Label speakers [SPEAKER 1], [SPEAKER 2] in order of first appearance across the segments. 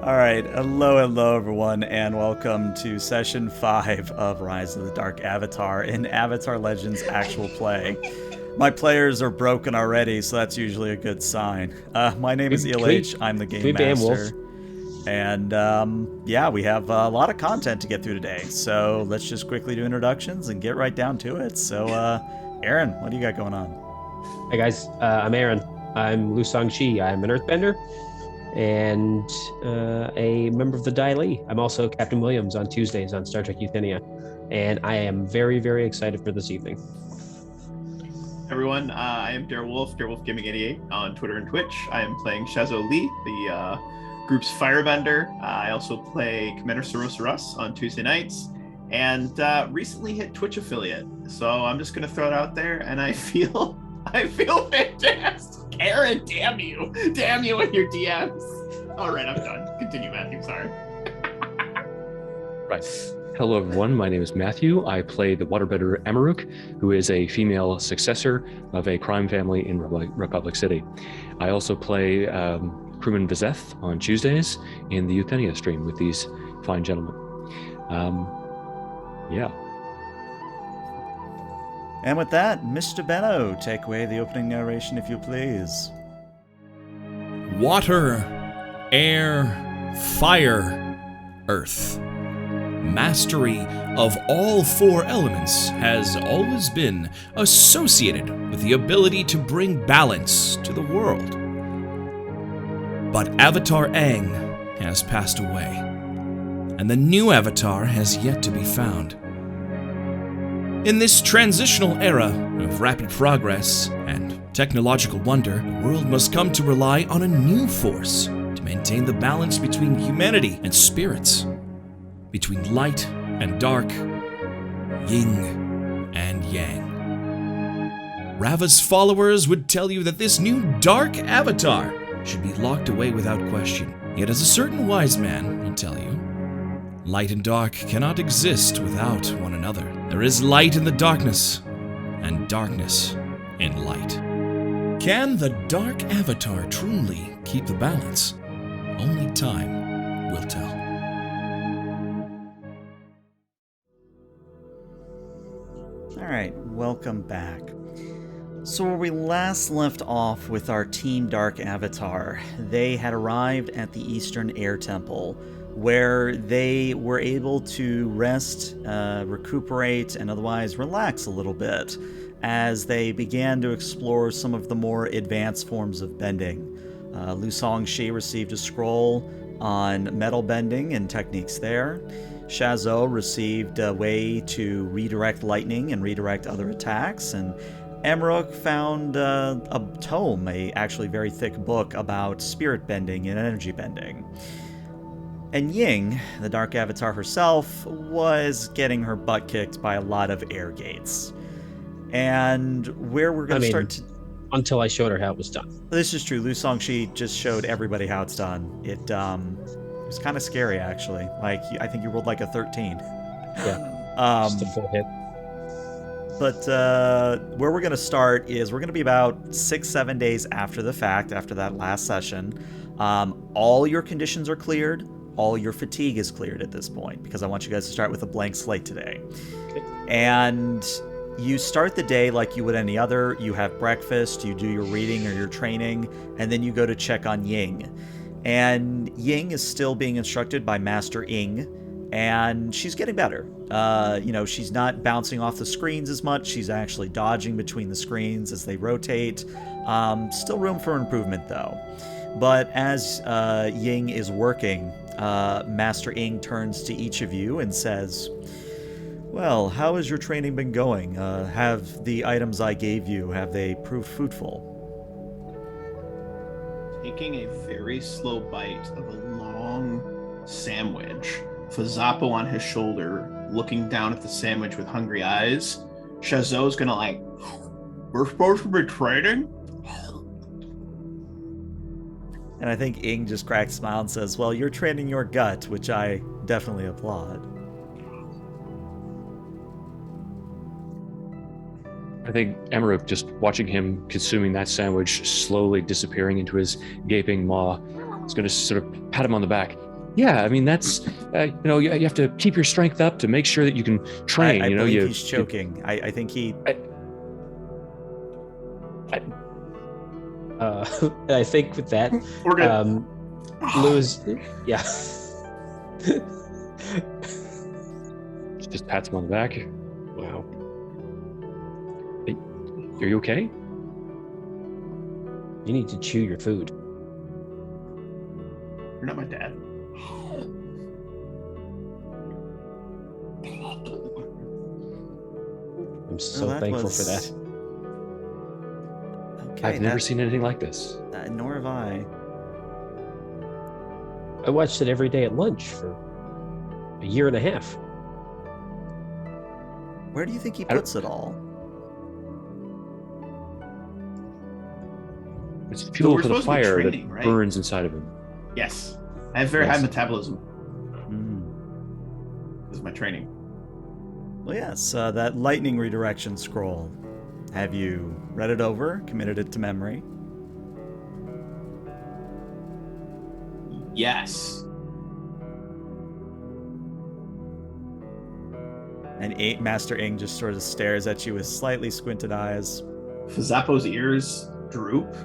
[SPEAKER 1] All right, hello everyone, and welcome to session 5 of Rise of the Dark Avatar in Avatar Legends actual play. My players are broken already, so that's usually a good sign. My name is ELH, I'm the game master. And yeah, we have a lot of content to get through today, so let's just quickly do introductions and get right down to it. So, Aaron, what do you got going on?
[SPEAKER 2] Hi guys, I'm Aaron. I'm Lu Song-chi. I'm an Earthbender and a member of the Dai Li. I'm also Captain Williams on Tuesdays on Star Trek Euthenia, and I am very, very excited for this evening.
[SPEAKER 3] Everyone, I am Darewolf Gaming 88 on Twitter and Twitch. I am playing Shazo Lee, the group's firebender. I also play Commander Saros on Tuesday nights, and recently hit Twitch affiliate. So I'm just gonna throw it out there, and I feel fantastic. Aaron, damn you and your DMs. All right, I'm done. Continue, Matthew. Sorry.
[SPEAKER 4] Right. Hello, everyone. My name is Matthew. I play the waterbender Amaruk, who is a female successor of a crime family in Republic City. I also play crewman Vizeth on Tuesdays in the Euthenia stream with these fine gentlemen. Yeah.
[SPEAKER 1] And with that, Mr. Benno, take away the opening narration, if you please.
[SPEAKER 5] Water, air, fire, earth. Mastery of all four elements has always been associated with the ability to bring balance to the world. But Avatar Aang has passed away, and the new Avatar has yet to be found. In this transitional era of rapid progress and technological wonder, the world must come to rely on a new force to maintain the balance between humanity and spirits, between light and dark, yin and yang. Rava's followers would tell you that this new dark avatar should be locked away without question. Yet as a certain wise man will tell you, light and dark cannot exist without one another. There is light in the darkness, and darkness in light. Can the dark avatar truly keep the balance? Only time will tell.
[SPEAKER 1] Alright, welcome back. So where we last left off with our Team Dark Avatar, they had arrived at the Eastern Air Temple, where they were able to rest, recuperate, and otherwise relax a little bit as they began to explore some of the more advanced forms of bending. Lu Song-chi received a scroll on metal bending and techniques there. Shazo received a way to redirect lightning and redirect other attacks, and Amaruk found a tome, a actually very thick book about spirit bending and energy bending. And Ying, the Dark Avatar herself, was getting her butt kicked by a lot of air gates. And where we're going to start to...
[SPEAKER 2] Until I showed her how it was done.
[SPEAKER 1] This is true. Lu Song-chi just showed everybody how it's done. It was kind of scary, actually. Like, I think you rolled like a 13.
[SPEAKER 2] Yeah, just a full hit.
[SPEAKER 1] But where we're going to start is we're going to be about 6-7 days after the fact, after that last session. All your conditions are cleared. All your fatigue is cleared at this point, because I want you guys to start with a blank slate today.
[SPEAKER 2] Okay.
[SPEAKER 1] And you start the day like you would any other. You have breakfast, you do your reading or your training, and then you go to check on Ying. And Ying is still being instructed by Master Ing, and she's getting better. She's not bouncing off the screens as much. She's actually dodging between the screens as they rotate. Still room for improvement, though. But as Ying is working, Master Ing turns to each of you and says, "Well, how has your training been going? Have the items I gave you, have they proved fruitful?"
[SPEAKER 3] Taking a very slow bite of a long sandwich, Fazapo on his shoulder, looking down at the sandwich with hungry eyes, Shazo's gonna we're supposed to be training?
[SPEAKER 1] And I think Ing just cracks a smile and says, "Well, you're training your gut," which I definitely applaud.
[SPEAKER 4] I think Amaruk, just watching him consuming that sandwich, slowly disappearing into his gaping maw, is going to sort of pat him on the back. Yeah, I mean that's you have to keep your strength up to make sure that you can train.
[SPEAKER 1] I believe he's choking. I think he.
[SPEAKER 2] I think with that,
[SPEAKER 3] We're good.
[SPEAKER 2] Lou's, yeah.
[SPEAKER 4] She just pats him on the back.
[SPEAKER 2] Wow.
[SPEAKER 4] Hey, are you okay?
[SPEAKER 2] You need to chew your food.
[SPEAKER 3] You're not my dad.
[SPEAKER 2] I'm so
[SPEAKER 1] that
[SPEAKER 2] thankful
[SPEAKER 1] was-
[SPEAKER 2] for that.
[SPEAKER 1] Okay,
[SPEAKER 4] I've never seen anything like this.
[SPEAKER 1] Nor have I.
[SPEAKER 2] I watched it every day at lunch for a year and a half.
[SPEAKER 1] Where do you think he
[SPEAKER 4] I don't-
[SPEAKER 1] puts it all?
[SPEAKER 4] It's fuel
[SPEAKER 3] we're
[SPEAKER 4] for the
[SPEAKER 3] supposed to be
[SPEAKER 4] fire
[SPEAKER 3] training,
[SPEAKER 4] that
[SPEAKER 3] right?
[SPEAKER 4] burns inside of him.
[SPEAKER 3] Yes. I have very
[SPEAKER 4] Yes.
[SPEAKER 3] high metabolism.
[SPEAKER 1] Hmm.
[SPEAKER 3] This is my training.
[SPEAKER 1] Well, yes, that lightning redirection scroll. Have you read it over, committed it to memory?
[SPEAKER 3] Yes.
[SPEAKER 1] And Master Ing just sort of stares at you with slightly squinted eyes.
[SPEAKER 3] Fazappo's ears droop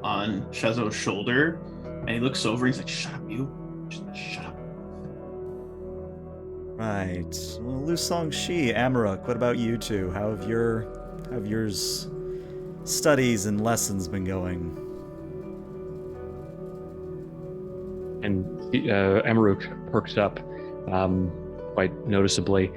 [SPEAKER 3] on Shazo's shoulder, and he looks over. He's like, "Shut up, you! Just shut up."
[SPEAKER 1] Right. Well, Lu Song-shi, Amaruk, what about you two? How have your studies and lessons been going?
[SPEAKER 4] And Amaruk perks up quite noticeably.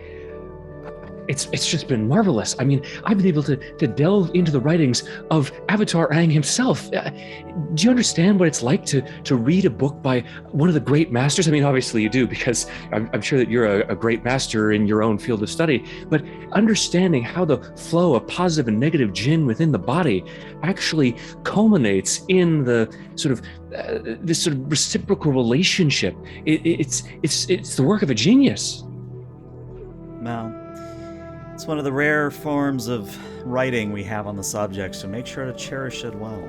[SPEAKER 4] It's just been marvelous. I mean, I've been able to delve into the writings of Avatar Aang himself. Do you understand what it's like to read a book by one of the great masters? I mean, obviously you do, because I'm sure that you're a great master in your own field of study. But understanding how the flow of positive and negative jinn within the body actually culminates in the sort of this sort of reciprocal relationship. It's the work of a genius.
[SPEAKER 1] Well, it's one of the rare forms of writing we have on the subject, so make sure to cherish it well.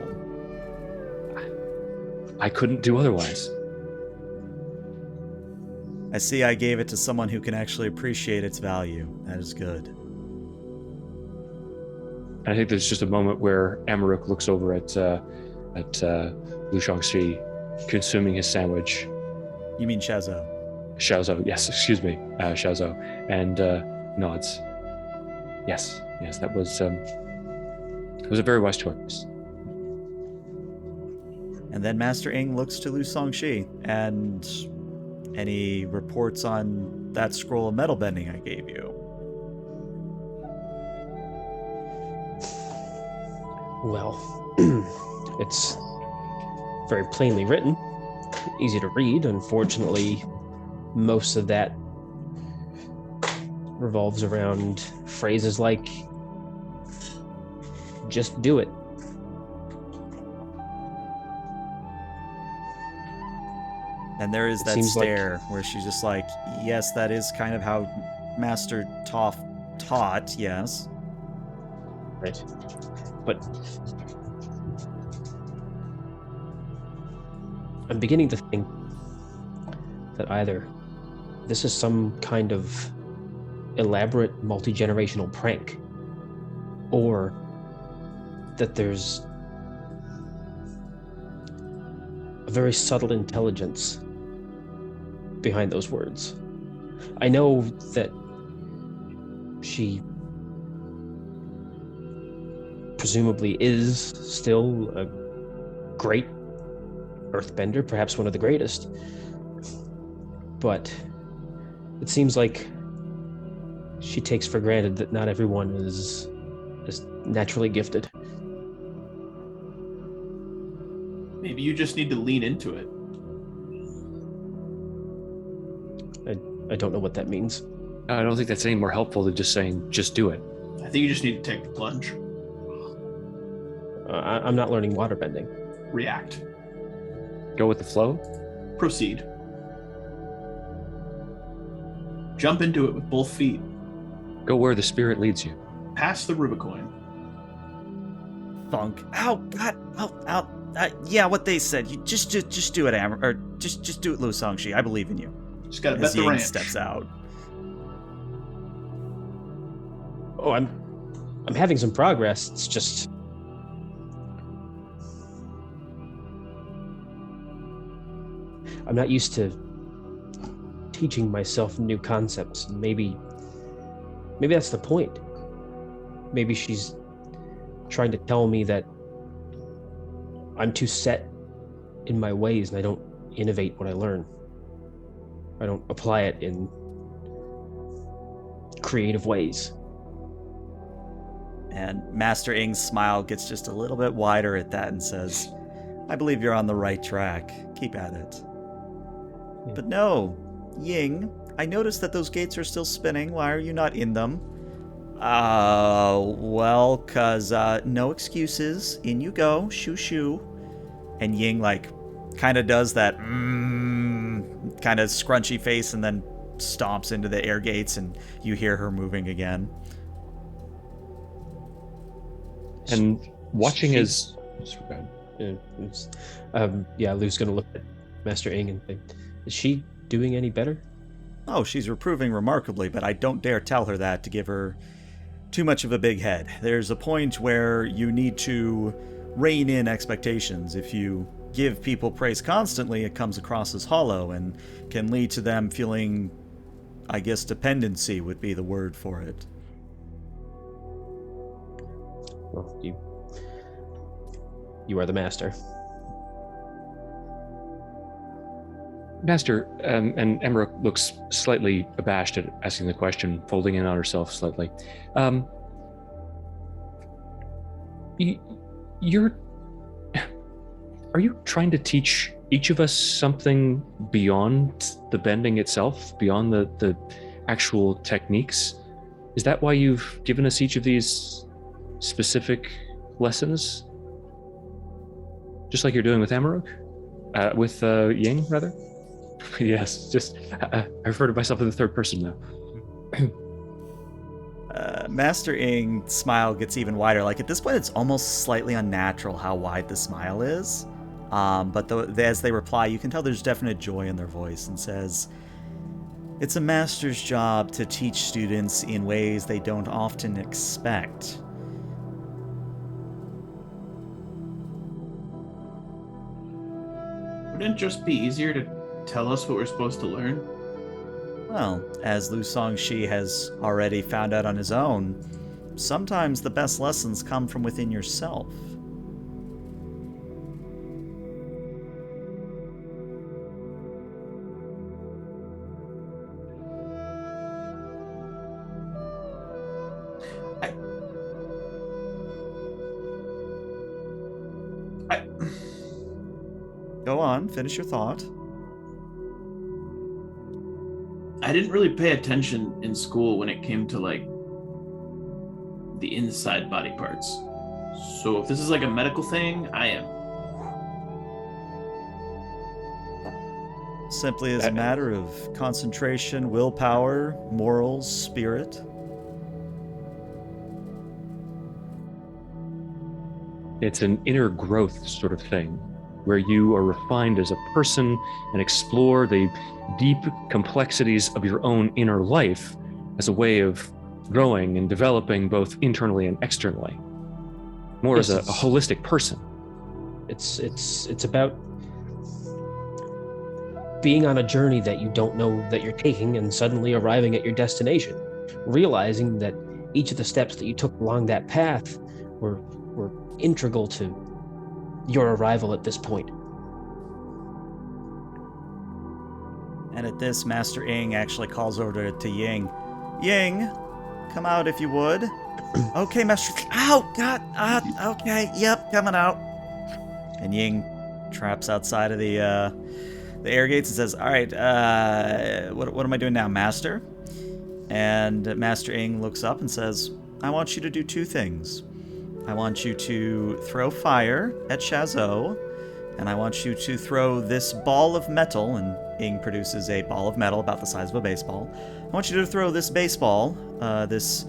[SPEAKER 4] I couldn't do otherwise.
[SPEAKER 1] I see I gave it to someone who can actually appreciate its value. That is good.
[SPEAKER 4] And I think there's just a moment where Amaruk looks over at Lu Shangxi consuming his sandwich.
[SPEAKER 1] You mean Shazo?
[SPEAKER 4] Xiaozhou, yes, excuse me, Xiaozhou, and nods. Yes, that was it was a very wise choice.
[SPEAKER 1] And then Master Ing looks to Lu Song-shi, and any reports on that scroll of metal bending I gave you?
[SPEAKER 2] Well, it's very plainly written, easy to read. Unfortunately, most of that revolves around phrases like, just do it.
[SPEAKER 1] And there is
[SPEAKER 2] It
[SPEAKER 1] that
[SPEAKER 2] seems like-
[SPEAKER 1] stare where she's just like, yes, that is kind of how Master Toph taught, yes.
[SPEAKER 2] Right. But I'm beginning to think that either this is some kind of elaborate multi-generational prank, or that there's a very subtle intelligence behind those words. I know that she presumably is still a great earthbender, perhaps one of the greatest, but it seems like she takes for granted that not everyone is naturally gifted.
[SPEAKER 3] Maybe you just need to lean into it.
[SPEAKER 2] I don't know what that means.
[SPEAKER 4] I don't think that's any more helpful than just saying, just do it.
[SPEAKER 3] I think you just need to take the plunge.
[SPEAKER 2] I'm not learning waterbending.
[SPEAKER 3] React.
[SPEAKER 4] Go with the flow.
[SPEAKER 3] Proceed. Jump into it with both feet.
[SPEAKER 4] Go where the spirit leads you.
[SPEAKER 3] Pass the Rubicon.
[SPEAKER 1] Thunk. Ow! God! Ow! Ow! Yeah, what they said. You just do it, or just do it, Lu Songshi. I believe in you.
[SPEAKER 3] Just gotta bet
[SPEAKER 1] As
[SPEAKER 3] the
[SPEAKER 1] Ying
[SPEAKER 3] ranch.
[SPEAKER 1] steps out.
[SPEAKER 2] Oh, I'm having some progress. It's just I'm not used to teaching myself new concepts. Maybe that's the point. Maybe she's trying to tell me that I'm too set in my ways and I don't innovate what I learn. I don't apply it in creative ways.
[SPEAKER 1] And Master Ing's smile gets just a little bit wider at that and says, I believe you're on the right track. Keep at it.
[SPEAKER 2] Yeah.
[SPEAKER 1] But no, Ying, I noticed that those gates are still spinning. Why are you not in them? Well, 'cause no excuses. In you go. Shoo shoo. And Ying, kind of does that kind of scrunchy face and then stomps into the air gates, and you hear her moving again.
[SPEAKER 4] And watching
[SPEAKER 2] She's-
[SPEAKER 4] as
[SPEAKER 2] Lou's gonna look at Master Ing and think, is she doing any better?
[SPEAKER 1] Oh, she's improving remarkably, but I don't dare tell her that to give her too much of a big head. There's a point where you need to rein in expectations. If you give people praise constantly, it comes across as hollow and can lead to them feeling, I guess, dependency would be the word for it.
[SPEAKER 2] Well, you are the master.
[SPEAKER 4] Master, and Emmerich looks slightly abashed at asking the question, folding in on herself slightly. Are you trying to teach each of us something beyond the bending itself, beyond the actual techniques? Is that why you've given us each of these specific lessons? Just like you're doing with Emmerich? With Ying, rather? Yes, just I refer to myself in the third person now.
[SPEAKER 1] Master Ing's smile gets even wider. At this point, it's almost slightly unnatural how wide the smile is. But as they reply, you can tell there's definite joy in their voice, and says, it's a master's job to teach students in ways they don't often expect.
[SPEAKER 3] Wouldn't it just be easier to tell us what we're supposed to learn?
[SPEAKER 1] Well, as Lu Songshi has already found out on his own, sometimes the best lessons come from within yourself. Go on, finish your thought.
[SPEAKER 3] I didn't really pay attention in school when it came to the inside body parts. So if this is a medical thing, I am.
[SPEAKER 1] Simply as a matter of concentration, willpower, morals, spirit.
[SPEAKER 4] It's an inner growth sort of thing, where you are refined as a person and explore the deep complexities of your own inner life as a way of growing and developing both internally and externally, more as a holistic person.
[SPEAKER 2] It's about being on a journey that you don't know that you're taking and suddenly arriving at your destination, realizing that each of the steps that you took along that path were integral to your arrival at this point.
[SPEAKER 1] And at this, Master Ing actually calls over to Ying. Ying, come out if you would. Okay, Master. Ow, God. Okay, yep, coming out. And Ying traps outside of the air gates and says, all right, what am I doing now, Master? And Master Ing looks up and says, I want you to do two things. I want you to throw fire at Shazot, and I want you to throw this ball of metal, and Ing produces a ball of metal about the size of a baseball. I want you to throw this baseball, this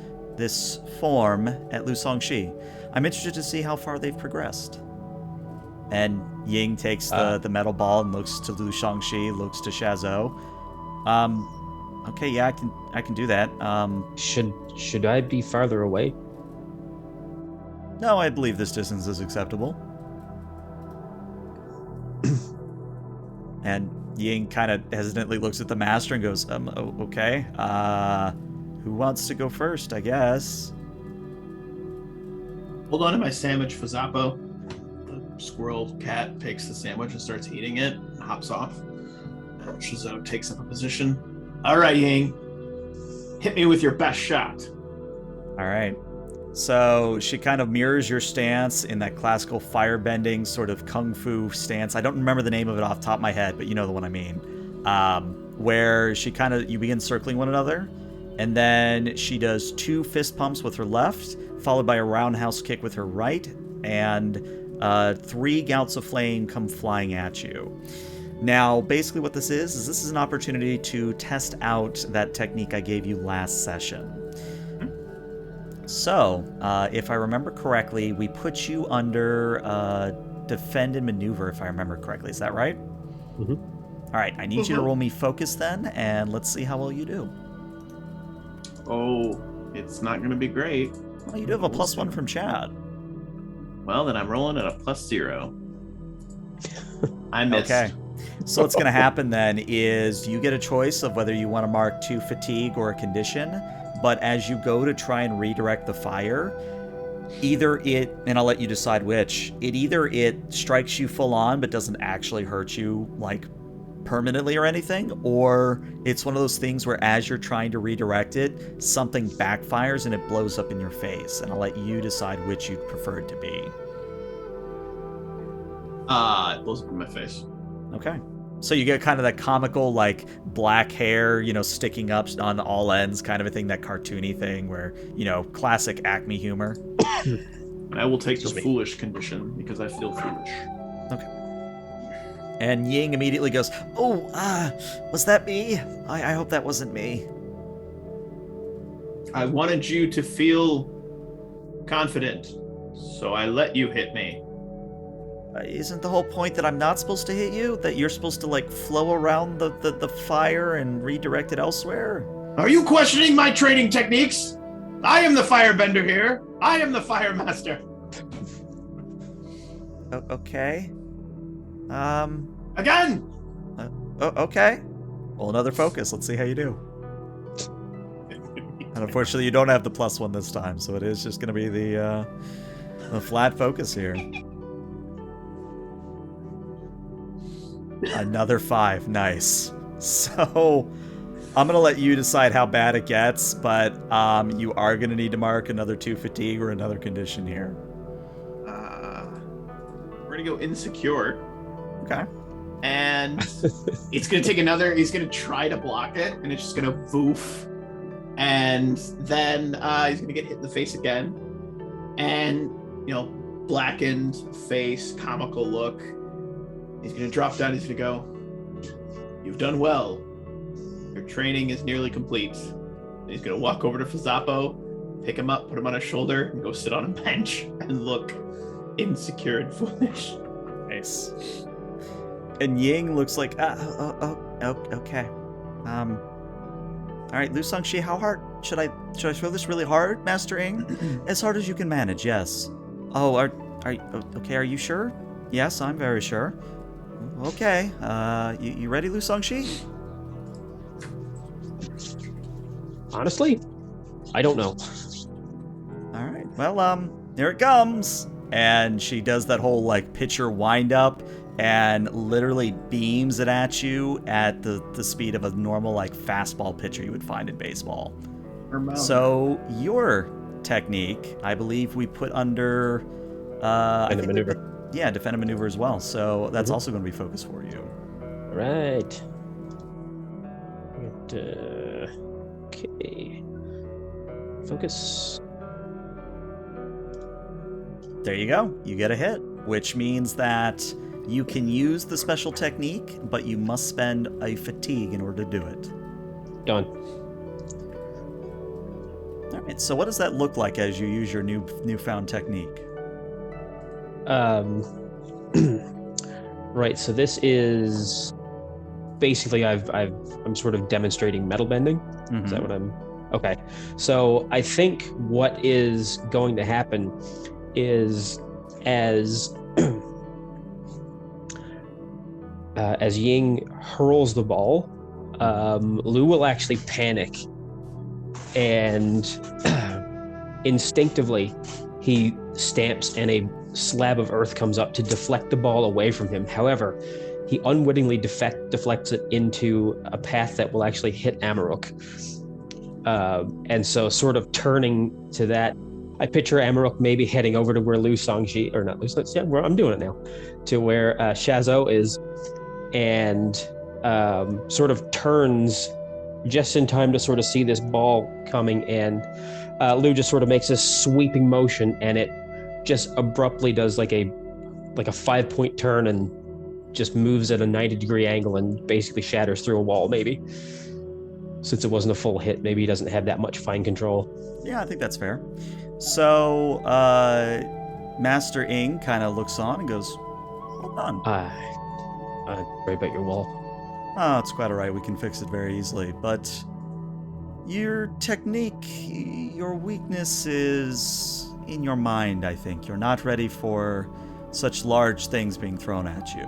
[SPEAKER 1] form, at Lu Songshi. I'm interested to see how far they've progressed. And Ying takes the metal ball and looks to Lu Shangxi, looks to Shazo. Okay, yeah, I can do that.
[SPEAKER 2] Should I be farther away?
[SPEAKER 1] No, I believe this distance is acceptable. And Ying kind of hesitantly looks at the master and goes, okay. Who wants to go first, I guess?
[SPEAKER 3] Hold on to my sandwich for Zappo. The squirrel cat takes the sandwich and starts eating it and hops off. Shazo takes up a position. All right, Ying. Hit me with your best shot.
[SPEAKER 1] All right. So she kind of mirrors your stance in that classical firebending sort of kung fu stance. I don't remember the name of it off the top of my head, but you know the one I mean. Where you begin circling one another, and then she does 2 fist pumps with her left, followed by a roundhouse kick with her right, and 3 gouts of flame come flying at you. Now, basically what this is an opportunity to test out that technique I gave you last session. So, if I remember correctly, we put you under defend and maneuver, if I remember correctly. Is that right?
[SPEAKER 2] Mm-hmm.
[SPEAKER 1] All right, I need you to roll me focus then, and let's see how well you do.
[SPEAKER 3] Oh, it's not going to be great.
[SPEAKER 1] Well, you do have a +1 from Chad.
[SPEAKER 3] Well, then I'm rolling at a +0. I missed.
[SPEAKER 1] Okay. So what's going to happen then is you get a choice of whether you want to mark 2 fatigue or a condition, but as you go to try and redirect the fire, either it, and I'll let you decide which, it strikes you full on but doesn't actually hurt you, like, permanently or anything, or it's one of those things where as you're trying to redirect it, something backfires and it blows up in your face, and I'll let you decide which you'd prefer it to be.
[SPEAKER 3] It blows up in my face.
[SPEAKER 1] Okay. So you get kind of that comical, like, black hair, sticking up on all ends kind of a thing, that cartoony thing where, classic Acme humor.
[SPEAKER 3] I will take the foolish condition because I feel foolish.
[SPEAKER 1] Okay. And Ying immediately goes, was that me? I hope that wasn't me.
[SPEAKER 3] I wanted you to feel confident, so I let you hit me.
[SPEAKER 1] Isn't the whole point that I'm not supposed to hit you? That you're supposed to, like, flow around the fire and redirect it elsewhere?
[SPEAKER 3] Are you questioning my training techniques? I am the firebender here. I am the fire master.
[SPEAKER 1] Okay.
[SPEAKER 3] Again!
[SPEAKER 1] Okay. Well, another focus. Let's see how you do. And unfortunately, you don't have the +1 this time, so it is just going to be the flat focus here. Another 5. Nice. So, I'm going to let you decide how bad it gets, but you are going to need to mark another 2 fatigue or another condition here.
[SPEAKER 3] We're going to go insecure.
[SPEAKER 1] Okay.
[SPEAKER 3] And it's going to take another... He's going to try to block it, and it's just going to voof. And then he's going to get hit in the face again. And, blackened face, comical look. He's going to drop down. He's going to go, "You've done well. Your training is nearly complete." And he's going to walk over to Fazzapo, pick him up, put him on his shoulder, and go sit on a bench and look insecure and foolish.
[SPEAKER 1] Nice. And Ying looks like, okay. All right, Lu Shangxi, how hard? Should I throw this really hard, Master Ying? As hard as you can manage, yes. Oh, okay, are you sure? Yes, I'm very sure. Okay, you ready, Lu Shangxi?
[SPEAKER 2] Honestly, I don't know.
[SPEAKER 1] All right, well, here it comes. And she does that whole, like, pitcher wind up and literally beams it at you at the speed of a normal, like, fastball pitcher you would find in baseball. So your technique, I believe we put under...
[SPEAKER 2] Defend and maneuver.
[SPEAKER 1] Yeah, defend and maneuver as well. So that's also going to be focus for you.
[SPEAKER 2] All right. Okay. Focus.
[SPEAKER 1] There you go. You get a hit, which means that you can use the special technique, but you must spend a fatigue in order to do it.
[SPEAKER 2] Done.
[SPEAKER 1] All right. So what does that look like as you use your newfound technique?
[SPEAKER 2] Right. So this is basically I'm sort of demonstrating metal bending. Is that what I'm? Okay. So I think what is going to happen is as as Ying hurls the ball, Lou will actually panic, and instinctively he stamps and a slab of earth comes up to deflect the ball away from him. However, he unwittingly deflects it into a path that will actually hit Amaruk. And so sort of turning to that, I picture Amaruk maybe heading over to where Liu Songji, or not Liu Songji, yeah, I'm doing it now, to where Shazo is, and sort of turns just in time to sort of see this ball coming, and Liu just sort of makes this sweeping motion, and it just abruptly does like a 5-point turn and just moves at a 90-degree angle and basically shatters through a wall, maybe. Since it wasn't a full hit, maybe he doesn't have that much fine control.
[SPEAKER 1] Yeah, I think that's fair. So, Master Ing kind of looks on and goes, "Hold on.
[SPEAKER 2] I'm sorry about your wall.
[SPEAKER 1] Oh, it's quite alright. We can fix it very easily. But your technique, your weakness is in your mind, I think. You're not ready for such large things being thrown at you."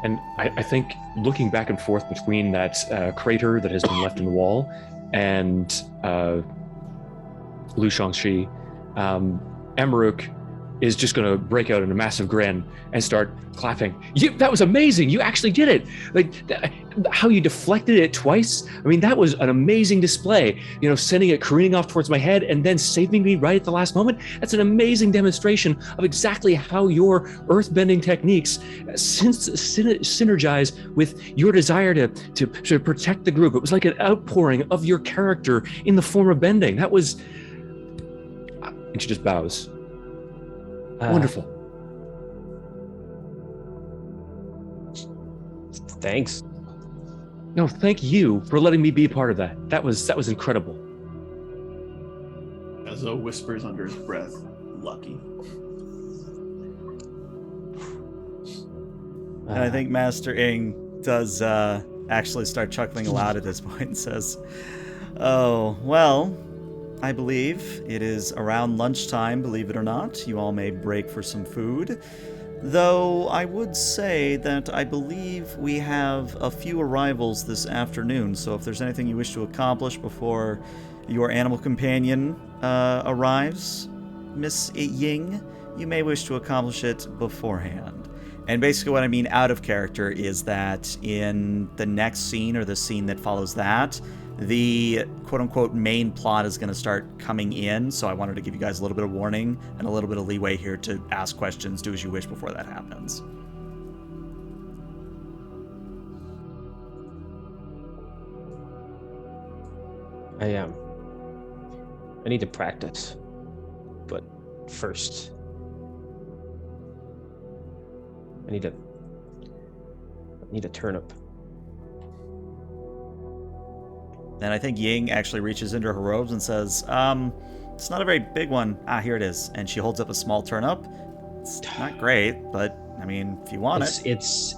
[SPEAKER 4] And I think looking back and forth between that crater that has been left in the wall and Liu Shangxi, Amaruk is just going to break out in a massive grin and start clapping. That was amazing. You actually did it. Like how you deflected it twice. I mean, that was an amazing display, sending it careening off towards my head and then saving me right at the last moment. That's an amazing demonstration of exactly how your earthbending techniques synergize with your desire to protect the group. It was like an outpouring of your character in the form of bending. That was, and she just bows. Wonderful.
[SPEAKER 2] Thanks.
[SPEAKER 4] No, thank you for letting me be a part of that. That was incredible.
[SPEAKER 3] Shazo whispers under his breath, "Lucky."
[SPEAKER 1] And I think Master Ing does actually start chuckling aloud at this point and says, "Oh, well, I believe it is around lunchtime, believe it or not. You all may break for some food. Though I would say that I believe we have a few arrivals this afternoon, so if there's anything you wish to accomplish before your animal companion arrives, Miss Ying, you may wish to accomplish it beforehand." And basically what I mean out of character is that in the next scene, or the scene that follows that, the quote-unquote main plot is going to start coming in, so I wanted to give you guys a little bit of warning and a little bit of leeway here to ask questions, do as you wish before that happens.
[SPEAKER 2] I need to practice, but first I need a turnip.
[SPEAKER 1] And I think Ying actually reaches into her robes and says, "It's not a very big one. Ah, here it is." And she holds up a small turnip. It's not great, but I mean, if you want it.
[SPEAKER 2] It's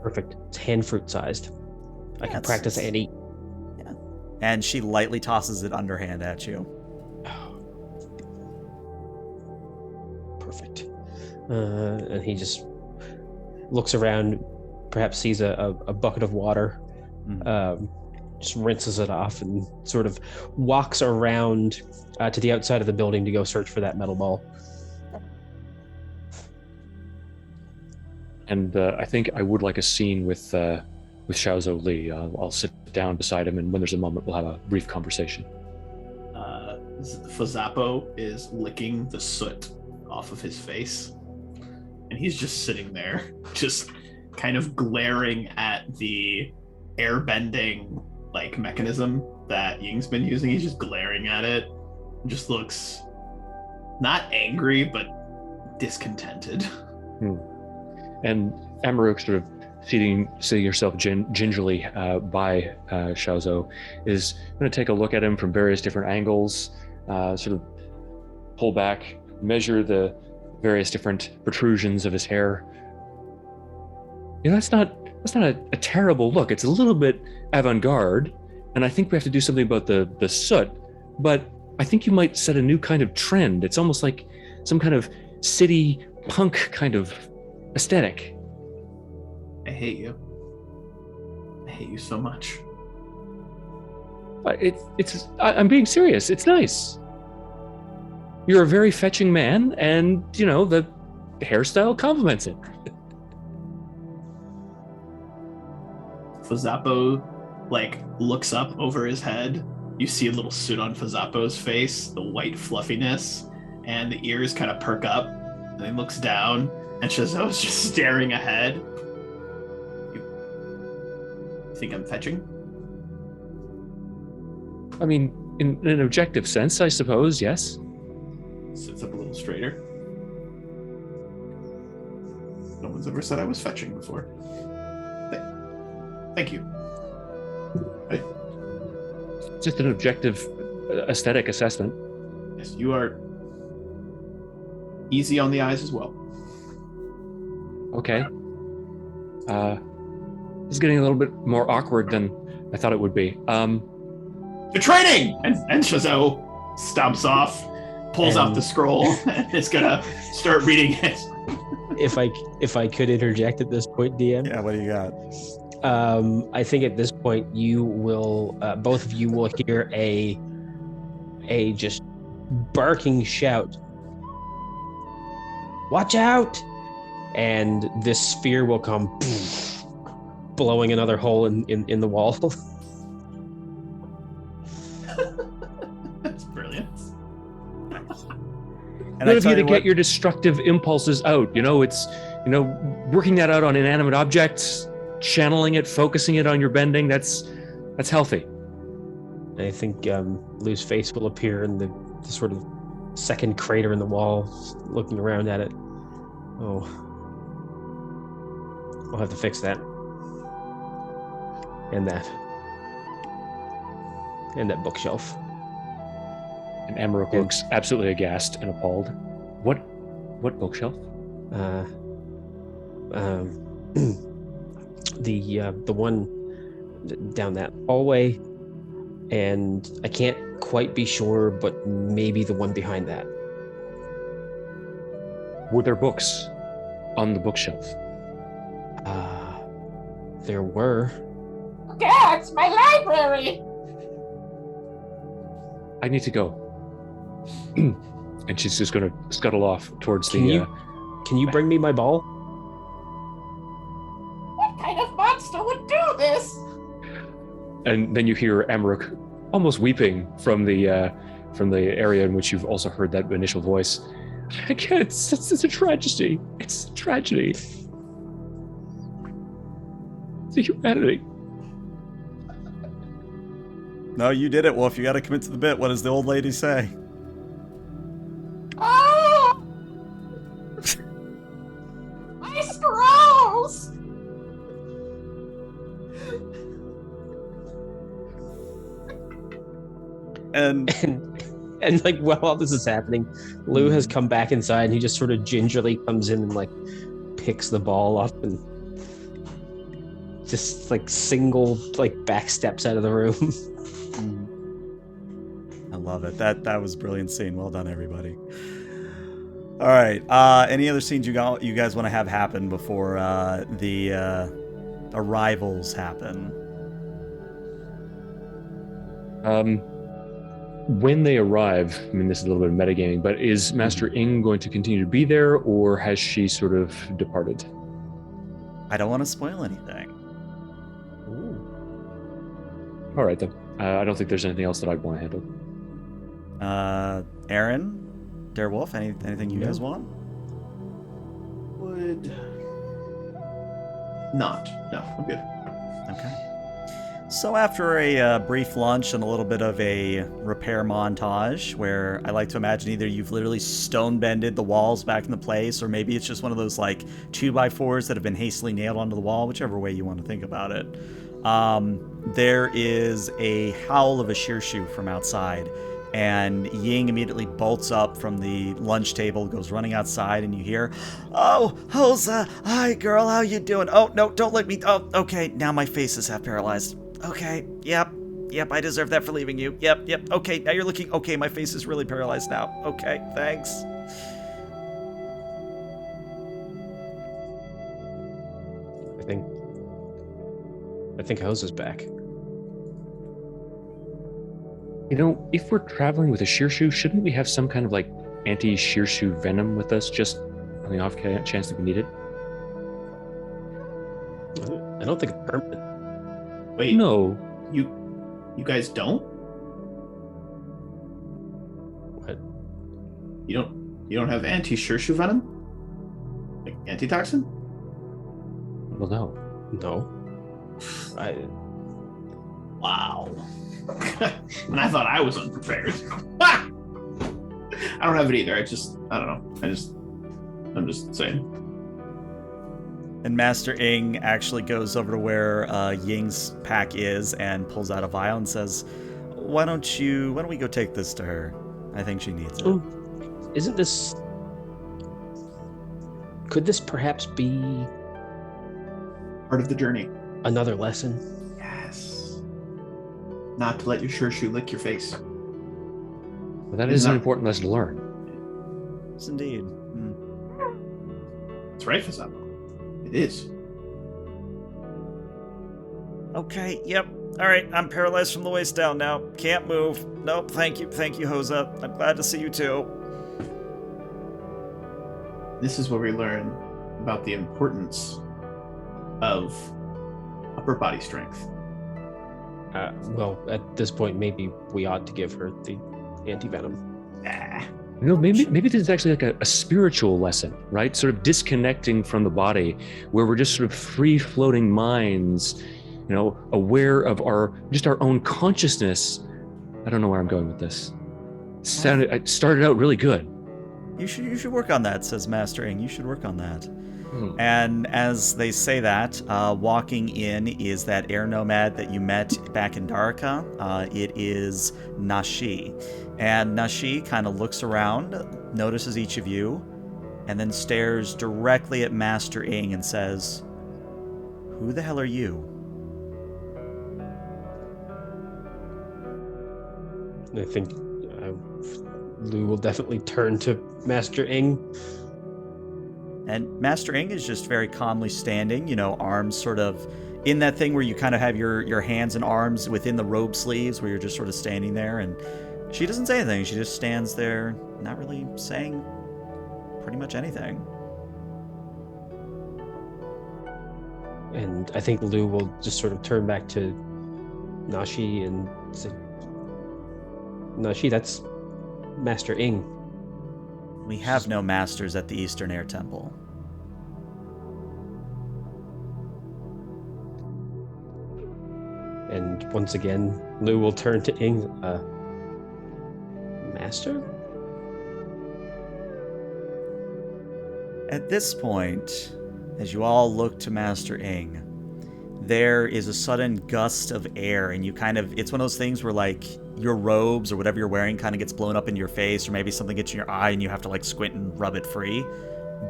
[SPEAKER 2] perfect. It's hand fruit sized. I can practice and eat.
[SPEAKER 1] Yeah. And she lightly tosses it underhand at you.
[SPEAKER 2] Perfect. And he just looks around, perhaps sees a bucket of water, just rinses it off and sort of walks around to the outside of the building to go search for that metal ball.
[SPEAKER 4] And I think I would like a scene with Xiaozhou Li. I'll sit down beside him, and when there's a moment, we'll have a brief conversation.
[SPEAKER 3] Fazapo is licking the soot off of his face, and he's just sitting there, just kind of glaring at the airbending mechanism that Ying's been using. He's just glaring at it. Just looks not angry, but discontented.
[SPEAKER 4] And Amaruk, sort of seating yourself gingerly by Xiaozhou, is going to take a look at him from various different angles, sort of pull back, measure the various different protrusions of his hair. That's not a terrible look. It's a little bit avant-garde, and I think we have to do something about the soot, but I think you might set a new kind of trend. It's almost like some kind of city punk kind of aesthetic.
[SPEAKER 3] I hate you. I hate you so much.
[SPEAKER 4] I'm being serious. It's nice. You're a very fetching man, and, the hairstyle complements it.
[SPEAKER 3] Fazzapo, looks up over his head. You see a little soot on Fazzapo's face, the white fluffiness, and the ears kind of perk up. And he looks down, and Shazo's just staring ahead. You think I'm fetching?
[SPEAKER 4] I mean, in an objective sense, I suppose, yes.
[SPEAKER 3] Sits up a little straighter. No one's ever said I was fetching before. Thank you. Right.
[SPEAKER 4] Just an objective aesthetic assessment.
[SPEAKER 3] Yes, you are easy on the eyes as well.
[SPEAKER 4] Okay. This is getting a little bit more awkward than I thought it would be.
[SPEAKER 3] To training! And Shazo stomps off, pulls out the scroll, and is gonna start reading it.
[SPEAKER 2] If I could interject at this point, DM.
[SPEAKER 1] Yeah, what do you got?
[SPEAKER 2] I think at this point you will, both of you will hear a just barking shout. Watch out! And this sphere will come, blowing another hole in the wall.
[SPEAKER 3] That's brilliant.
[SPEAKER 1] And
[SPEAKER 4] Good of you to get your destructive impulses out. It's working that out on inanimate objects, channeling it, focusing it on your bending. That's healthy.
[SPEAKER 2] I think Lou's face will appear in the sort of second crater in the wall, looking around at it. Oh, I'll have to fix that. And that bookshelf.
[SPEAKER 4] And Amarok looks absolutely aghast and appalled. What bookshelf?
[SPEAKER 2] The one down that hallway, and I can't quite be sure, but maybe the one behind that.
[SPEAKER 4] Were there books on the bookshelf?
[SPEAKER 2] There were.
[SPEAKER 6] That's my library!
[SPEAKER 4] I need to go. And she's just going to scuttle off towards
[SPEAKER 2] Can you bring me my ball?
[SPEAKER 6] What kind of monster would do this?
[SPEAKER 4] And then you hear Amarok almost weeping from the area in which you've also heard that initial voice. I can't. It's a tragedy. It's a tragedy. It's a humanity.
[SPEAKER 1] No, you did it, Wolf. You got to commit to the bit. What does the old lady say?
[SPEAKER 6] Oh! My scrolls!
[SPEAKER 1] And
[SPEAKER 2] while all this is happening, Lou has come back inside, and he just sort of gingerly comes in and picks the ball up and just single back steps out of the room.
[SPEAKER 1] I love it. That was a brilliant scene. Well done, everybody. All right. Any other scenes you guys want to have happen before the arrivals happen?
[SPEAKER 4] When they arrive, I mean, this is a little bit of metagaming, but is Master Ing going to continue to be there, or has she sort of departed?
[SPEAKER 1] I don't want to spoil anything.
[SPEAKER 2] Ooh.
[SPEAKER 4] All right, then. I don't think there's anything else that I'd want to handle.
[SPEAKER 1] Aaron, Darewolf, anything you guys want?
[SPEAKER 3] Would not. No, I'm good.
[SPEAKER 1] Okay. So after a brief lunch and a little bit of a repair montage, where I like to imagine either you've literally stone-bended the walls back into place, or maybe it's just one of those 2x4s that have been hastily nailed onto the wall, whichever way you want to think about it. There is a howl of a shearshoe from outside, And Ying immediately bolts up from the lunch table, goes running outside, and you hear, "Oh, Hosa, hi girl, how you doing? Oh, no, don't let me, oh, okay, now my face is half paralyzed. Okay, yep, I deserve that for leaving you. Yep, okay, now you're looking, okay, my face is really paralyzed now. Okay, thanks."
[SPEAKER 2] I think Hosa's back.
[SPEAKER 4] You know, if we're traveling with a Shearshu, shouldn't we have some kind of like anti-Shearshu venom with us, just on the off chance that we need it?
[SPEAKER 2] I don't think it's permanent.
[SPEAKER 3] Wait,
[SPEAKER 4] No.
[SPEAKER 3] You guys don't?
[SPEAKER 2] What?
[SPEAKER 3] You don't have anti-Shearshu venom? Like antitoxin?
[SPEAKER 4] Well, no.
[SPEAKER 2] No.
[SPEAKER 3] Wow. And I thought I was unprepared. I don't have it either. I don't know. I'm just saying.
[SPEAKER 1] And Master Ing actually goes over to where Ying's pack is and pulls out a vial and says, why don't we go take this to her? I think she needs it.
[SPEAKER 2] Oh, isn't this... Could this perhaps be
[SPEAKER 3] Part of the journey.
[SPEAKER 2] another lesson?
[SPEAKER 3] Yes. Not to let your Shearshu lick your face.
[SPEAKER 4] Well, that is an important lesson to learn.
[SPEAKER 1] Yes, indeed.
[SPEAKER 3] That's right, Fazama. It is.
[SPEAKER 1] Okay, yep. All right, I'm paralyzed from the waist down now. Can't move. Nope, thank you, Hosa. I'm glad to see you too.
[SPEAKER 3] This is where we learn about the importance of upper body strength.
[SPEAKER 2] Well, at this point, maybe we ought to give her the anti-venom.
[SPEAKER 4] You know, maybe this is actually like a spiritual lesson, right? Sort of disconnecting from the body, where we're just sort of free-floating minds, you know, aware of our own consciousness. I don't know where I'm going with this. It started out really good.
[SPEAKER 1] You should work on that, says Master Ing. You should work on that. And as they say that, walking in is that air nomad that you met back in Daraka. It is Nashi. And Nashi kind of looks around, notices each of you, and then stares directly at Master Ing and says, "Who the hell are you?"
[SPEAKER 2] I think Lou will definitely turn to Master Ing.
[SPEAKER 1] And Master Ing is just very calmly standing, you know, arms sort of in that thing where you kind of have your hands and arms within the robe sleeves, where you're just sort of standing there. And she doesn't say anything. She just stands there, not really saying pretty much anything.
[SPEAKER 2] And I think Lou will just sort of turn back to Nashi and say, Nashi, that's Master Ing.
[SPEAKER 1] We have no masters at the Eastern Air Temple.
[SPEAKER 2] And once again, Lou will turn to Ing. Master?
[SPEAKER 1] At this point, as you all look to Master Ing, there is a sudden gust of air, and it's one of those things where, like, your robes or whatever you're wearing kind of gets blown up in your face, or maybe something gets in your eye and you have to, like, squint and rub it free.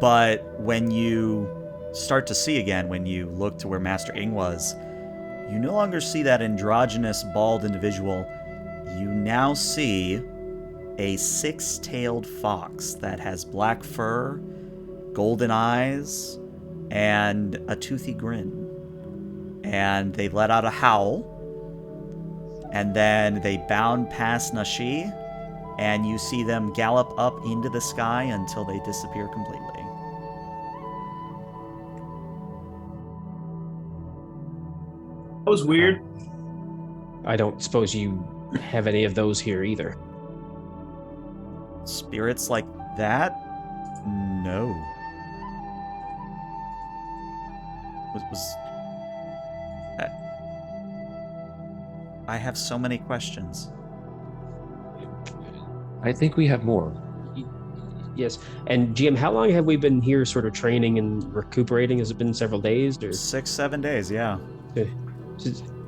[SPEAKER 1] But when you start to see again, when you look to where Master Ing was, you no longer see that androgynous, bald individual. You now see a six-tailed fox that has black fur, golden eyes, and a toothy grin. And they let out a howl, and then they bound past Nashi, and you see them gallop up into the sky until they disappear completely.
[SPEAKER 3] That was weird.
[SPEAKER 2] I don't suppose you have any of those here either.
[SPEAKER 1] Spirits like that? No. I have so many questions.
[SPEAKER 4] I think we have more.
[SPEAKER 2] Yes. And GM, how long have we been here sort of training and recuperating? Has it been several days? Or
[SPEAKER 1] 6-7 days, yeah.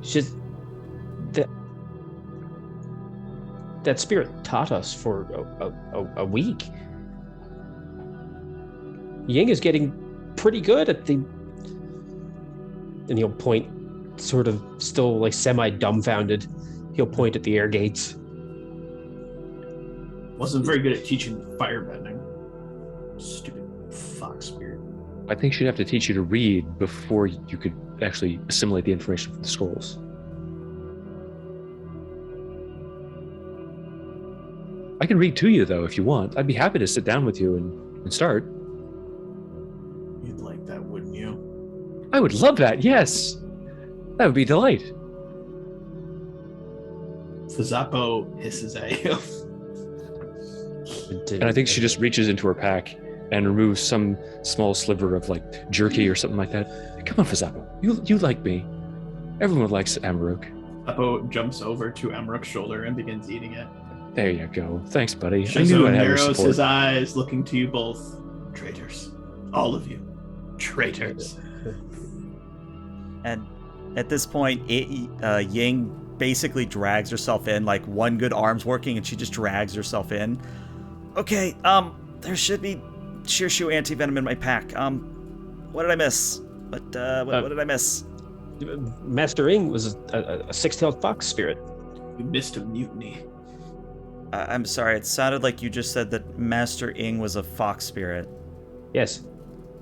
[SPEAKER 2] should the... that spirit taught us for a week. Ying is getting pretty good at the... And he'll point, sort of still like semi-dumbfounded. He'll point at the air gates.
[SPEAKER 3] Wasn't very good at teaching firebending. Stupid fox spirit.
[SPEAKER 4] I think she'd have to teach you to read before you could actually assimilate the information from the scrolls. I can read to you, though, if you want. I'd be happy to sit down with you and start.
[SPEAKER 3] You'd like that, wouldn't you?
[SPEAKER 4] I would love that, yes! That would be a delight.
[SPEAKER 3] Fazappo hisses at you.
[SPEAKER 4] And I think she just reaches into her pack and removes some small sliver of like jerky or something like that. Come on, Fazappo. You like me. Everyone likes Amaruk.
[SPEAKER 3] Fazappo jumps over to Amaruk's shoulder and begins eating it.
[SPEAKER 4] There you go. Thanks, buddy. I
[SPEAKER 3] Shazo
[SPEAKER 4] knew I'd have your
[SPEAKER 3] narrows
[SPEAKER 4] support.
[SPEAKER 3] his eyes, looking to you both. Traitors. All of you. Traitors.
[SPEAKER 1] And at this point, Ying basically drags herself in, like one good arm's working and she just drags herself in. Okay, there should be Shearshoe anti-venom in my pack. What did I miss? What did I miss?
[SPEAKER 2] Master Ing was a six-tailed fox spirit.
[SPEAKER 3] You missed a mutiny.
[SPEAKER 1] I'm sorry, it sounded like you just said that Master Ing was a fox spirit.
[SPEAKER 2] Yes,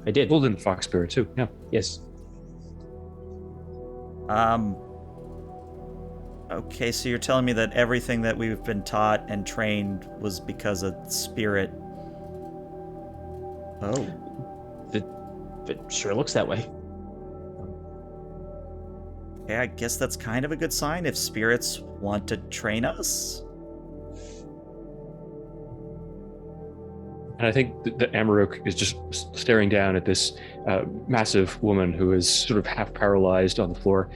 [SPEAKER 2] I did.
[SPEAKER 4] Golden fox spirit too. Yeah.
[SPEAKER 2] Yes.
[SPEAKER 1] Okay, so you're telling me that everything that we've been taught and trained was because of spirit. Oh.
[SPEAKER 2] It sure looks that way.
[SPEAKER 1] Okay, I guess that's kind of a good sign if spirits want to train us.
[SPEAKER 4] And I think that Amaruk is just staring down at this massive woman who is sort of half paralyzed on the floor.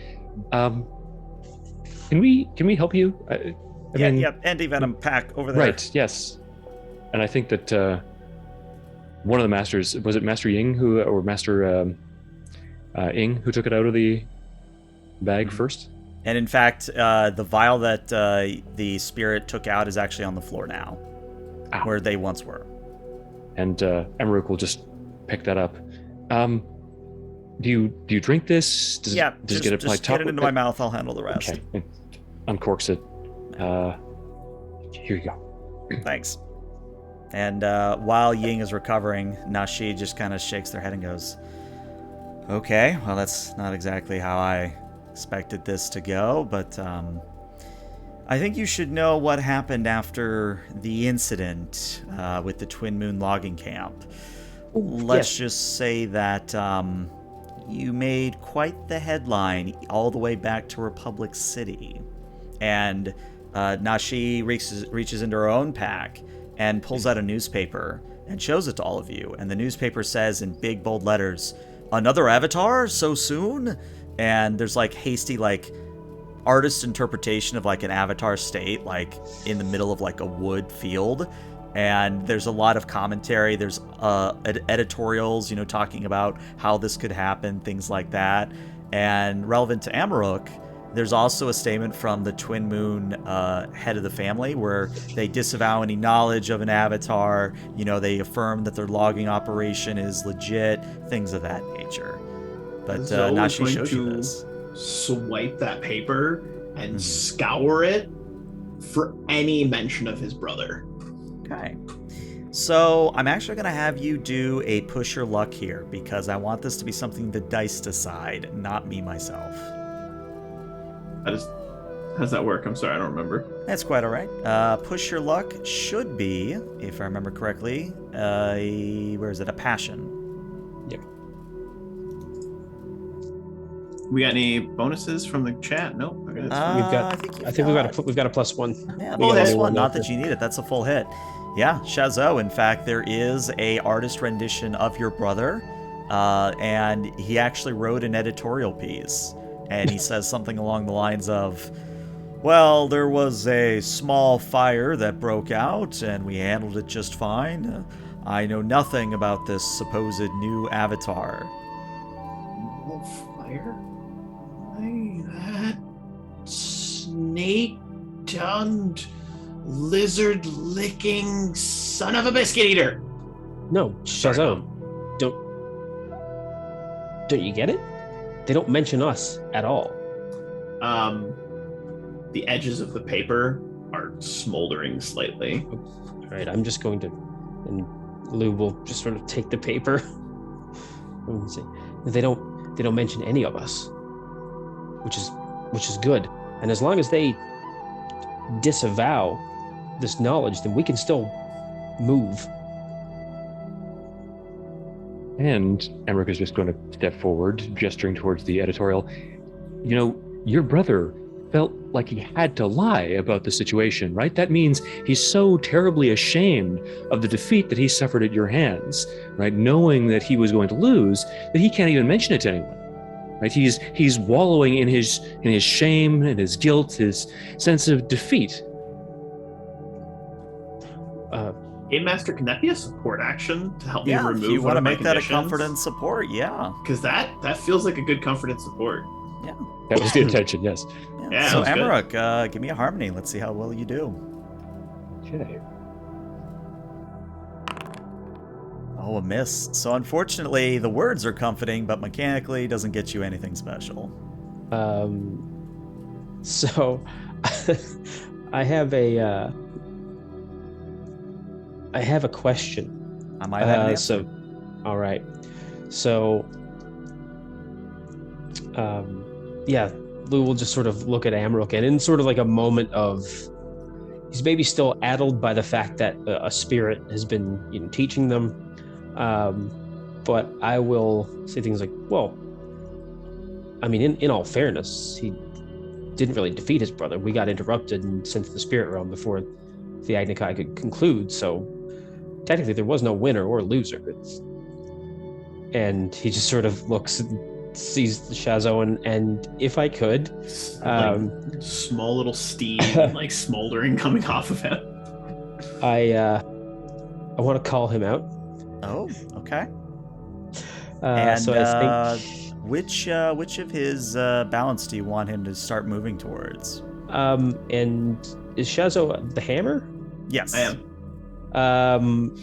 [SPEAKER 4] Can we help you? I mean,
[SPEAKER 1] anti-venom pack over there.
[SPEAKER 4] Right, yes. And I think that one of the masters, was it Master Ying or Master Ing who took it out of the bag first?
[SPEAKER 1] And in fact, the vial that the spirit took out is actually on the floor now, where they once were.
[SPEAKER 4] And Amaruk will just pick that up. Do you drink this? Does it get applied
[SPEAKER 1] just
[SPEAKER 4] top?
[SPEAKER 1] Get it into my mouth. I'll handle the rest.
[SPEAKER 4] Okay. Uncorks it. Here you go.
[SPEAKER 1] Thanks. And while Ying is recovering, Nashi just kind of shakes their head and goes, "Okay, well, that's not exactly how I expected this to go, but I think you should know what happened after the incident with the Twin Moon logging camp. Let's just say that you made quite the headline all the way back to Republic City." And Nashi reaches into her own pack and pulls out a newspaper and shows it to all of you. And the newspaper says in big, bold letters, "Another avatar? So soon?" And there's like hasty, like, artist interpretation of like an avatar state, like in the middle of like a wood field. And there's a lot of commentary. There's editorials, talking about how this could happen, things like that. And relevant to Amaruk, there's also a statement from the Twin Moon head of the family where they disavow any knowledge of an avatar. They affirm that their logging operation is legit, things of that nature. But Nashi shows you this.
[SPEAKER 3] Swipe that paper and scour it for any mention of his brother.
[SPEAKER 1] Okay. So I'm actually going to have you do a push your luck here because I want this to be something the dice decide, not me myself.
[SPEAKER 3] How does that work? I'm sorry, I don't remember.
[SPEAKER 1] That's quite all right. Push your luck should be, if I remember correctly, a passion.
[SPEAKER 2] Yep.
[SPEAKER 3] We got any bonuses from the chat? Nope. Okay,
[SPEAKER 2] I think we've got a +1.
[SPEAKER 1] Yeah, +1. Not that you need it. That's a full hit. Yeah, Shazo. In fact, there is a artist rendition of your brother, and he actually wrote an editorial piece, and he says something along the lines of, "Well, there was a small fire that broke out, and we handled it just fine. I know nothing about this supposed new avatar."
[SPEAKER 3] Fire? Why, that snake-tongued lizard-licking son of a biscuit eater.
[SPEAKER 2] No, Shazam. Don't you get it? They don't mention us at all.
[SPEAKER 3] The edges of the paper are smoldering slightly.
[SPEAKER 2] All right, I'm just going to, and Lou will just sort of take the paper and say, they don't mention any of us, which is good. And as long as they disavow this knowledge, then we can still move.
[SPEAKER 4] And Emmerich is just going to step forward, gesturing towards the editorial. You know, your brother felt like he had to lie about the situation, right? That means he's so terribly ashamed of the defeat that he suffered at your hands, right? Knowing that he was going to lose, that he can't even mention it to anyone, right? He's wallowing in his shame and his guilt, his sense of defeat.
[SPEAKER 3] Game Master, can that be a support action to help me
[SPEAKER 1] Yeah,
[SPEAKER 3] remove
[SPEAKER 1] if you
[SPEAKER 3] one
[SPEAKER 1] want to
[SPEAKER 3] of my
[SPEAKER 1] make that a
[SPEAKER 3] conditions?
[SPEAKER 1] comfort and support, yeah.
[SPEAKER 3] Because that feels like a good comfort and support.
[SPEAKER 1] Yeah.
[SPEAKER 4] That was the intention, yes.
[SPEAKER 3] Yeah,
[SPEAKER 1] So,
[SPEAKER 3] that was good.
[SPEAKER 1] Emmerich, give me a harmony. Let's see how well you do.
[SPEAKER 4] Okay.
[SPEAKER 1] Oh, a miss. So, unfortunately, the words are comforting, but mechanically doesn't get you anything special.
[SPEAKER 2] So I have a question.
[SPEAKER 1] I might have an answer.
[SPEAKER 2] So, all right. So, yeah, Lou will just sort of look at Amrook, and in sort of like a moment of, he's maybe still addled by the fact that a spirit has been, teaching them. But I will say things like, well, I mean, in all fairness, he didn't really defeat his brother. We got interrupted and sent to the spirit realm before the Agnikai could conclude, so technically there was no winner or loser. And he just sort of looks and sees the Shazo, and if I could,
[SPEAKER 3] Small little steam like smoldering coming off of him.
[SPEAKER 2] I want to call him out.
[SPEAKER 1] Oh, okay.
[SPEAKER 2] So I think
[SPEAKER 1] which of his balance do you want him to start moving towards?
[SPEAKER 2] and is Shazo the hammer?
[SPEAKER 1] Yes.
[SPEAKER 3] I am.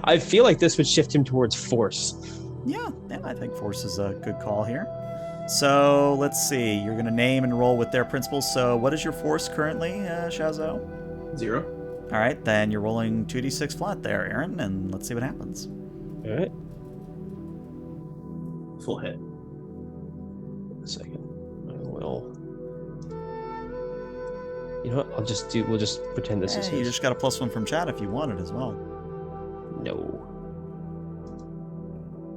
[SPEAKER 2] I feel like this would shift him towards force.
[SPEAKER 1] Yeah, I think force is a good call here. So let's see. You're going to name and roll with their principles. So what is your force currently, Shazo?
[SPEAKER 3] 0.
[SPEAKER 1] All right, then you're rolling 2d6 flat there, Aaron, and let's see what happens.
[SPEAKER 2] All right.
[SPEAKER 3] Full hit.
[SPEAKER 2] A second. I will. You know what? We'll just pretend this is
[SPEAKER 1] You
[SPEAKER 2] his.
[SPEAKER 1] just got a +1 from chat if you wanted as well.
[SPEAKER 2] No.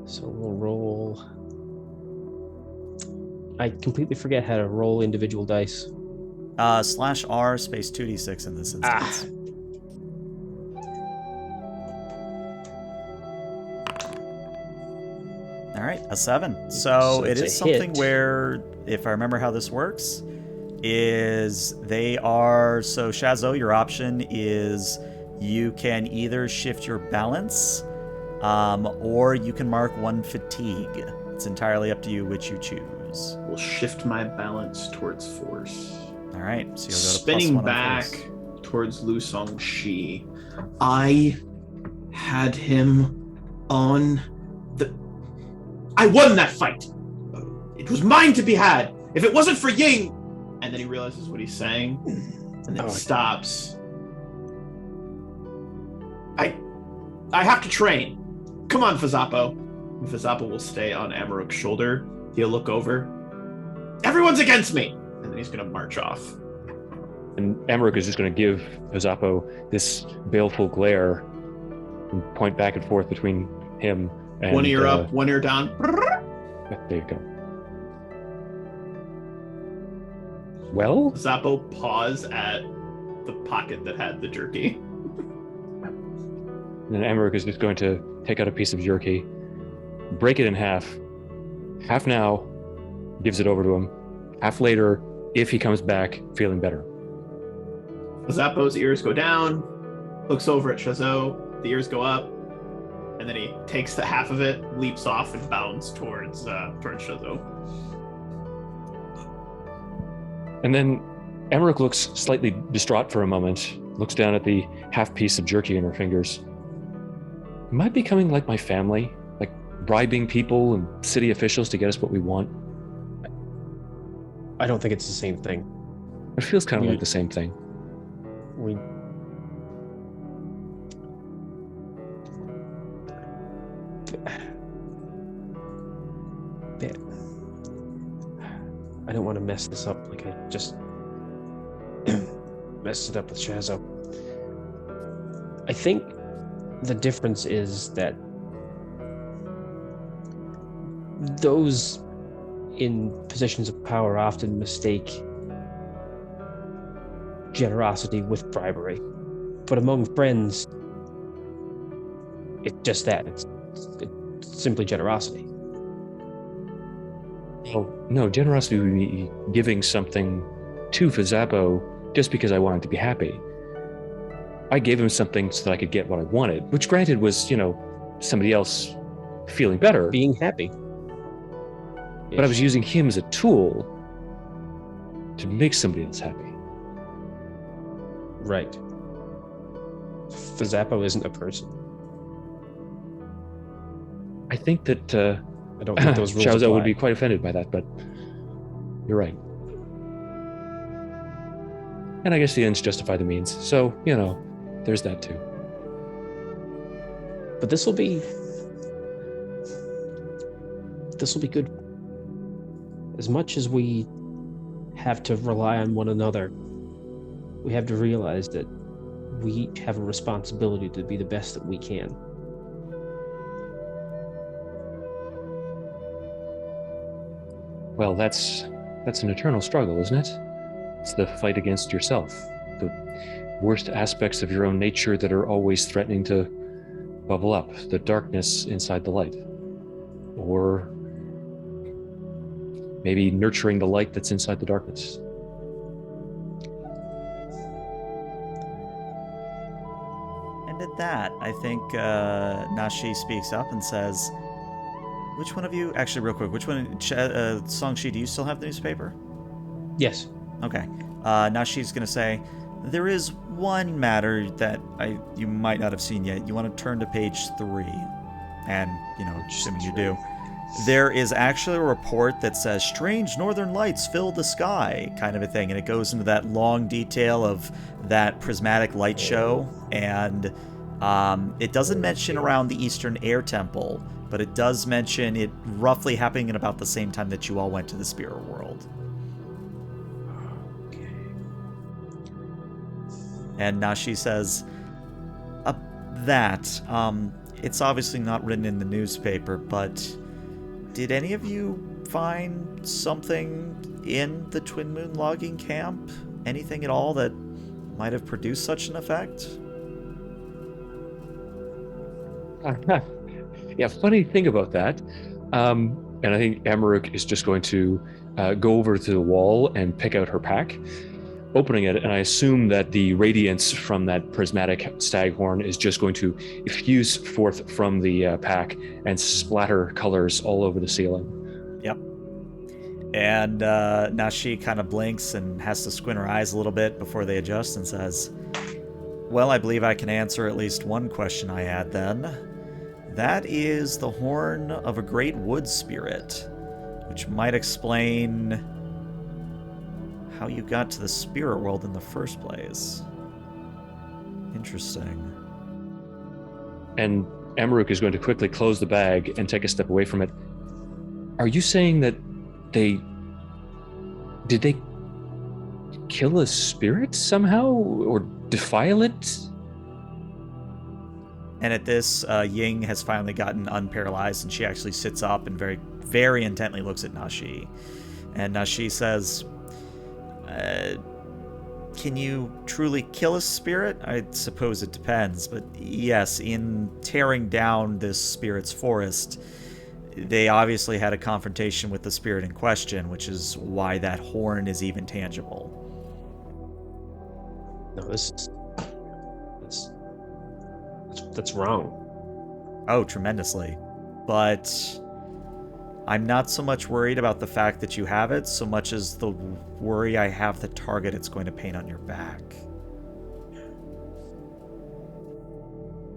[SPEAKER 2] So we'll roll. I completely forget how to roll individual dice.
[SPEAKER 1] /R space 2d6 in this instance. All right, a 7. So it
[SPEAKER 2] it's
[SPEAKER 1] is
[SPEAKER 2] a
[SPEAKER 1] something
[SPEAKER 2] hit.
[SPEAKER 1] where, if I remember how this works, is they are... So Shazo, your option is you can either shift your balance, or you can mark 1 fatigue. It's entirely up to you which you choose.
[SPEAKER 3] Will shift my balance towards force.
[SPEAKER 1] All right, so you'll go to
[SPEAKER 3] Spinning
[SPEAKER 1] +1 on
[SPEAKER 3] back
[SPEAKER 1] force.
[SPEAKER 3] towards Lu Songshi. I had him on the... I won that fight! It was mine to be had! If it wasn't for Ying... And then he realizes what he's saying, and then stops. I have to train. Come on, Fazapo. And Fazapo will stay on Amaruk's shoulder. He'll look over. Everyone's against me! And then he's going to march off.
[SPEAKER 4] And Emmerich is just going to give Fazapo this baleful glare and point back and forth between him and...
[SPEAKER 3] One ear up, one ear down.
[SPEAKER 4] There you go. Well?
[SPEAKER 3] Zappo paws at the pocket that had the jerky.
[SPEAKER 4] And then Emmerich is just going to take out a piece of jerky, break it in half. Half now, gives it over to him. Half later, if he comes back feeling better.
[SPEAKER 3] Zappo's ears go down, looks over at Shazo, the ears go up, and then he takes the half of it, leaps off, and bounds towards Shazo.
[SPEAKER 4] And then Emmerich looks slightly distraught for a moment, looks down at the half piece of jerky in her fingers. Am I becoming like my family? Like bribing people and city officials to get us what we want?
[SPEAKER 2] I don't think it's the same thing.
[SPEAKER 4] It feels kind of like the same thing.
[SPEAKER 2] We I don't want to mess this up like I just messed it up with Shazo. I think the difference is that those in positions of power often mistake generosity with bribery. But among friends, it's just that. It's simply generosity.
[SPEAKER 4] Well, no, generosity would be giving something to Fazzapo just because I wanted to be happy. I gave him something so that I could get what I wanted, which granted was, somebody else feeling better.
[SPEAKER 2] Being happy.
[SPEAKER 4] But I was using him as a tool to make somebody else happy.
[SPEAKER 2] Right. Fazzapo isn't a person.
[SPEAKER 4] I think that
[SPEAKER 2] I don't think those rules
[SPEAKER 4] Xiaozhou
[SPEAKER 2] apply.
[SPEAKER 4] would be quite offended by that, but you're right. And I guess the ends justify the means. So, there's that too.
[SPEAKER 2] But this will be good. As much as we have to rely on one another, we have to realize that we each have a responsibility to be the best that we can.
[SPEAKER 4] Well, that's an eternal struggle, isn't it? It's the fight against yourself, the worst aspects of your own nature that are always threatening to bubble up, the darkness inside the light. Or maybe nurturing the light that's inside the darkness.
[SPEAKER 1] And at that, I think Nashi speaks up and says, which one of you, actually real quick, which one, Songshi, do you still have the newspaper?
[SPEAKER 2] Yes.
[SPEAKER 1] Okay. Nashi's going to say, there is one matter that you might not have seen yet. You want to turn to page 3. And, assuming you do. There is actually a report that says strange northern lights fill the sky, kind of a thing. And it goes into that long detail of that prismatic light show. And it doesn't mention around the Eastern Air Temple, but it does mention it roughly happening at about the same time that you all went to the spirit world. And Nashi says, it's obviously not written in the newspaper, but did any of you find something in the Twin Moon logging camp? Anything at all that might have produced such an effect?
[SPEAKER 4] Yeah, funny thing about that. And I think Emmerich is just going to go over to the wall and pick out her pack, opening it, and I assume that the radiance from that prismatic staghorn is just going to effuse forth from the pack and splatter colors all over the ceiling.
[SPEAKER 1] Yep. And Nashi kind of blinks and has to squint her eyes a little bit before they adjust and says, well, I believe I can answer at least one question I had then. That is the horn of a great wood spirit, which might explain how you got to the spirit world in the first place. Interesting.
[SPEAKER 4] And Emmerich is going to quickly close the bag and take a step away from it. Are you saying that did they kill a spirit somehow or defile it?
[SPEAKER 1] And at this, Ying has finally gotten unparalyzed, and she actually sits up and very, very intently looks at Nashi. And Nashi says, can you truly kill a spirit? I suppose it depends, but yes, in tearing down this spirit's forest, they obviously had a confrontation with the spirit in question, which is why that horn is even tangible.
[SPEAKER 2] No, that's wrong.
[SPEAKER 1] Oh, tremendously. But I'm not so much worried about the fact that you have it, so much as the worry I have the target it's going to paint on your back.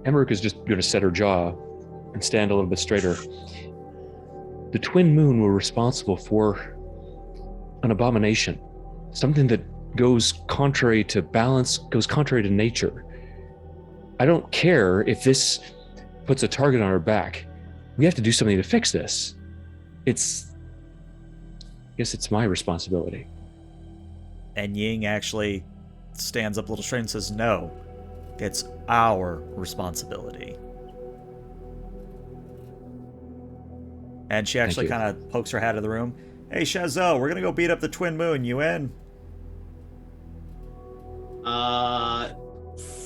[SPEAKER 4] Emmerich is just going to set her jaw and stand a little bit straighter. The Twin Moon were responsible for an abomination, something that goes contrary to balance, goes contrary to nature. I don't care if this puts a target on our back. We have to do something to fix this. I guess it's my responsibility.
[SPEAKER 1] And Ying actually stands up a little straight and says, no, it's our responsibility. And she actually kind of pokes her head out of the room. Hey, Shazo, we're going to go beat up the Twin Moon. You in?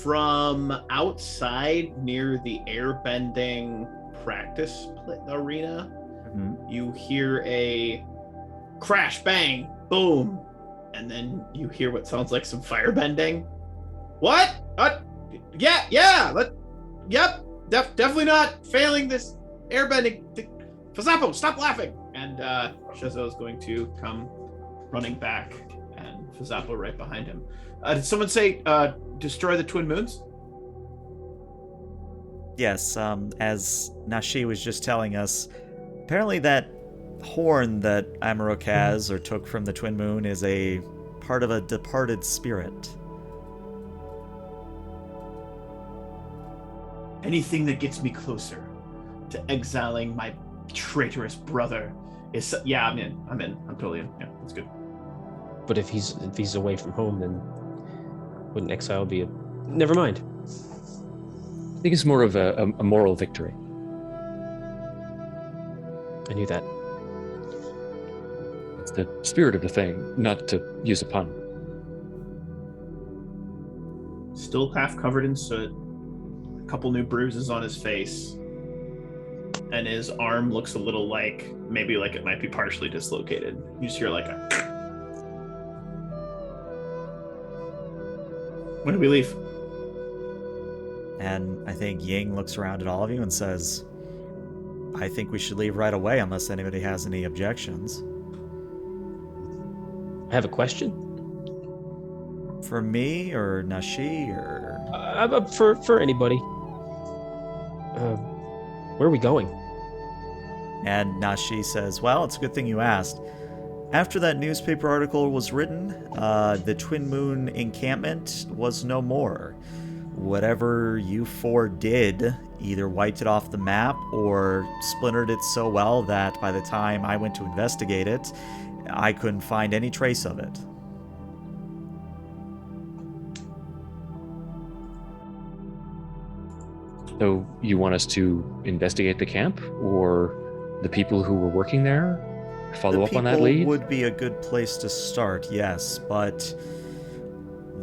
[SPEAKER 3] From outside near the airbending practice arena, you hear a crash, bang, boom, and then you hear what sounds like some firebending. What? Yeah. Yep. Definitely not failing this airbending. Fazapo, stop laughing! And Shazo is going to come running back, and Fazapo right behind him. Did someone say destroy the Twin Moons?
[SPEAKER 1] Yes, as Nashi was just telling us, apparently that horn that Amarok has or took from the Twin Moon is a part of a departed spirit.
[SPEAKER 3] Anything that gets me closer to exiling my traitorous brother is... Yeah, I'm in. I'm totally in. Yeah, that's good.
[SPEAKER 2] But if he's away from home, then wouldn't exile be a... Never mind.
[SPEAKER 4] I think it's more of a moral victory.
[SPEAKER 2] I knew that.
[SPEAKER 4] It's the spirit of the thing, not to use a pun.
[SPEAKER 3] Still half covered in soot. A couple new bruises on his face. And his arm looks a little like, maybe like it might be partially dislocated. You just hear like a... When do we leave?
[SPEAKER 1] And I think Ying looks around at all of you and says, I think we should leave right away unless anybody has any objections.
[SPEAKER 2] I have a question.
[SPEAKER 1] For me or Nashi or...
[SPEAKER 2] For anybody. Where are we going?
[SPEAKER 1] And Nashi says, well, it's a good thing you asked. After that newspaper article was written, the Twin Moon encampment was no more. Whatever you four did either wiped it off the map or splintered it so well that by the time I went to investigate it, I couldn't find any trace of it.
[SPEAKER 4] So you want us to investigate the camp or the people who were working there? Follow up on that lead?
[SPEAKER 1] Would be a good place to start, yes, but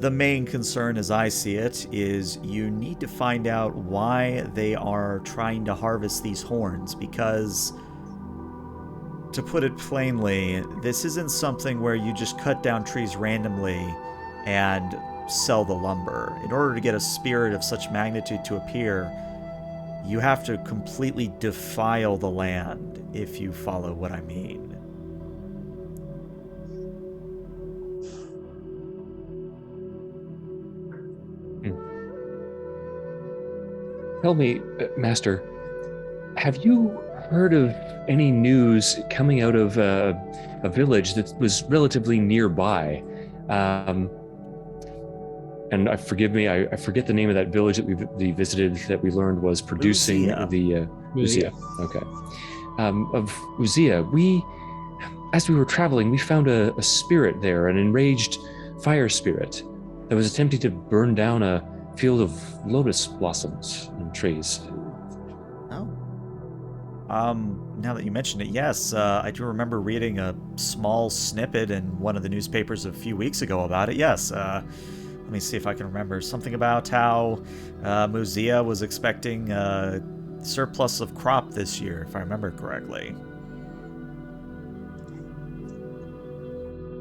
[SPEAKER 1] the main concern as I see it is you need to find out why they are trying to harvest these horns, because to put it plainly, this isn't something where you just cut down trees randomly and sell the lumber. In order to get a spirit of such magnitude to appear, you have to completely defile the land, if you follow what I mean.
[SPEAKER 4] Tell me, Master, have you heard of any news coming out of a village that was relatively nearby? And forgive me, I forget the name of that village that we visited that we learned was producing the Uzia. Okay. Of Uzia, as we were traveling, we found a spirit there, an enraged fire spirit that was attempting to burn down a field of lotus blossoms and trees.
[SPEAKER 1] Oh. Now that you mention it, yes, I do remember reading a small snippet in one of the newspapers a few weeks ago about it. Yes, let me see if I can remember. Something about how Muzia was expecting a surplus of crop this year, if I remember correctly.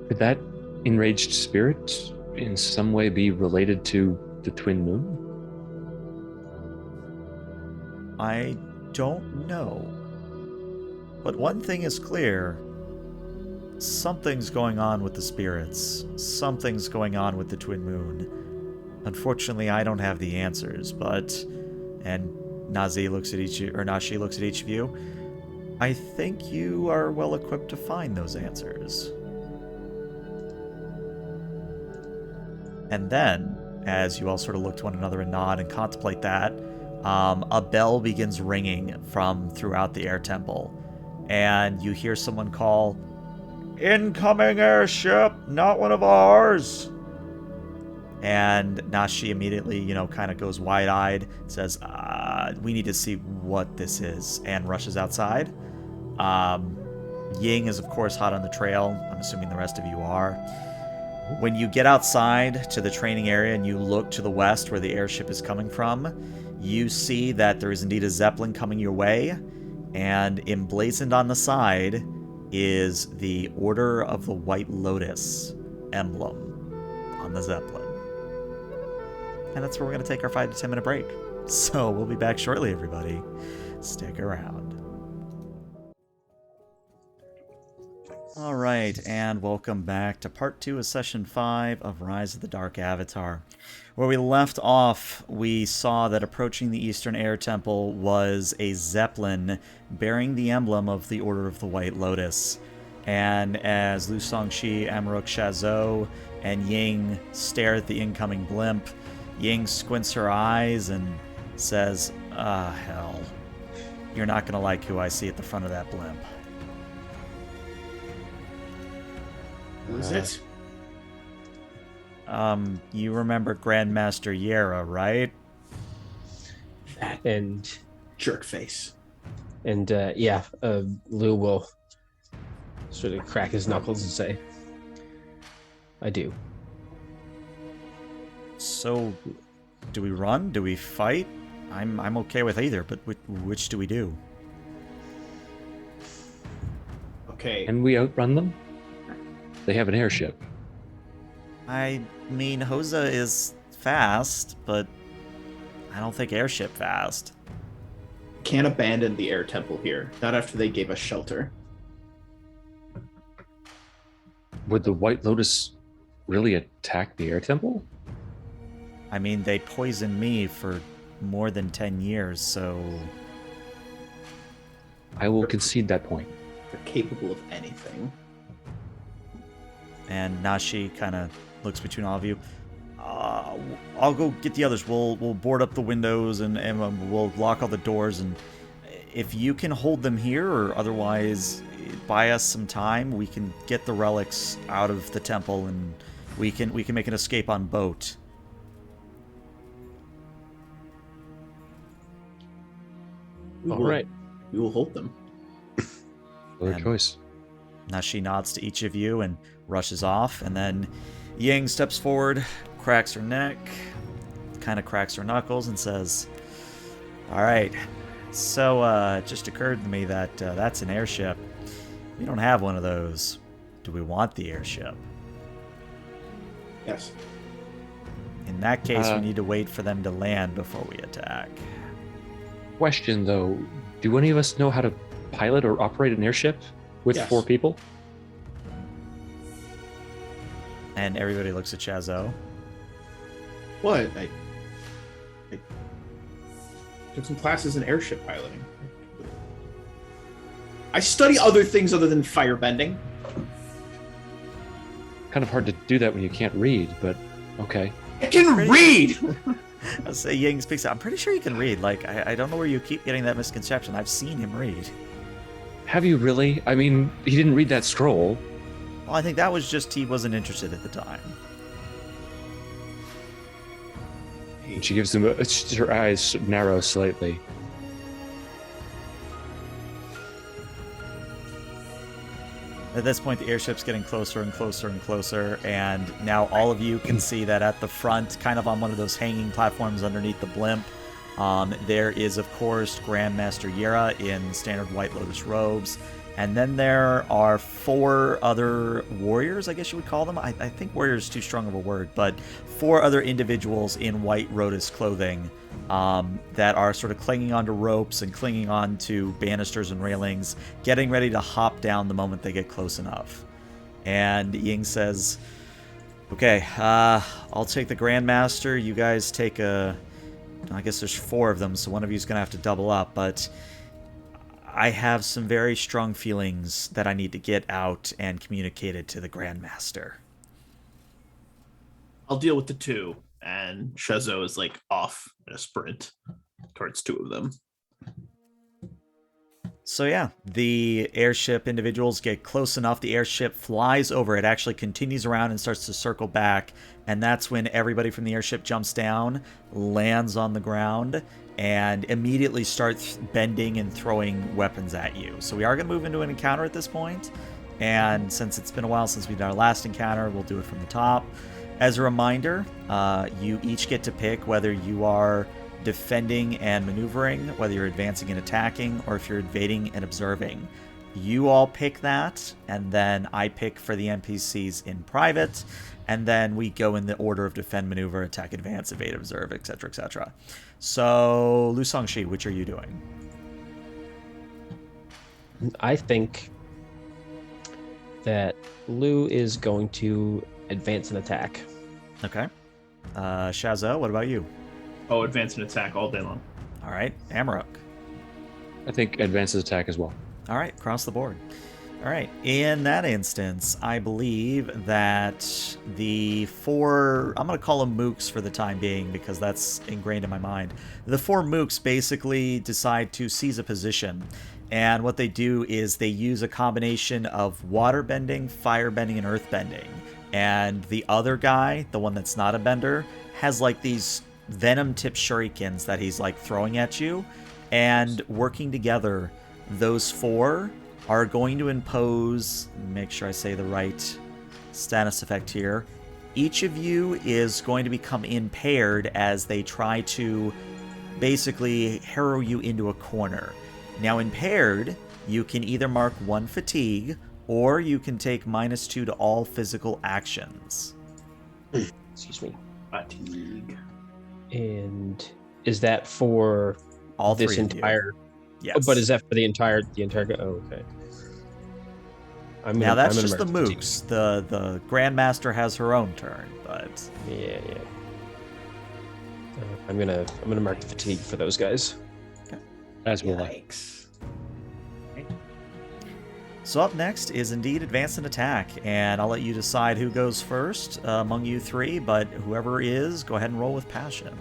[SPEAKER 4] Could that enraged spirit in some way be related to the Twin Moon?
[SPEAKER 1] I don't know. But one thing is clear. Something's going on with the spirits. Something's going on with the Twin Moon. Unfortunately, I don't have the answers, but... And Nazi looks at each... Or Nashi looks at each of you. I think you are well equipped to find those answers. And then, as you all sort of look to one another and nod and contemplate that, a bell begins ringing from throughout the air temple. And you hear someone call, "Incoming airship, not one of ours!" And Nashi immediately, kind of goes wide-eyed, says, "We need to see what this is," and rushes outside. Ying is, of course, hot on the trail. I'm assuming the rest of you are. When you get outside to the training area and you look to the west where the airship is coming from, you see that there is indeed a Zeppelin coming your way, and emblazoned on the side is the Order of the White Lotus emblem on the Zeppelin. And that's where we're going to take our 5 to 10 minute break. So we'll be back shortly, everybody. Stick around. Alright, and welcome back to part 2 of Session 5 of Rise of the Dark Avatar. Where we left off, we saw that approaching the Eastern Air Temple was a Zeppelin bearing the emblem of the Order of the White Lotus. And as Lu Songshi, Amarok Shazot, and Ying stare at the incoming blimp, Ying squints her eyes and says, hell. You're not going to like who I see at the front of that blimp.
[SPEAKER 3] Who is it?
[SPEAKER 1] You remember Grandmaster Yera, right?
[SPEAKER 3] That
[SPEAKER 2] And
[SPEAKER 3] jerk face.
[SPEAKER 2] Lou will sort of crack his knuckles and say, "I do."
[SPEAKER 1] So, do we run? Do we fight? I'm okay with either, but which do we do?
[SPEAKER 3] Okay.
[SPEAKER 4] Can we outrun them? They have an airship.
[SPEAKER 1] I mean, Hosa is fast, but I don't think airship fast.
[SPEAKER 3] Can't abandon the air temple here. Not after they gave us shelter.
[SPEAKER 4] Would the White Lotus really attack the air temple?
[SPEAKER 1] I mean, they poisoned me for more than 10 years, so...
[SPEAKER 4] I will concede that point.
[SPEAKER 3] They're capable of anything.
[SPEAKER 1] And Nashi kind of looks between all of you. I'll go get the others. We'll board up the windows and we'll lock all the doors. And if you can hold them here, or otherwise buy us some time, we can get the relics out of the temple and we can make an escape on boat.
[SPEAKER 2] All right.
[SPEAKER 3] We will hold them.
[SPEAKER 4] Other
[SPEAKER 1] And-
[SPEAKER 4] choice.
[SPEAKER 1] Nashi nods to each of you and rushes off, and then Ying steps forward, cracks her neck, kind of cracks her knuckles, and says, "Alright, so it just occurred to me that that's an airship. We don't have one of those. Do we want the airship?
[SPEAKER 3] Yes.
[SPEAKER 1] In that case, we need to wait for them to land before we attack."
[SPEAKER 4] Question though, do any of us know how to pilot or operate an airship with
[SPEAKER 3] Yes.
[SPEAKER 4] 4 people?
[SPEAKER 1] And everybody looks at Shazot.
[SPEAKER 3] What? I took some classes in airship piloting. I study other things other than firebending.
[SPEAKER 4] Kind of hard to do that when you can't read, but okay.
[SPEAKER 3] I can read!
[SPEAKER 1] I'll say Ying speaks out. I'm pretty sure you can read. Like, I don't know where you keep getting that misconception. I've seen him read.
[SPEAKER 4] Have you really? I mean, he didn't read that scroll.
[SPEAKER 1] Well, I think that was just he wasn't interested at the time.
[SPEAKER 4] And she gives him her eyes narrow slightly.
[SPEAKER 1] At this point, the airship's getting closer and closer and closer, and now all of you can see that at the front, kind of on one of those hanging platforms underneath the blimp, there is, of course, Grandmaster Yera in standard White Lotus robes, And then there are 4 other warriors, I guess you would call them. I think warrior is too strong of a word, but 4 other individuals in white Rotis clothing that are sort of clinging onto ropes and clinging onto banisters and railings, getting ready to hop down the moment they get close enough. And Ying says, okay, I'll take the Grandmaster. You guys take I guess there's 4 of them, so one of you is going to have to double up, but I have some very strong feelings that I need to get out and communicated to the Grandmaster.
[SPEAKER 3] I'll deal with the 2. And Shazo is like off in a sprint towards 2 of them.
[SPEAKER 1] So yeah, the airship individuals get close enough. The airship flies over. It actually continues around and starts to circle back. And that's when everybody from the airship jumps down, lands on the ground, and immediately starts bending and throwing weapons at you. So we are going to move into an encounter at this point. And since it's been a while since we did our last encounter, we'll do it from the top. As a reminder, you each get to pick whether you are defending and maneuvering, whether you're advancing and attacking, or if you're invading and observing. You all pick that, and then I pick for the NPCs in private, and then we go in the order of defend, maneuver, attack, advance, evade, observe, etc., etc. So, Lu Songshi, which are you doing?
[SPEAKER 2] I think that Lu is going to advance and attack.
[SPEAKER 1] Okay. Shazo, what about you?
[SPEAKER 3] Oh, advance and attack all day long.
[SPEAKER 1] All right. Amarok.
[SPEAKER 4] I think advances attack as well.
[SPEAKER 1] All right. Across the board. All right. In that instance, I believe that the 4, I'm going to call them mooks for the time being because that's ingrained in my mind. The 4 mooks basically decide to seize a position. And what they do is they use a combination of water bending, fire bending, and earth bending. And the other guy, the one that's not a bender, has like these venom-tipped shurikens that he's like throwing at you. And working together, those 4 are going to impose, make sure I say the right status effect here. Each of you is going to become impaired as they try to basically harrow you into a corner. Now, impaired, you can either mark 1 fatigue, or you can take -2 to all physical actions.
[SPEAKER 2] Excuse me.
[SPEAKER 3] Fatigue.
[SPEAKER 2] And is that for
[SPEAKER 1] All
[SPEAKER 2] this
[SPEAKER 1] 3 of you.
[SPEAKER 2] entire?
[SPEAKER 1] Yes.
[SPEAKER 2] Oh, but is that for the entire? Oh, okay.
[SPEAKER 1] Now that's
[SPEAKER 2] I'm
[SPEAKER 1] just the
[SPEAKER 2] gonna mark
[SPEAKER 1] mooks. The Grandmaster has her own turn, but
[SPEAKER 2] fatigue. Yeah. I'm gonna mark the fatigue for those guys.
[SPEAKER 4] As will I.
[SPEAKER 3] Yikes.
[SPEAKER 1] so up next is indeed advance and attack, and I'll let you decide who goes first among you 3. But whoever is, go ahead and roll with passion.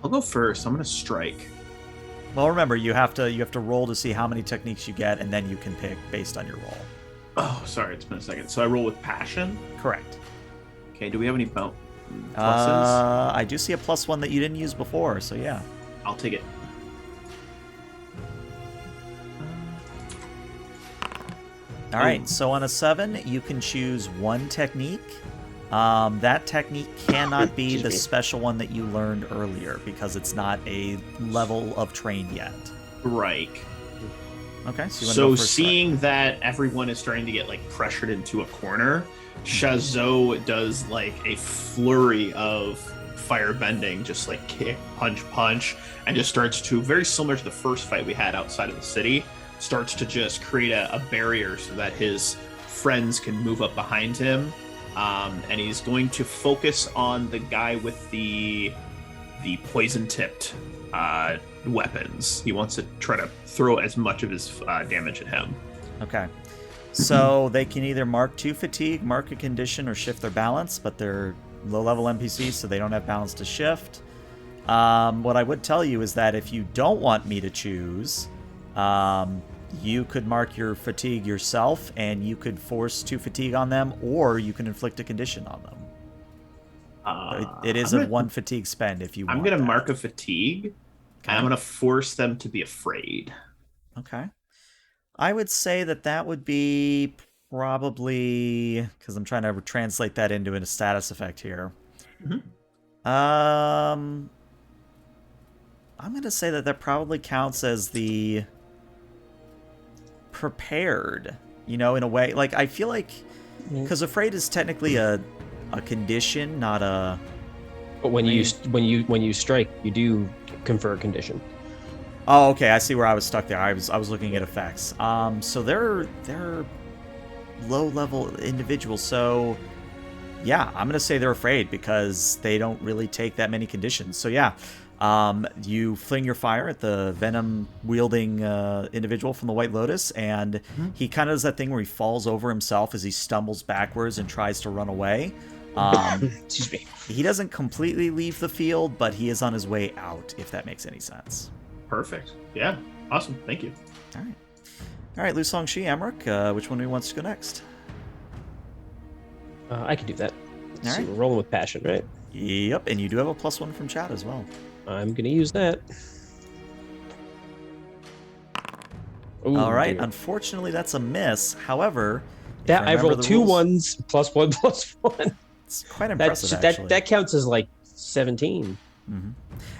[SPEAKER 3] I'll go first. I'm gonna strike.
[SPEAKER 1] Well, remember you have to roll to see how many techniques you get, and then you can pick based on your roll.
[SPEAKER 3] Oh, sorry, it's been a second. So I roll with passion.
[SPEAKER 1] Correct.
[SPEAKER 3] Okay. Do we have any pluses?
[SPEAKER 1] I do see a +1 that you didn't use before, so yeah.
[SPEAKER 3] I'll take it.
[SPEAKER 1] All right, so on a 7, you can choose 1 technique. That technique cannot be
[SPEAKER 2] Excuse
[SPEAKER 1] the
[SPEAKER 2] me.
[SPEAKER 1] special one that you learned earlier because it's not a level of trained yet.
[SPEAKER 3] Right.
[SPEAKER 1] Okay, so you want to
[SPEAKER 3] So
[SPEAKER 1] go first.
[SPEAKER 3] seeing that everyone is starting to get like pressured into a corner, Shazo does like a flurry of fire bending, just like kick, punch, and just starts to, very similar to the first fight we had outside of the city, starts to just create a barrier so that his friends can move up behind him. And he's going to focus on the guy with the poison-tipped weapons. He wants to try to throw as much of his damage at him.
[SPEAKER 1] Okay. So they can either mark 2 fatigue, mark a condition, or shift their balance, but they're low-level NPCs, so they don't have balance to shift. What I would tell you is that if you don't want me to choose, you could mark your fatigue yourself, and you could force 2 fatigue on them, or you can inflict a condition on them. It is a 1 fatigue spend if you want.
[SPEAKER 3] I'm going to
[SPEAKER 1] that.
[SPEAKER 3] mark a fatigue,
[SPEAKER 1] Okay.
[SPEAKER 3] and I'm going to force them to be afraid.
[SPEAKER 1] Okay. I would say that would be probably, because I'm trying to translate that into a status effect here.
[SPEAKER 3] Mhm.
[SPEAKER 1] I'm going to say that probably counts as the prepared, in a way. Like, I feel like, because afraid is technically a condition, not a...
[SPEAKER 2] But when you strike, you do confer a condition.
[SPEAKER 1] Oh, okay, I see where I was stuck there. I was looking at effects. So they're low-level individuals, so... Yeah, I'm going to say they're afraid because they don't really take that many conditions. So yeah, you fling your fire at the venom-wielding individual from the White Lotus, and he kind of does that thing where he falls over himself as he stumbles backwards and tries to run away.
[SPEAKER 2] Excuse me.
[SPEAKER 1] He doesn't completely leave the field, but he is on his way out, if that makes any sense.
[SPEAKER 3] Perfect. Yeah. Awesome. Thank you.
[SPEAKER 1] All right, Lu Songshi, Emmerich, which one of you wants to go next?
[SPEAKER 2] I can do that.
[SPEAKER 1] All
[SPEAKER 2] So
[SPEAKER 1] right.
[SPEAKER 2] we're rolling with passion, right?
[SPEAKER 1] Yep, and you do have a +1 from chat as well.
[SPEAKER 2] I'm going to use that. Ooh,
[SPEAKER 1] All right,
[SPEAKER 2] dear.
[SPEAKER 1] unfortunately, that's a miss. However, if
[SPEAKER 2] That I
[SPEAKER 1] remember
[SPEAKER 2] rolled
[SPEAKER 1] the
[SPEAKER 2] 2
[SPEAKER 1] rules-
[SPEAKER 2] ones, +1/+1.
[SPEAKER 1] It's quite impressive, actually.
[SPEAKER 2] That counts as like 17.
[SPEAKER 1] Mm-hmm.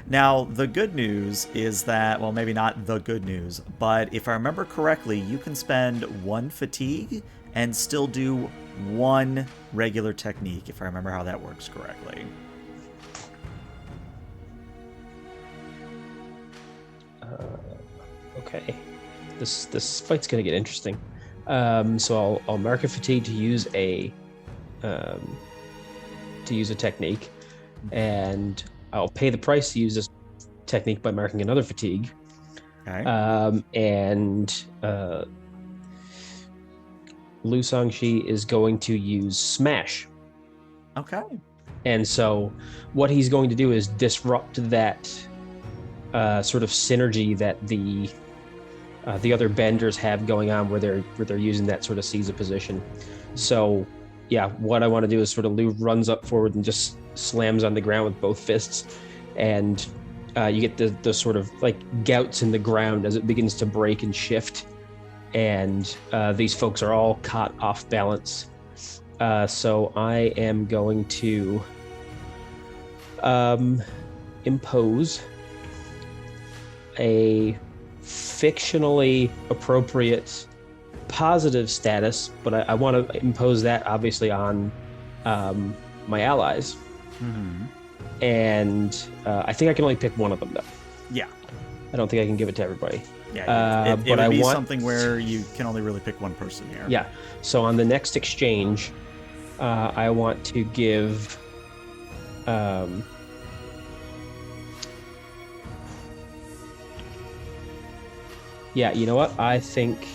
[SPEAKER 1] Now, the good news is that, well, maybe not the good news, but if I remember correctly, you can spend 1 fatigue and still do 1 regular technique, if I remember how that works correctly.
[SPEAKER 2] Okay, this fight's gonna get interesting. So I'll mark a fatigue to use a technique, and I'll pay the price to use this technique by marking another fatigue.
[SPEAKER 1] Okay.
[SPEAKER 2] Lu Songshi is going to use Smash.
[SPEAKER 1] Okay.
[SPEAKER 2] And so what he's going to do is disrupt that sort of synergy that the other benders have going on where they're using that sort of seize a position. So yeah, what I want to do is sort of Lu runs up forward and just slams on the ground with both fists, and you get the sort of like gouts in the ground as it begins to break and shift, and these folks are all caught off balance. So I am going to impose a fictionally appropriate positive status, but I want to impose that obviously on my allies.
[SPEAKER 1] Mm-hmm.
[SPEAKER 2] And I think I can only pick one of them, though.
[SPEAKER 1] Yeah.
[SPEAKER 2] I don't think I can give it to everybody.
[SPEAKER 1] Yeah, it
[SPEAKER 2] but
[SPEAKER 1] would
[SPEAKER 2] I
[SPEAKER 1] be
[SPEAKER 2] want
[SPEAKER 1] something where you can only really pick one person here.
[SPEAKER 2] Yeah. So on the next exchange, I want to give. Yeah, you know what? I think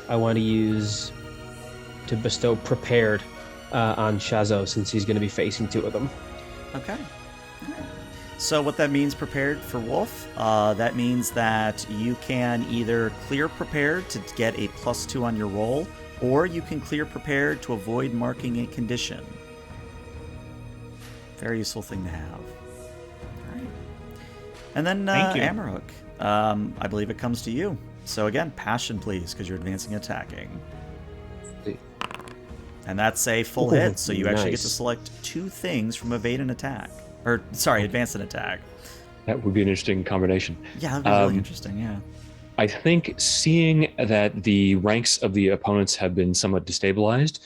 [SPEAKER 2] I want to bestow prepared on Shazo, since he's going to be facing 2 of them.
[SPEAKER 1] Okay. All right. So what that means, prepared for Wolf, that means that you can either clear prepared to get a +2 on your roll, or you can clear prepared to avoid marking a condition. Very useful thing to have. All right. And then
[SPEAKER 3] Thank you.
[SPEAKER 1] Amarok, I believe it comes to you. So again, passion, please, because you're advancing attacking. And that's a full hit, so you actually get to
[SPEAKER 2] nice.
[SPEAKER 1] select 2 things from evade and attack. Or, sorry, advance and attack.
[SPEAKER 4] That would be an interesting combination.
[SPEAKER 1] Yeah, that'd be really interesting, yeah.
[SPEAKER 4] I think seeing that the ranks of the opponents have been somewhat destabilized,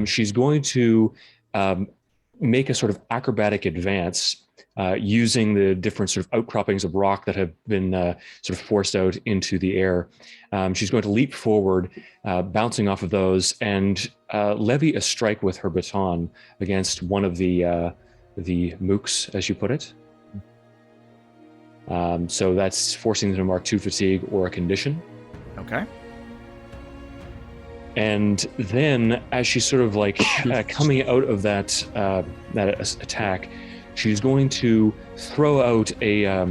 [SPEAKER 4] she's going to make a sort of acrobatic advance using the different sort of outcroppings of rock that have been sort of forced out into the air. She's going to leap forward, bouncing off of those, and levy a strike with her baton against one of the mooks, as you put it. So that's forcing them to mark 2 fatigue or a condition.
[SPEAKER 1] Okay.
[SPEAKER 4] And then, as she's sort of like coming out of that attack, she's going to throw out a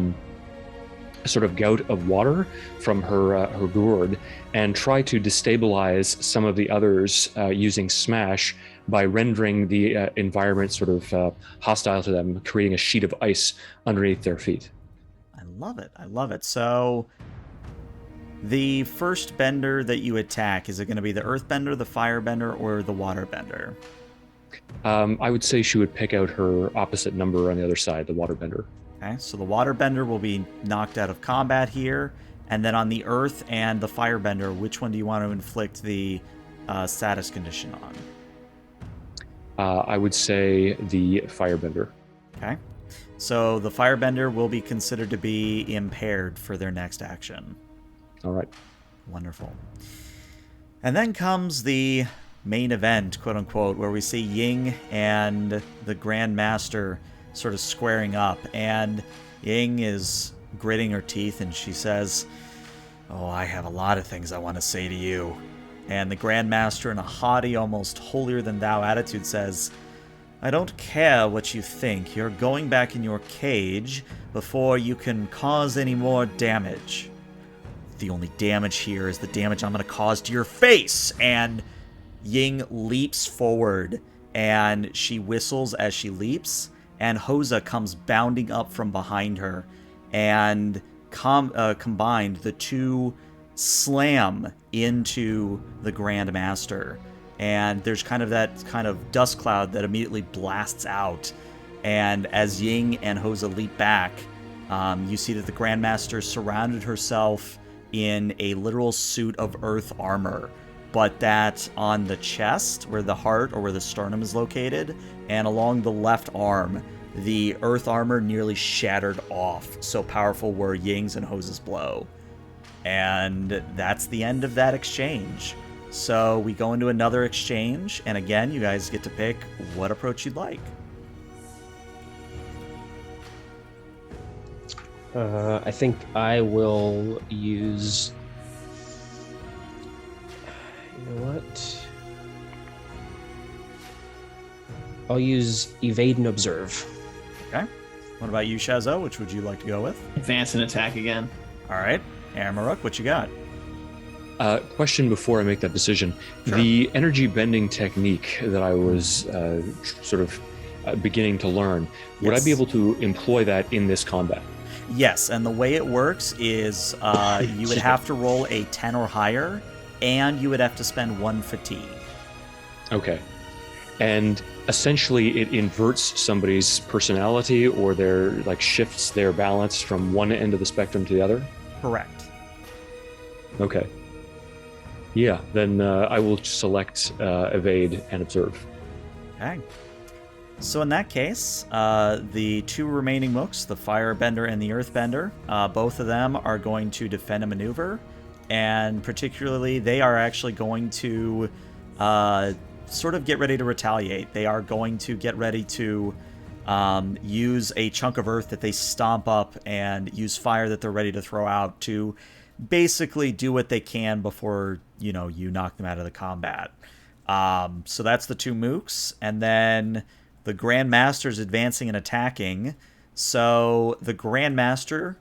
[SPEAKER 4] sort of gout of water from her gourd and try to destabilize some of the others using Smash by rendering the environment sort of hostile to them, creating a sheet of ice underneath their feet.
[SPEAKER 1] I love it. I love it. So the first bender that you attack, is it going to be the earth bender, the fire bender, or the water bender?
[SPEAKER 4] I would say she would pick out her opposite number on the other side, the waterbender.
[SPEAKER 1] Okay, so the waterbender will be knocked out of combat here. And then on the earth and the firebender, which one do you want to inflict the status condition on?
[SPEAKER 4] I would say the firebender.
[SPEAKER 1] Okay. So the firebender will be considered to be impaired for their next action.
[SPEAKER 4] All right.
[SPEAKER 1] Wonderful. And then comes the main event, quote unquote, where we see Ying and the Grand Master sort of squaring up. And Ying is gritting her teeth and she says, "Oh, I have a lot of things I want to say to you." And the Grand Master, in a haughty, almost holier-than-thou attitude, says, "I don't care what you think. You're going back in your cage before you can cause any more damage. The only damage here is the damage I'm going to cause to your face." And Ying leaps forward, and she whistles as she leaps, and Hosa comes bounding up from behind her. And combined, the two slam into the Grand Master. And there's kind of that kind of dust cloud that immediately blasts out. And as Ying and Hosa leap back, you see that the Grandmaster surrounded herself in a literal suit of earth armor, but that on the chest, where the heart or where the sternum is located, and along the left arm, the earth armor nearly shattered off. So powerful were Ying's and Hosa's blow. And that's the end of that exchange. So we go into another exchange, and again, you guys get to pick what approach you'd like.
[SPEAKER 2] I think I will use... You know what? I'll use evade and observe.
[SPEAKER 1] Okay. What about you, Shazo? Which would you like to go with?
[SPEAKER 3] Advance and attack again.
[SPEAKER 1] All right. Amaruk, what you got?
[SPEAKER 4] Question before I make that decision.
[SPEAKER 1] Sure.
[SPEAKER 4] The energy bending technique that I was beginning to learn, would I be able to employ that in this combat?
[SPEAKER 1] Yes, and the way it works is you would have to roll a 10 or higher, and you would have to spend 1 fatigue.
[SPEAKER 4] Okay. And essentially it inverts somebody's personality, or shifts their balance from one end of the spectrum to the other?
[SPEAKER 1] Correct.
[SPEAKER 4] Okay. Yeah, then I will select evade and observe.
[SPEAKER 1] Okay. So in that case, the two remaining mooks, the firebender and the earthbender, both of them are going to defend a maneuver, and particularly they are actually going to sort of get ready to retaliate. They are going to get ready to use a chunk of earth that they stomp up and use fire that they're ready to throw out to basically do what they can before, you knock them out of the combat. So that's the two mooks, and then the Grandmaster's advancing and attacking. So the Grandmaster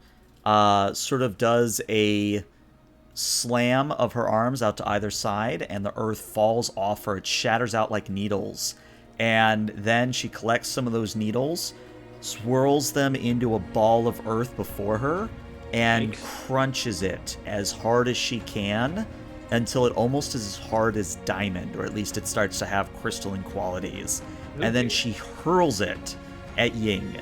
[SPEAKER 1] sort of does a slam of her arms out to either side, and the earth falls off her. It shatters out like needles. And then she collects some of those needles, swirls them into a ball of earth before her, and crunches it as hard as she can until it almost is as hard as diamond, or at least it starts to have crystalline qualities. Okay. And then she hurls it at Ying.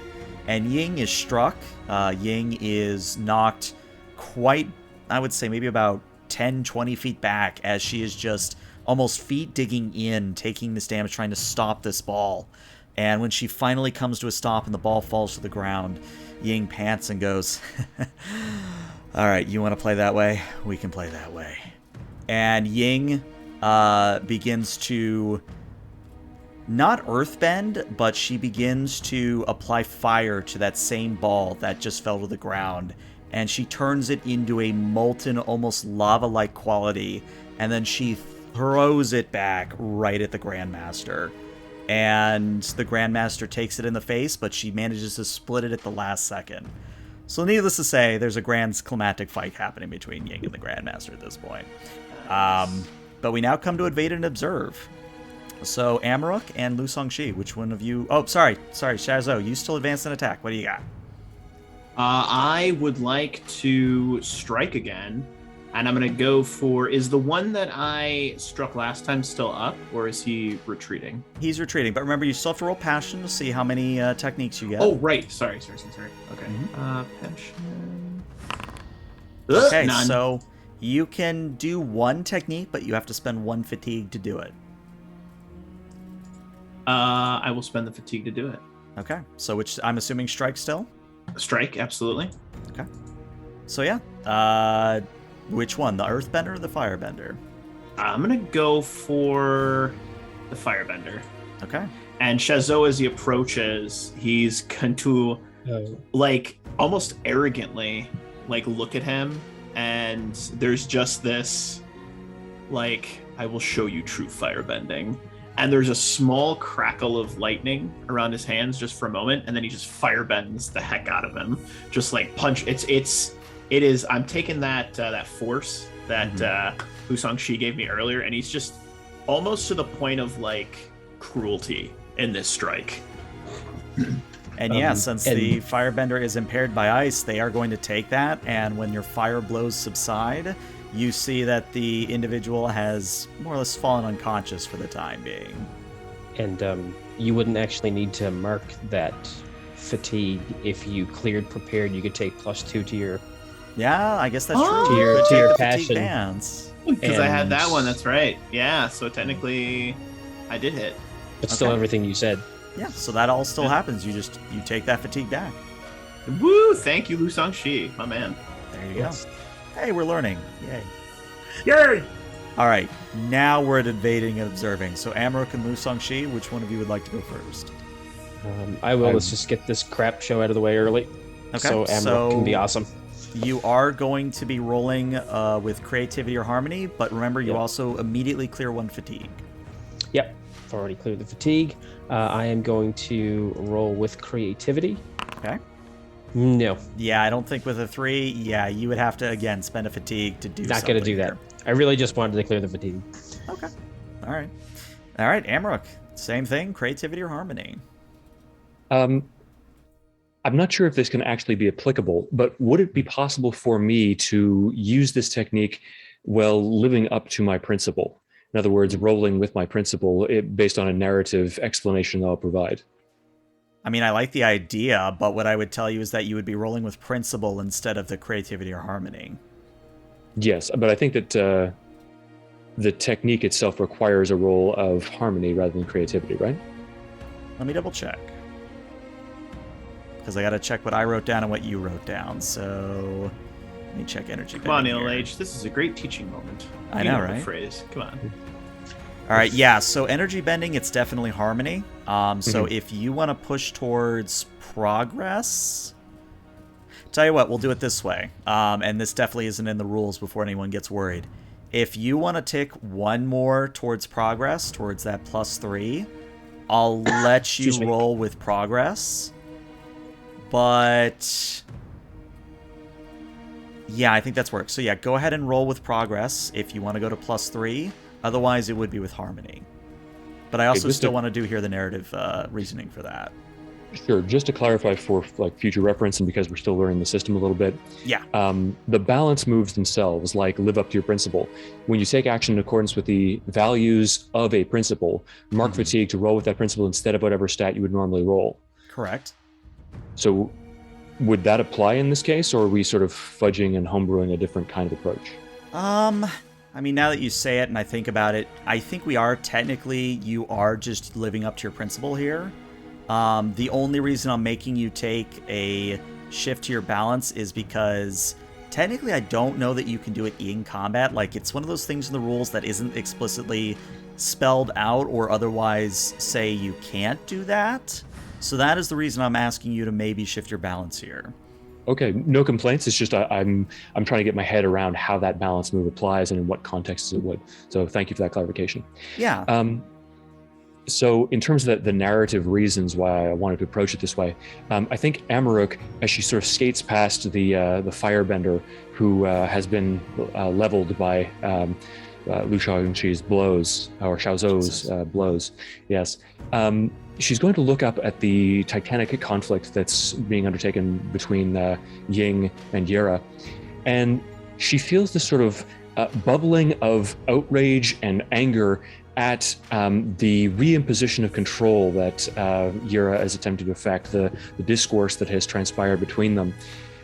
[SPEAKER 1] And Ying is struck. Ying is knocked quite, I would say, maybe about 10, 20 feet back as she is just almost feet digging in, taking this damage, trying to stop this ball. And when she finally comes to a stop and the ball falls to the ground, Ying pants and goes, "All right, you want to play that way? We can play that way." And Ying begins to not earthbend, but she begins to apply fire to that same ball that just fell to the ground. And she turns it into a molten, almost lava-like quality. And then she throws it back right at the Grandmaster. And the Grandmaster takes it in the face, but she manages to split it at the last second. So needless to say, there's a grand climactic fight happening between Ying and the Grandmaster at this point. But we now come to evade and observe. So Amaruk and Lu Songshi, which one of you... Oh, sorry, Shazo, you still advance and attack. What do you got?
[SPEAKER 3] I would like to strike again And I'm going to go for, is the one that I struck last time still up, or is he retreating?
[SPEAKER 1] He's retreating, but remember, you still have to roll passion to see how many techniques you get.
[SPEAKER 3] Oh, right. Sorry. Okay. Passion.
[SPEAKER 1] Okay,
[SPEAKER 3] None.
[SPEAKER 1] so you can do one technique, but you have to spend 1 fatigue to do it.
[SPEAKER 3] I will spend the fatigue to do it.
[SPEAKER 1] Okay, so which I'm assuming strike still?
[SPEAKER 3] Strike, absolutely.
[SPEAKER 1] Okay. So yeah, which one, the earthbender or the firebender?
[SPEAKER 3] I'm going to go for the firebender.
[SPEAKER 1] Okay.
[SPEAKER 3] And Shazot, as he approaches, he's going to, like, almost arrogantly, like, look at him, and there's just this, like, I will show you true firebending. And there's a small crackle of lightning around his hands just for a moment, and then he just firebends the heck out of him. Just like punch. It is. I'm taking that force that Hu Song-shi gave me earlier, and he's just almost to the point of like cruelty in this strike.
[SPEAKER 1] And yeah, since the firebender is impaired by ice, they are going to take that, and when your fire blows subside, you see that the individual has more or less fallen unconscious for the time being.
[SPEAKER 2] And you wouldn't actually need to mark that fatigue. If you cleared prepared, you could take +2 to your...
[SPEAKER 1] Yeah, I guess that's
[SPEAKER 3] Oh!
[SPEAKER 1] true.
[SPEAKER 2] To your-
[SPEAKER 1] You could
[SPEAKER 2] to
[SPEAKER 1] take
[SPEAKER 2] your
[SPEAKER 1] the fatigue
[SPEAKER 2] passion.
[SPEAKER 1] dance.
[SPEAKER 3] Because I had that
[SPEAKER 2] And-
[SPEAKER 3] one, that's right. Yeah, so technically I did hit.
[SPEAKER 2] But still
[SPEAKER 1] Okay.
[SPEAKER 2] everything you said.
[SPEAKER 1] Yeah, so that all still happens. You take that fatigue back.
[SPEAKER 3] Woo! Thank you, Lu Song-shi, my man.
[SPEAKER 1] There you
[SPEAKER 2] Yes.
[SPEAKER 1] go. Hey, we're learning. Yay.
[SPEAKER 3] Yay!
[SPEAKER 1] All right, now we're at invading and observing. So Amarok and Lu Song-shi, which one of you would like to go first?
[SPEAKER 2] I will. Let's just get this crap show out of the way early.
[SPEAKER 1] Okay,
[SPEAKER 2] So Amarok can be awesome.
[SPEAKER 1] You are going to be rolling with creativity or harmony, but remember, you
[SPEAKER 2] Yep.
[SPEAKER 1] also immediately clear 1 fatigue.
[SPEAKER 2] Yep. I've already cleared the fatigue. I am going to roll with creativity.
[SPEAKER 1] Okay.
[SPEAKER 2] No,
[SPEAKER 1] Yeah, I don't think with a 3, you would have to, again, spend a fatigue to do
[SPEAKER 2] not
[SPEAKER 1] something
[SPEAKER 2] going to do that.
[SPEAKER 1] here.
[SPEAKER 2] I really just wanted to clear the fatigue.
[SPEAKER 1] Okay. All right, Amarok, same thing, creativity or harmony.
[SPEAKER 4] I'm not sure if this can actually be applicable, but would it be possible for me to use this technique while living up to my principle? In other words, rolling with my principle based on a narrative explanation that I'll provide.
[SPEAKER 1] I mean, I like the idea, but what I would tell you is that you would be rolling with principle instead of the creativity or harmony.
[SPEAKER 4] Yes, but I think that the technique itself requires a roll of harmony rather than creativity, right?
[SPEAKER 1] Let me double check. Because I got to check what I wrote down and what you wrote down. So let me check energy.
[SPEAKER 3] Come on,
[SPEAKER 1] bending
[SPEAKER 3] Neil
[SPEAKER 1] here.
[SPEAKER 3] H. This is a great teaching moment.
[SPEAKER 1] I
[SPEAKER 3] You
[SPEAKER 1] know,
[SPEAKER 3] the
[SPEAKER 1] right?
[SPEAKER 3] phrase. Come on.
[SPEAKER 1] All right, yeah, so energy bending, it's definitely harmony. So if you want to push towards progress, tell you what, we'll do it this way. And this definitely isn't in the rules before anyone gets worried. If you want to tick one more towards progress, towards that +3, I'll let you
[SPEAKER 2] Excuse me.
[SPEAKER 1] roll with progress. But yeah, I think that's works. So yeah, go ahead and roll with progress if you want to go to +3. Otherwise, it would be with harmony. But I also
[SPEAKER 4] just
[SPEAKER 1] still
[SPEAKER 4] to-
[SPEAKER 1] want to do here the narrative reasoning for that.
[SPEAKER 4] Sure. Just to clarify for like future reference, and because we're still learning the system a little bit,
[SPEAKER 1] Yeah.
[SPEAKER 4] the balance moves themselves, like live up to your principle. When you take action in accordance with the values of a principle, mark fatigue to roll with that principle instead of whatever stat you would normally roll.
[SPEAKER 1] Correct.
[SPEAKER 4] So would that apply in this case, or are we sort of fudging and homebrewing a different kind of approach?
[SPEAKER 1] I mean, now that you say it and I think about it, I think we are technically, you are just living up to your principle here. The only reason I'm making you take a shift to your balance is because technically I don't know that you can do it in combat. Like, it's one of those things in the rules that isn't explicitly spelled out or otherwise say you can't do that. So that is the reason I'm asking you to maybe shift your balance here.
[SPEAKER 4] Okay, no complaints. It's just I'm trying to get my head around how that balance move applies and in what context it would. So thank you for that clarification.
[SPEAKER 1] Yeah.
[SPEAKER 4] So in terms of the narrative reasons why I wanted to approach it this way, I think Amarok, as she sort of skates past the firebender who has been leveled by Lu Shaoxi's blows, or Xiaozhou's blows, yes, she's going to look up at the titanic conflict that's being undertaken between Ying and Yera, and she feels this sort of bubbling of outrage and anger at the reimposition of control that Yura has attempted to effect, the discourse that has transpired between them,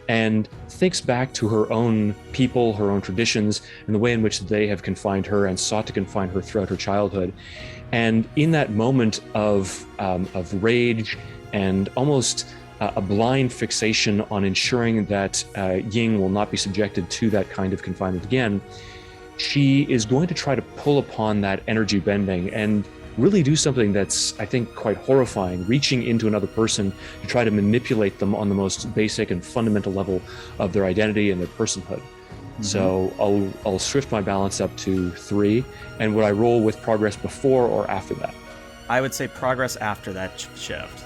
[SPEAKER 4] and thinks back to her own people, her own traditions, and the way in which they have confined her and sought to confine her throughout her childhood. And in that moment of rage and almost a blind fixation on ensuring that Ying will not be subjected to that kind of confinement again, she is going to try to pull upon that energy bending and really do something that's, I think, quite horrifying, reaching into another person to try to manipulate them on the most basic and fundamental level of their identity and their personhood. Mm-hmm. So I'll shift my balance up to 3. And would I roll with progress before or after that?
[SPEAKER 1] I would say progress after that shift.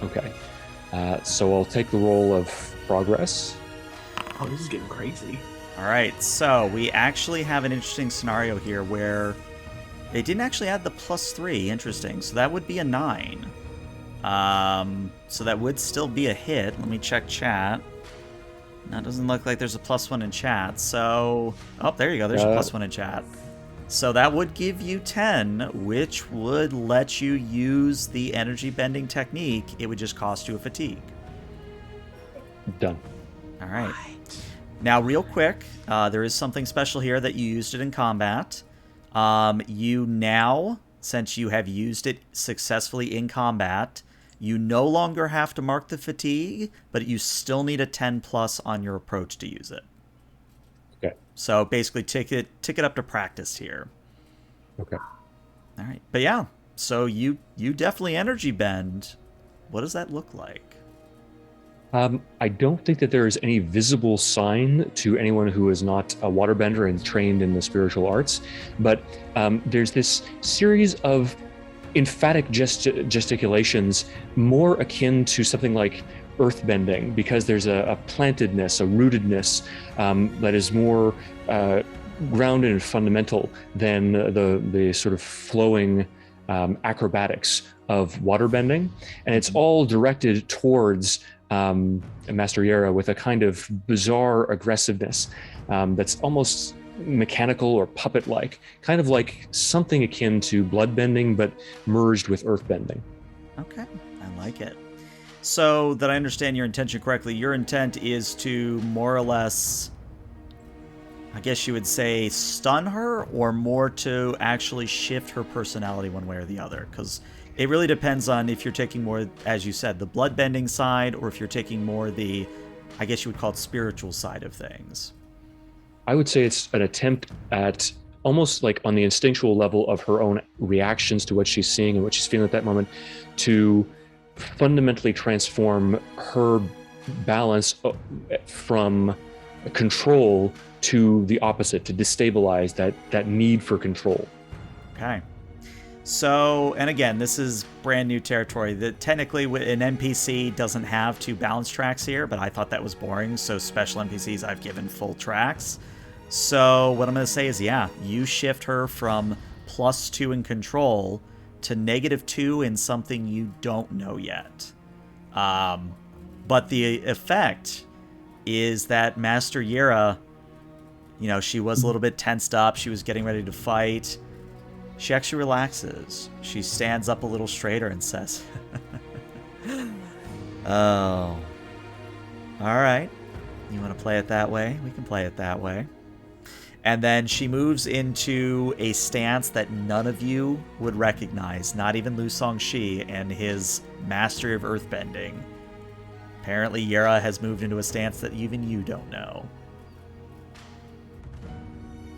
[SPEAKER 4] Okay. So I'll take the roll of progress.
[SPEAKER 3] Oh, this is getting crazy.
[SPEAKER 1] All right, so we actually have an interesting scenario here where they didn't actually add the +3. Interesting. So that would be a 9. So that would still be a hit. Let me check chat. That doesn't look like there's a +1 in chat. So, oh, there you go. There's a +1 in chat. So that would give you 10, which would let you use the energy bending technique. It would just cost you a fatigue.
[SPEAKER 4] Done.
[SPEAKER 1] All right. Now, real quick, there is something special here that you used it in combat. You now, since you have used it successfully in combat, you no longer have to mark the fatigue, but you still need a 10+ on your approach to use it.
[SPEAKER 4] Okay.
[SPEAKER 1] So basically, tick it up to practice here.
[SPEAKER 4] Okay.
[SPEAKER 1] All right. But yeah, so you definitely energy bend. What does that look like?
[SPEAKER 4] I don't think that there is any visible sign to anyone who is not a waterbender and trained in the spiritual arts, but there's this series of emphatic gesticulations more akin to something like earthbending, because there's a plantedness, a rootedness that is more grounded and fundamental than the sort of flowing acrobatics of waterbending, and it's all directed towards Master Yera with a kind of bizarre aggressiveness that's almost mechanical or puppet-like, kind of like something akin to bloodbending, but merged with earthbending.
[SPEAKER 1] Okay, I like it. So that I understand your intention correctly, your intent is to more or less, I guess you would say, stun her, or more to actually shift her personality one way or the other, because it really depends on if you're taking more, as you said, the bloodbending side, or if you're taking more the, I guess you would call it, spiritual side of things.
[SPEAKER 4] I would say it's an attempt at almost like on the instinctual level of her own reactions to what she's seeing and what she's feeling at that moment, to fundamentally transform her balance from control to the opposite, to destabilize that need for control.
[SPEAKER 1] Okay. So, and again, this is brand new territory. That technically an NPC doesn't have 2 balance tracks here, but I thought that was boring. So special NPCs I've given full tracks. So what I'm going to say is, yeah, you shift her from +2 in control to -2 in something you don't know yet. But the effect is that Master Yera, you know, she was a little bit tensed up. She was getting ready to fight. She actually relaxes. She stands up a little straighter and says, oh, all right. You want to play it that way? We can play it that way. And then she moves into a stance that none of you would recognize, not even Lu Songshi and his mastery of earthbending. Apparently, Yera has moved into a stance that even you don't know.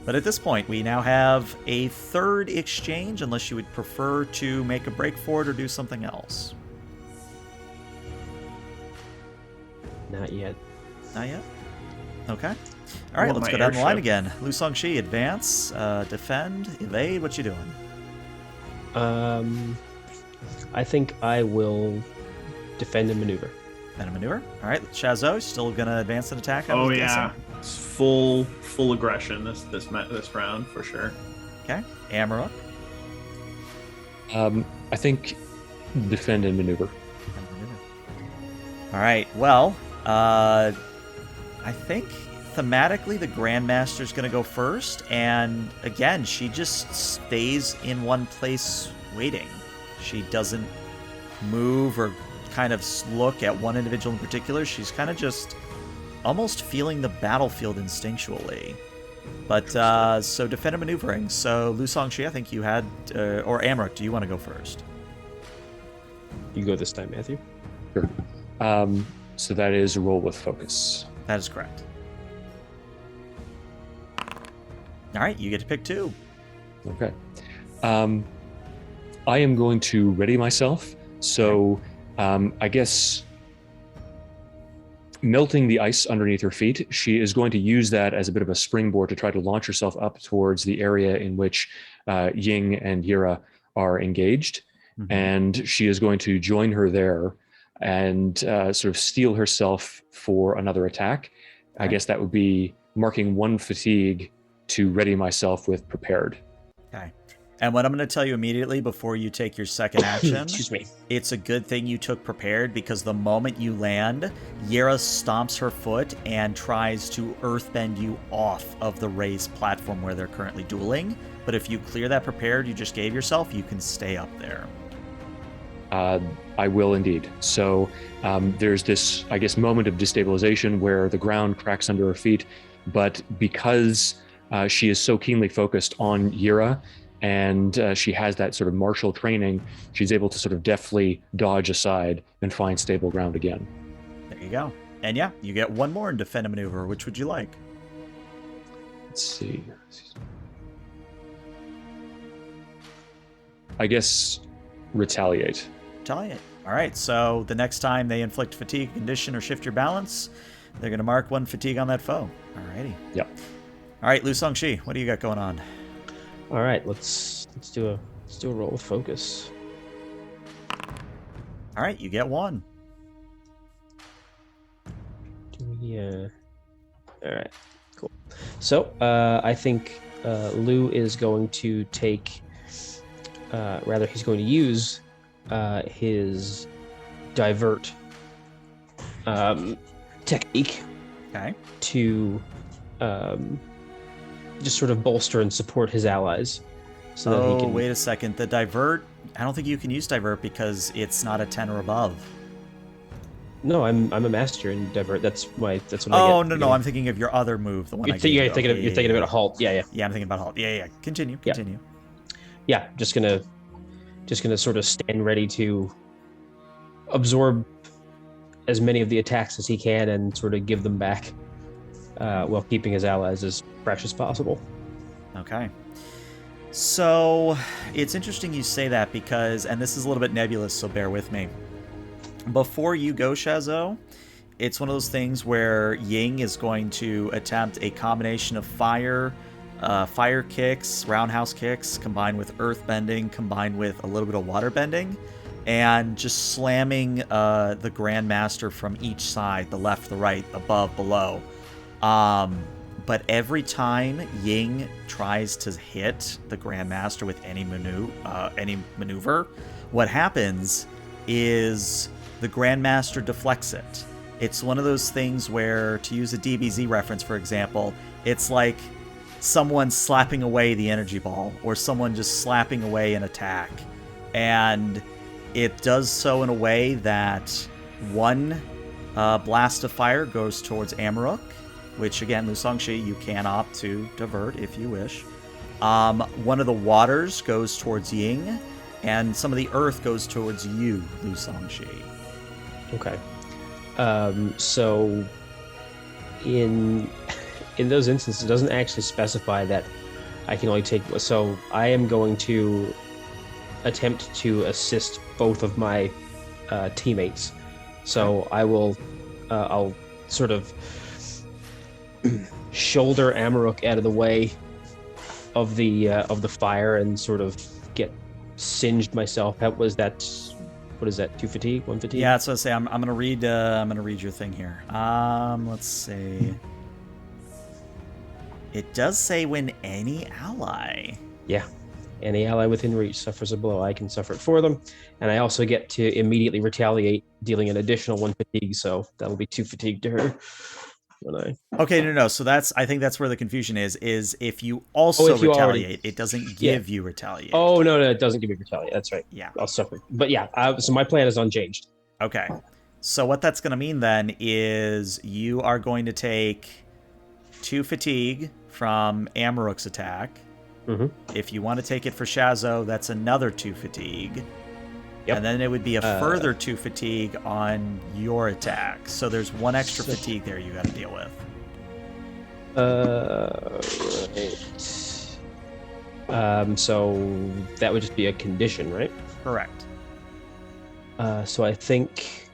[SPEAKER 1] But at this point, we now have a 3rd exchange, unless you would prefer to make a break for it or do something else.
[SPEAKER 2] Not yet.
[SPEAKER 1] Not yet? Okay. All right, let's go down the line again. Lu Songshi, advance, defend, evade. What you doing?
[SPEAKER 2] I think I will defend and maneuver.
[SPEAKER 1] Defend and maneuver. All right, Shazo, still gonna advance and attack.
[SPEAKER 3] Oh yeah, it's full aggression this round for sure.
[SPEAKER 1] Okay, Amarok.
[SPEAKER 4] I think defend and maneuver.
[SPEAKER 1] All right. Well, I think thematically, the Grandmaster's going to go first, and again, she just stays in one place waiting. She doesn't move or kind of look at one individual in particular. She's kind of just almost feeling the battlefield instinctually. But, so defensive maneuvering. So, Lu Songshi, I think you had, or Amruk, do you want to go first?
[SPEAKER 2] You go this time, Matthew.
[SPEAKER 4] Sure. So that is a roll with focus.
[SPEAKER 1] That is correct. All right, you get to pick 2.
[SPEAKER 4] Okay. I am going to ready myself. So I guess melting the ice underneath her feet, she is going to use that as a bit of a springboard to try to launch herself up towards the area in which Ying and Yira are engaged. Mm-hmm. And she is going to join her there and sort of steel herself for another attack. Okay. I guess that would be marking 1 fatigue to ready myself with prepared.
[SPEAKER 1] Okay. And what I'm going to tell you immediately before you take your second action,
[SPEAKER 2] excuse me,
[SPEAKER 1] it's a good thing you took prepared, because the moment you land, Yira stomps her foot and tries to earthbend you off of the raised platform where they're currently dueling. But if you clear that prepared you just gave yourself, you can stay up there.
[SPEAKER 4] I will indeed. So there's this, I guess, moment of destabilization where the ground cracks under her feet, but because she is so keenly focused on Yira, and she has that sort of martial training, she's able to sort of deftly dodge aside and find stable ground again.
[SPEAKER 1] There you go. And yeah, you get 1 more in defend a maneuver. Which would you like?
[SPEAKER 4] Let's see. I guess retaliate.
[SPEAKER 1] Retaliate. All right, so the next time they inflict fatigue, condition, or shift your balance, they're going to mark 1 fatigue on that foe. All righty.
[SPEAKER 4] Yep.
[SPEAKER 1] All right, Lu Songshi, what do you got going on?
[SPEAKER 2] All right, let's do a roll with focus.
[SPEAKER 1] All right, you get 1.
[SPEAKER 2] All right, cool. So I think Lu is going to take, he's going to use his divert technique,
[SPEAKER 1] okay,
[SPEAKER 2] to just sort of bolster and support his allies. So that he can...
[SPEAKER 1] wait a second. The divert, I don't think you can use divert because it's not a 10 or above.
[SPEAKER 2] No, I'm a master in divert. That's what I get.
[SPEAKER 1] Oh, no, I'm thinking of your other move, the one
[SPEAKER 2] you're thinking about a halt. Yeah.
[SPEAKER 1] Yeah, I'm thinking about halt. Yeah. Continue.
[SPEAKER 2] Yeah, just gonna sort of stand ready to absorb as many of the attacks as he can and sort of give them back, while keeping his allies as fresh as possible.
[SPEAKER 1] Okay. So it's interesting you say that because, and this is a little bit nebulous, so bear with me. Before you go, Shazo, it's one of those things where Ying is going to attempt a combination of fire kicks, roundhouse kicks, combined with earth bending, combined with a little bit of water bending, and just slamming the Grandmaster from each side, the left, the right, above, below. But every time Ying tries to hit the Grandmaster with any maneuver, what happens is the Grandmaster deflects it. It's one of those things where, to use a DBZ reference, for example, it's like someone slapping away the energy ball or someone just slapping away an attack. And it does so in a way that 1 blast of fire goes towards Amaruk, which again, Lu Songshi, you can opt to divert if you wish. 1 of the waters goes towards Ying, and some of the earth goes towards you, Lu Songshi.
[SPEAKER 2] Okay. So in those instances, it doesn't actually specify that I can only take... So I am going to attempt to assist both of my teammates. So I will... I'll sort of shoulder Amaruk out of the way of the fire and sort of get singed myself. What is that? 2 fatigue? 1 fatigue?
[SPEAKER 1] Yeah, that's what I say. I'm gonna read your thing here. Let's see. It does say when any ally.
[SPEAKER 2] Yeah. Any ally within reach suffers a blow, I can suffer it for them. And I also get to immediately retaliate, dealing an additional 1 fatigue, so that'll be 2 fatigue to her. when I.
[SPEAKER 1] Okay, no. So I think that's where the confusion is if you also
[SPEAKER 2] if you
[SPEAKER 1] retaliate,
[SPEAKER 2] already-
[SPEAKER 1] it doesn't give you retaliate.
[SPEAKER 2] Oh no, it doesn't give me retaliate. That's right.
[SPEAKER 1] Yeah.
[SPEAKER 2] I'll suffer. But yeah, so my plan is unchanged.
[SPEAKER 1] Okay. So what that's going to mean then is you are going to take 2 fatigue from Amaruk's attack.
[SPEAKER 2] Mm-hmm.
[SPEAKER 1] If you want to take it for Shazo, that's another 2 fatigue.
[SPEAKER 2] Yep.
[SPEAKER 1] And then it would be a further 2 fatigue on your attack. So there's 1 extra fatigue there you got to deal with.
[SPEAKER 2] Right. So that would just be a condition, right?
[SPEAKER 1] Correct.
[SPEAKER 2] So I think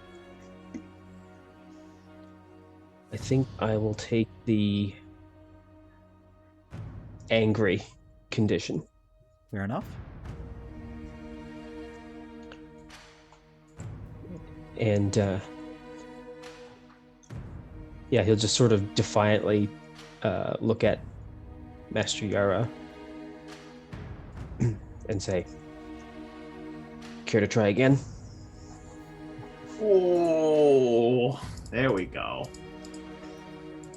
[SPEAKER 2] I will take the angry condition.
[SPEAKER 1] Fair enough.
[SPEAKER 2] And yeah, he'll just sort of defiantly look at Master Yara and say, "Care to try again?"
[SPEAKER 3] Oh, there we go.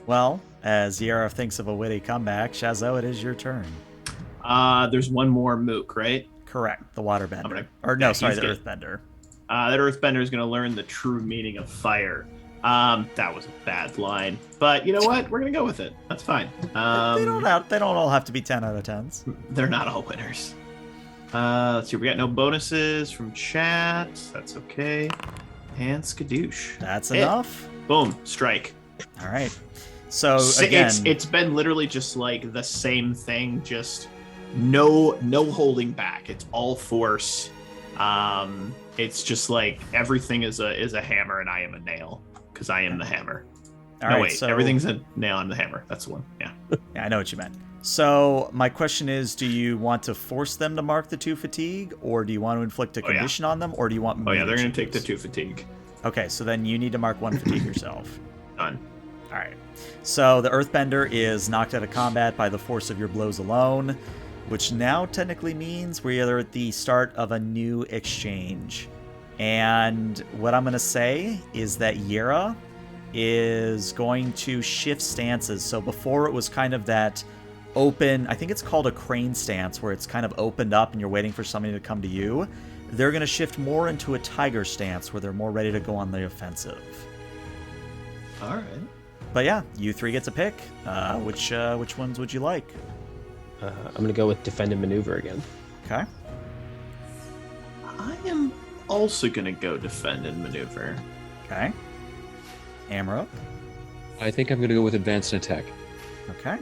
[SPEAKER 1] Well, as Yara thinks of a witty comeback, Shazo, it is your turn.
[SPEAKER 3] There's one more mook, right?
[SPEAKER 1] Correct. The waterbender.
[SPEAKER 3] Okay.
[SPEAKER 1] Or no,
[SPEAKER 3] Yeah,
[SPEAKER 1] sorry,
[SPEAKER 3] he's
[SPEAKER 1] the
[SPEAKER 3] good.
[SPEAKER 1] earthbender.
[SPEAKER 3] That earthbender is going to learn the true meaning of fire. That was a bad line, but you know what? We're going to go with it. That's fine.
[SPEAKER 1] They don't all have to be 10 out of 10s.
[SPEAKER 3] They're not all winners. Let's see. We got no bonuses from chat. That's okay. And skadoosh.
[SPEAKER 1] That's
[SPEAKER 3] Hit.
[SPEAKER 1] enough.
[SPEAKER 3] Boom. Strike.
[SPEAKER 1] All right. So again,
[SPEAKER 3] it's been literally just like the same thing, just no holding back. It's all force. It's just like everything is a hammer and I am a nail because I am the hammer.
[SPEAKER 1] all
[SPEAKER 3] No,
[SPEAKER 1] right,
[SPEAKER 3] wait,
[SPEAKER 1] so
[SPEAKER 3] everything's a nail. I'm the hammer. That's the one. Yeah.
[SPEAKER 1] Yeah, I know what you meant. So my question is, do you want to force them to mark the 2 fatigue, or do you want to inflict a
[SPEAKER 3] Oh, yeah.
[SPEAKER 1] condition on them, or do you want?
[SPEAKER 3] Oh
[SPEAKER 1] me
[SPEAKER 3] yeah, they're
[SPEAKER 1] to
[SPEAKER 3] gonna take the
[SPEAKER 1] choose?
[SPEAKER 3] 2 fatigue.
[SPEAKER 1] Okay, so then you need to mark 1 fatigue yourself.
[SPEAKER 3] Done.
[SPEAKER 1] All right. So the Earthbender is knocked out of combat by the force of your blows alone, which now technically means we are at the start of a new exchange. And what I'm going to say is that Yera is going to shift stances. So before it was kind of that open, I think it's called a crane stance, where it's kind of opened up and you're waiting for somebody to come to you. They're going to shift more into a tiger stance, where they're more ready to go on the offensive.
[SPEAKER 3] All right.
[SPEAKER 1] But yeah, you 3 get to pick. Which ones would you like?
[SPEAKER 2] I'm gonna go with defend and maneuver again.
[SPEAKER 1] Okay.
[SPEAKER 3] I am also gonna go defend and maneuver.
[SPEAKER 1] Okay. Amro.
[SPEAKER 4] I think I'm going to go with advanced and attack.
[SPEAKER 1] Okay.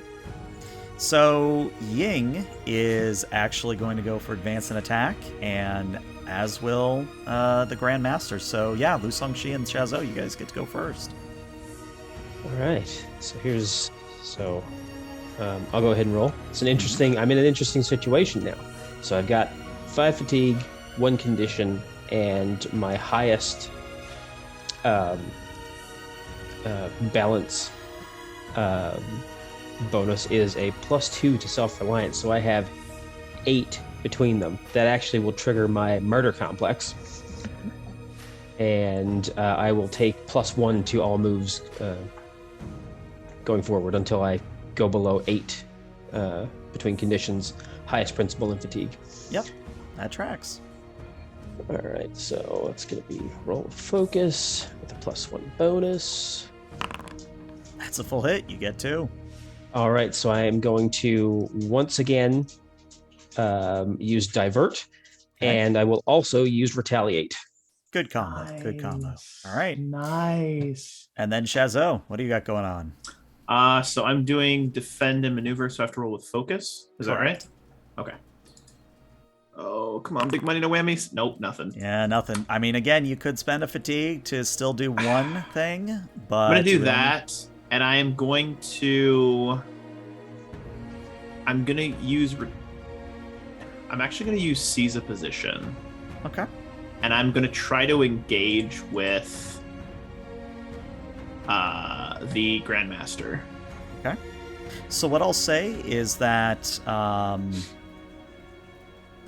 [SPEAKER 1] So Ying is actually going to go for advance and attack, and as will the Grand Master. So yeah, Lu Songxi and Shazo, you guys get to go first.
[SPEAKER 2] All right. So I'll go ahead and roll. I'm in an interesting situation now. So I've got 5 fatigue, 1 condition, and my highest balance bonus is a +2 to self-reliance. So I have 8 between them. That actually will trigger my murder complex. And I will take +1 to all moves going forward until I go below 8 between conditions, highest principal, and fatigue.
[SPEAKER 1] Yep, that tracks.
[SPEAKER 2] All right, so it's going to be roll of focus with a +1 bonus.
[SPEAKER 1] That's a full hit. You get 2.
[SPEAKER 2] All right, so I am going to once again use divert,
[SPEAKER 1] Okay.
[SPEAKER 2] and I will also use retaliate.
[SPEAKER 1] Good combo. Good combo. All right.
[SPEAKER 3] Nice.
[SPEAKER 1] And then Shazo, what do you got going on?
[SPEAKER 3] So I'm doing defend and maneuver, so I have to roll with focus. Is that right?
[SPEAKER 1] Correct.
[SPEAKER 3] Okay. Oh, come on, big money, no whammies. Nope, nothing.
[SPEAKER 1] Yeah, nothing. I mean, again, you could spend a fatigue to still do one thing, but
[SPEAKER 3] I'm gonna do
[SPEAKER 1] really-
[SPEAKER 3] that, and I am going to. I'm gonna use. I'm actually gonna use seize a position,
[SPEAKER 1] Okay.
[SPEAKER 3] and I'm gonna try to engage with the Grandmaster.
[SPEAKER 1] Okay. So what I'll say is that,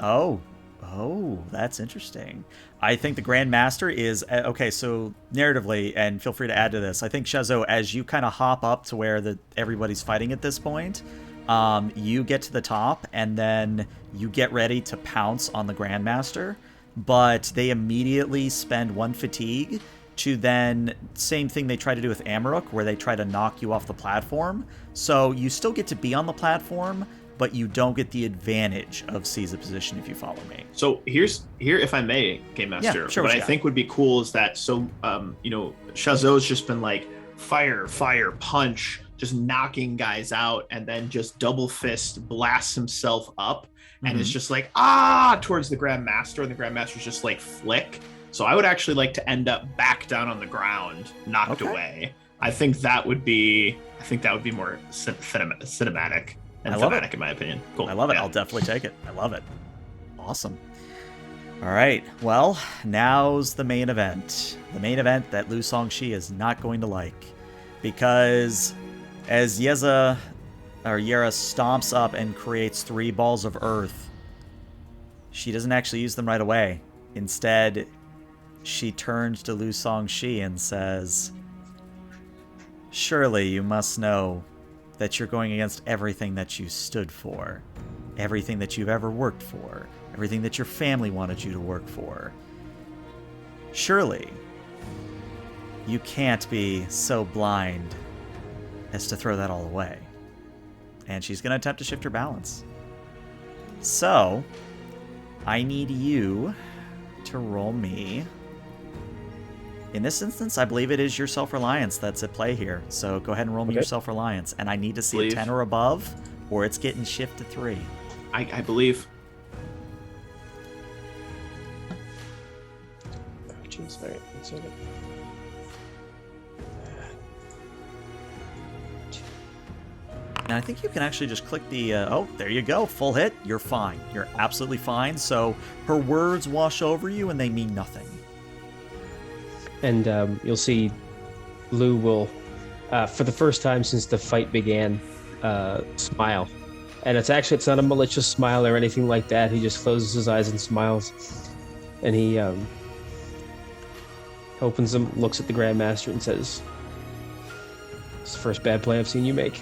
[SPEAKER 1] oh, Oh, that's interesting. I think the Grand Master is okay. So narratively, and feel free to add to this. I think Shazo, as you kind of hop up to where everybody's fighting at this point, you get to the top, and then you get ready to pounce on the Grand Master. But they immediately spend 1 fatigue to then same thing they try to do with Amaruk, where they try to knock you off the platform. So you still get to be on the platform, but you don't get the advantage of seize a position if you follow me.
[SPEAKER 3] So here, if I may, Game Master,
[SPEAKER 1] Yeah, sure,
[SPEAKER 3] what
[SPEAKER 1] what
[SPEAKER 3] I
[SPEAKER 1] you got?
[SPEAKER 3] think would be cool is that Shazo's just been like fire, punch, just knocking guys out, and then just double fist blasts himself up, and it's just like towards the Grand Master, and the Grand Master's just like flick. So I would actually like to end up back down on the ground, knocked away. I think that would be more cinematic and thematic in my opinion. Cool.
[SPEAKER 1] I love it.
[SPEAKER 3] Yeah.
[SPEAKER 1] I'll definitely take it. I love it. Awesome. All right. Well, now's the main event. The main event that Lu Songshi is not going to like. Because as Yera stomps up and creates 3 balls of earth, she doesn't actually use them right away. Instead, she turns to Lu Songshi and says, "Surely you must know that you're going against everything that you stood for, everything that you've ever worked for, everything that your family wanted you to work for. Surely you can't be so blind as to throw that all away." And she's going to attempt to shift her balance. So, I need you to roll me. In this instance, I believe it is your self-reliance that's at play here. So go ahead and roll me your self-reliance. And I need to see a 10 or above, or it's getting shifted to 3.
[SPEAKER 3] I believe.
[SPEAKER 2] Oh, jeez. All right. Let's look at
[SPEAKER 1] And I think you can actually just click the, there you go, full hit. You're fine. You're absolutely fine. So her words wash over you and they mean nothing.
[SPEAKER 2] And you'll see Lou will, for the first time since the fight began, smile. And it's not a malicious smile or anything like that. He just closes his eyes and smiles. And he opens them, looks at the Grandmaster and says, "It's the first bad play I've seen you make."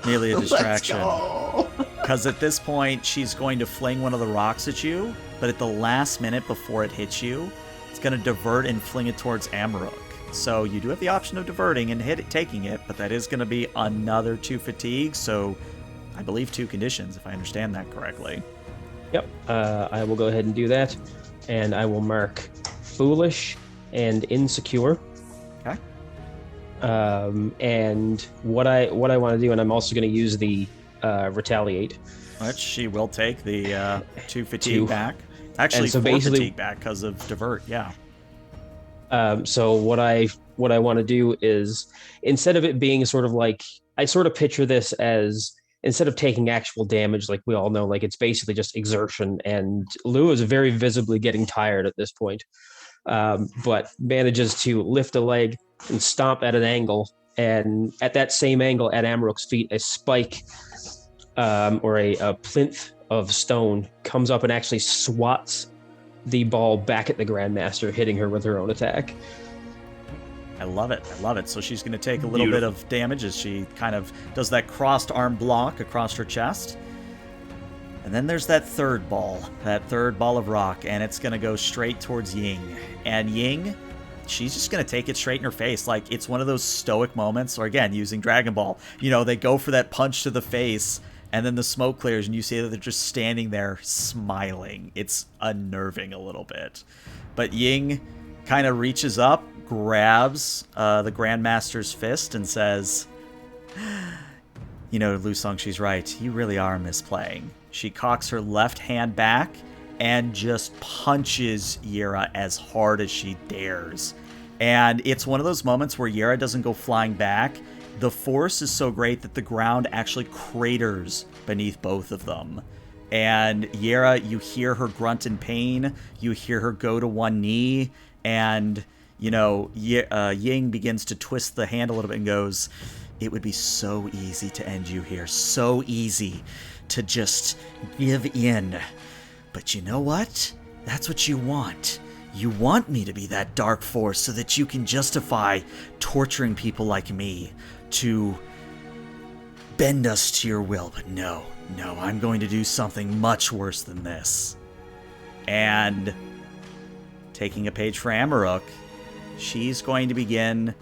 [SPEAKER 1] Merely a distraction.
[SPEAKER 3] Let's go.
[SPEAKER 1] Because at this point, she's going to fling one of the rocks at you, but at the last minute before it hits you, it's going to divert and fling it towards Amaruk. So you do have the option of diverting and taking it, but that is going to be another 2 fatigue, so I believe 2 conditions, if I understand that correctly.
[SPEAKER 2] Yep, I will go ahead and do that, and I will mark foolish and insecure.
[SPEAKER 1] Okay.
[SPEAKER 2] And what I want to do, and I'm also going to use the retaliate.
[SPEAKER 1] Which she will take the 2 fatigue back. Actually,
[SPEAKER 2] so
[SPEAKER 1] 4
[SPEAKER 2] basically-
[SPEAKER 1] fatigue back because of divert, yeah.
[SPEAKER 2] So what I want to do is, instead of it being sort of like, I sort of picture this as, instead of taking actual damage, like we all know, like it's basically just exertion, and Lou is very visibly getting tired at this point, but manages to lift a leg and stomp at an angle, and at that same angle at Amaruk's feet, a spike or a plinth of stone comes up and actually swats the ball back at the Grandmaster, hitting her with her own attack.
[SPEAKER 1] I love it. I love it. So she's going to take a little bit of damage as she kind of does that crossed arm block across her chest. And then there's that third ball of rock, and it's going to go straight towards Ying. And Ying, she's just going to take it straight in her face. Like, it's one of those stoic moments, or again, using Dragon Ball. You know, they go for that punch to the face, and then the smoke clears, and you see that they're just standing there smiling. It's unnerving a little bit. But Ying kind of reaches up, grabs the Grandmaster's fist, and says, "You know, Lu Song, she's right. You really are misplaying." She cocks her left hand back and just punches Yera as hard as she dares. And it's one of those moments where Yera doesn't go flying back. The force is so great that the ground actually craters beneath both of them. And Yera, you hear her grunt in pain. You hear her go to one knee. And, you know, Ying begins to twist the hand a little bit and goes, "It would be so easy to end you here. So easy. to just give in. But you know what? That's what you want. You want me to be that dark force so that you can justify torturing people like me to bend us to your will. But no, I'm going to do something much worse than this. And taking a page for Amaruk, she's going to begin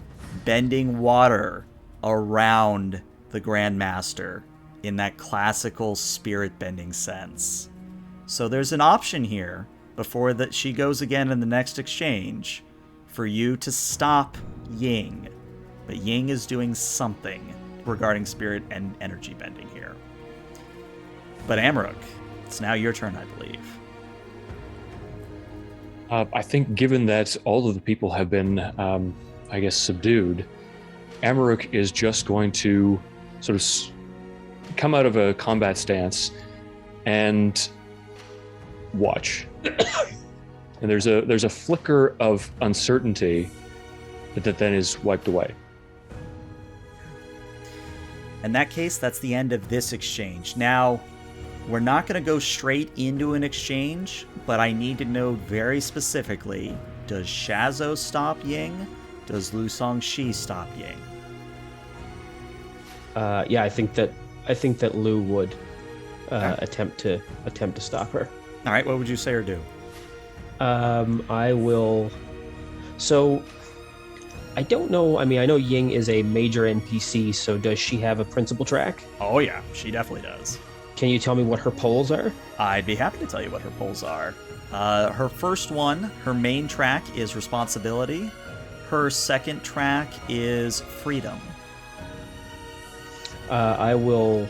[SPEAKER 1] bending water around the Grandmaster in that classical spirit bending sense. So there's an option here before that she goes again in the next exchange for you to stop Ying. But Ying is doing something regarding spirit and energy bending here. But Amaruk, it's now your turn, I believe.
[SPEAKER 4] I think given that all of the people have been, subdued, Amaruk is just going to sort of come out of a combat stance and watch. And there's a flicker of uncertainty that then is wiped away.
[SPEAKER 1] In that case, that's the end of this exchange. Now, we're not going to go straight into an exchange, but I need to know very specifically, does Shazo stop Ying? Does Lu Songshi stop Ying?
[SPEAKER 2] Yeah, I think that Lu would attempt to stop her.
[SPEAKER 1] All right, what would you say or do?
[SPEAKER 2] I will. So, I don't know. I mean, I know Ying is a major NPC, so does she have a principal track?
[SPEAKER 1] Oh yeah, she definitely does.
[SPEAKER 2] Can you tell me what her polls are?
[SPEAKER 1] I'd be happy to tell you what her polls are. Her first one, her main track is responsibility. Her second track is freedom.
[SPEAKER 2] I will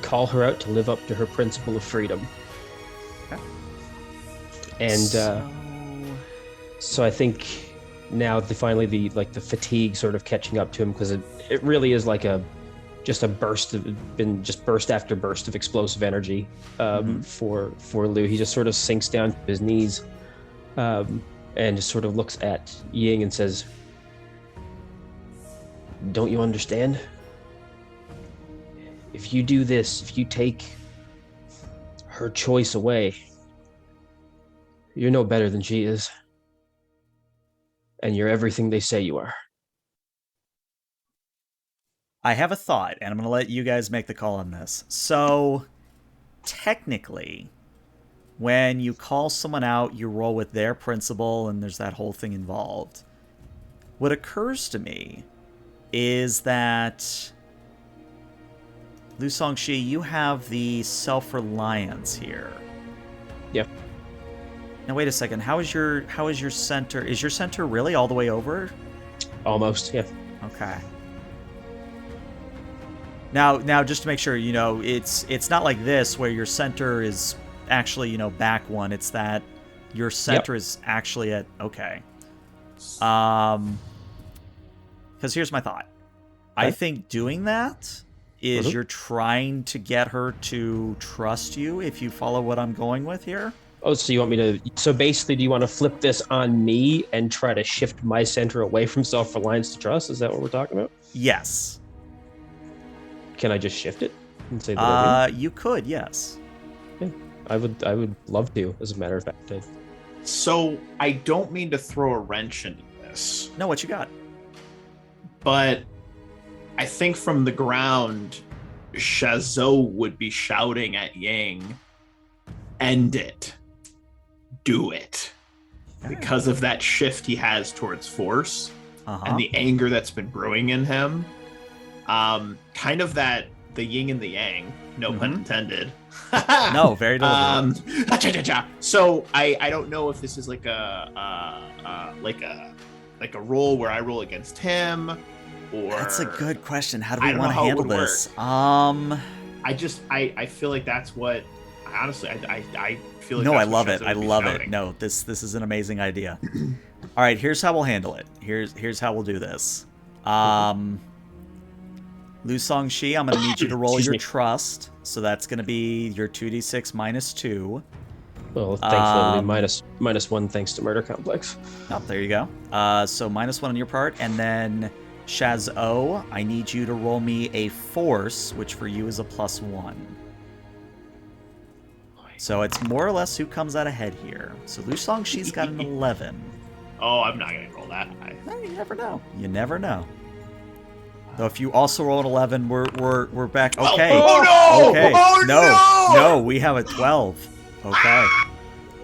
[SPEAKER 2] call her out to live up to her principle of freedom.
[SPEAKER 1] Okay.
[SPEAKER 2] And so I think now the fatigue sort of catching up to him, because it really is like just burst after burst of explosive energy for Lu. He just sort of sinks down to his knees and just sort of looks at Ying and says, "Don't you understand? If you do this, if you take her choice away, you're no better than she is. And you're everything they say you are."
[SPEAKER 1] I have a thought, and I'm going to let you guys make the call on this. So, technically, when you call someone out, you roll with their principle, and there's that whole thing involved. What occurs to me is that, Lu Songshi, you have the self-reliance here.
[SPEAKER 2] Yeah.
[SPEAKER 1] Now, wait a second. How is your center? Is your center really all the way over?
[SPEAKER 2] Almost, yeah.
[SPEAKER 1] Okay. Now, just to make sure, it's not like this where your center is actually, back one. It's that your center is actually at okay. Because here's my thought. I think doing that is you're trying to get her to trust you. If you follow what I'm going with here.
[SPEAKER 2] Oh, so you want me to? So basically, do you want to flip this on me and try to shift my center away from self-reliance to trust? Is that what we're talking about?
[SPEAKER 1] Yes.
[SPEAKER 2] Can I just shift it and say that?
[SPEAKER 1] You could, yes.
[SPEAKER 2] Yeah, I would love to. As a matter of fact.
[SPEAKER 3] So I don't mean to throw a wrench into this.
[SPEAKER 1] No, what you got?
[SPEAKER 3] But I think from the ground, Shazo would be shouting at Ying, "End it. Do it." Because of that shift he has towards force and the anger that's been brewing in him. Kind of that the yin and the yang, no pun intended.
[SPEAKER 1] No, very deliberate.
[SPEAKER 3] So I don't know if this is like a roll where I roll against him, or
[SPEAKER 1] that's a good question. How do we want to handle this?
[SPEAKER 3] I feel like that's what. Honestly, I feel like.
[SPEAKER 1] No, I love it. I love it. No, this is an amazing idea. All right, here's how we'll handle it. Here's how we'll do this. Lu Songshi, I'm going to need you to roll your trust. So that's going to be your 2d6 minus 2.
[SPEAKER 2] Well, thankfully, minus 1 thanks to Murder Complex.
[SPEAKER 1] Oh, there you go. So minus 1 on your part. And then Shazo, I need you to roll me a force, which for you is a +1. So it's more or less who comes out ahead here. So Lusong, she's got an 11.
[SPEAKER 3] Oh, I'm not gonna roll that high.
[SPEAKER 1] You never know. You never know. Though if you also roll an 11, we're back. Okay.
[SPEAKER 3] Oh no!
[SPEAKER 1] Okay.
[SPEAKER 3] Oh
[SPEAKER 1] No, we have a 12. Okay.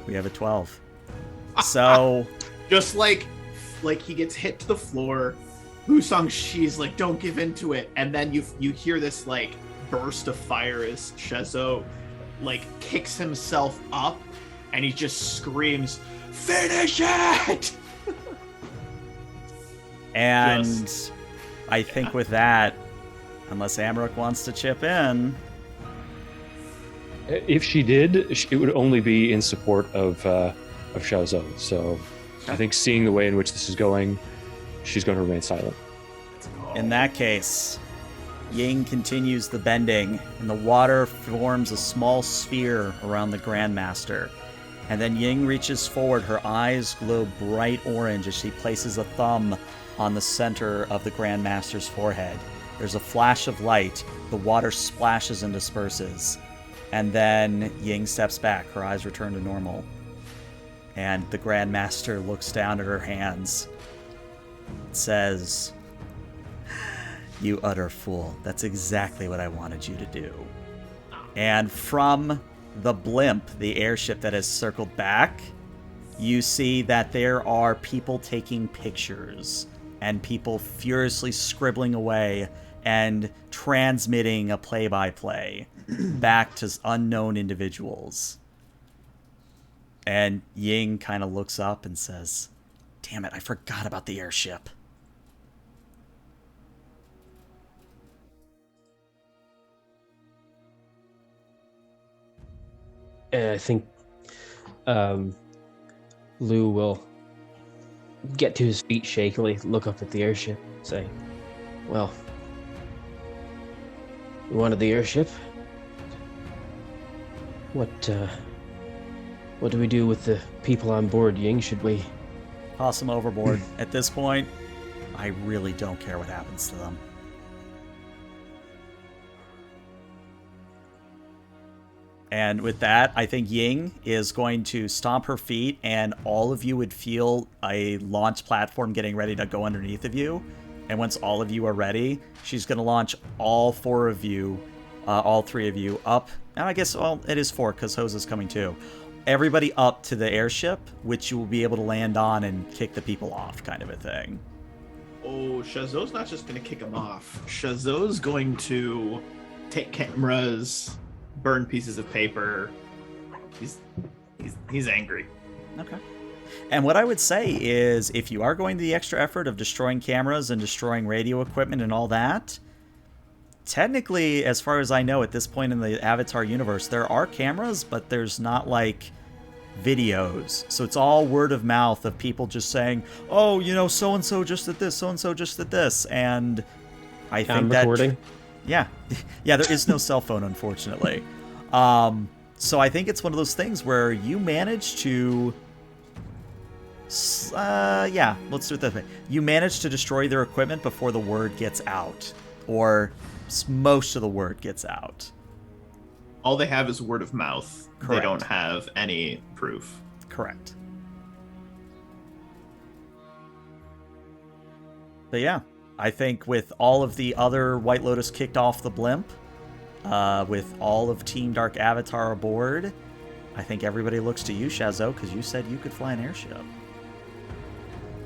[SPEAKER 1] We have a 12. So
[SPEAKER 3] just like he gets hit to the floor, Lusong, she's like, don't give into it, and then you hear this like burst of fire as Shazo like kicks himself up and he just screams, "Finish it!"
[SPEAKER 1] And I think with that, unless Amarok wants to chip in.
[SPEAKER 4] If she did, it would only be in support of Xiaozhou. So I think seeing the way in which this is going, she's going to remain silent.
[SPEAKER 1] In that case, Ying continues the bending, and the water forms a small sphere around the Grandmaster. And then Ying reaches forward, her eyes glow bright orange as she places a thumb on the center of the Grandmaster's forehead. There's a flash of light, the water splashes and disperses. And then Ying steps back, her eyes return to normal. And the Grandmaster looks down at her hands. It says, "You utter fool. That's exactly what I wanted you to do." And from the blimp, the airship that has circled back, you see that there are people taking pictures and people furiously scribbling away and transmitting a play-by-play back to unknown individuals. And Ying kind of looks up and says, "Damn it, I forgot about the airship."
[SPEAKER 2] And I think Lou will get to his feet shakily, look up at the airship, say, "Well, you wanted the airship? What do we do with the people on board, Ying? Should we..."
[SPEAKER 1] Toss them overboard. At this point, I really don't care what happens to them. And with that, I think Ying is going to stomp her feet, and all of you would feel a launch platform getting ready to go underneath of you. And once all of you are ready, she's going to launch all four of you, all three of you, up. And I guess, well, it is four because Hose is coming too. Everybody up to the airship, which you will be able to land on and kick the people off, kind of a thing.
[SPEAKER 3] Oh, Shazot's not just going to kick him off. Shazot's going to take cameras, burn pieces of paper. He's angry.
[SPEAKER 1] Okay. And what I would say is, if you are going to the extra effort of destroying cameras and destroying radio equipment and all that, technically, as far as I know at this point in the Avatar universe, there are cameras, but there's not like videos. So it's all word of mouth of people just saying, "Oh, you know, so-and-so just did this, so-and-so just did this." And I think that...
[SPEAKER 2] recording?
[SPEAKER 1] Yeah. Yeah, there is no cell phone, unfortunately. So I think it's one of those things where you manage to... yeah, let's do it this way. You manage to destroy their equipment before the word gets out. Or most of the word gets out.
[SPEAKER 3] All they have is word of mouth.
[SPEAKER 1] Correct.
[SPEAKER 3] They don't have any proof.
[SPEAKER 1] Correct. But yeah, I think with all of the other White Lotus kicked off the blimp, with all of Team Dark Avatar aboard, I think everybody looks to you, Shazo, because you said you could fly an airship.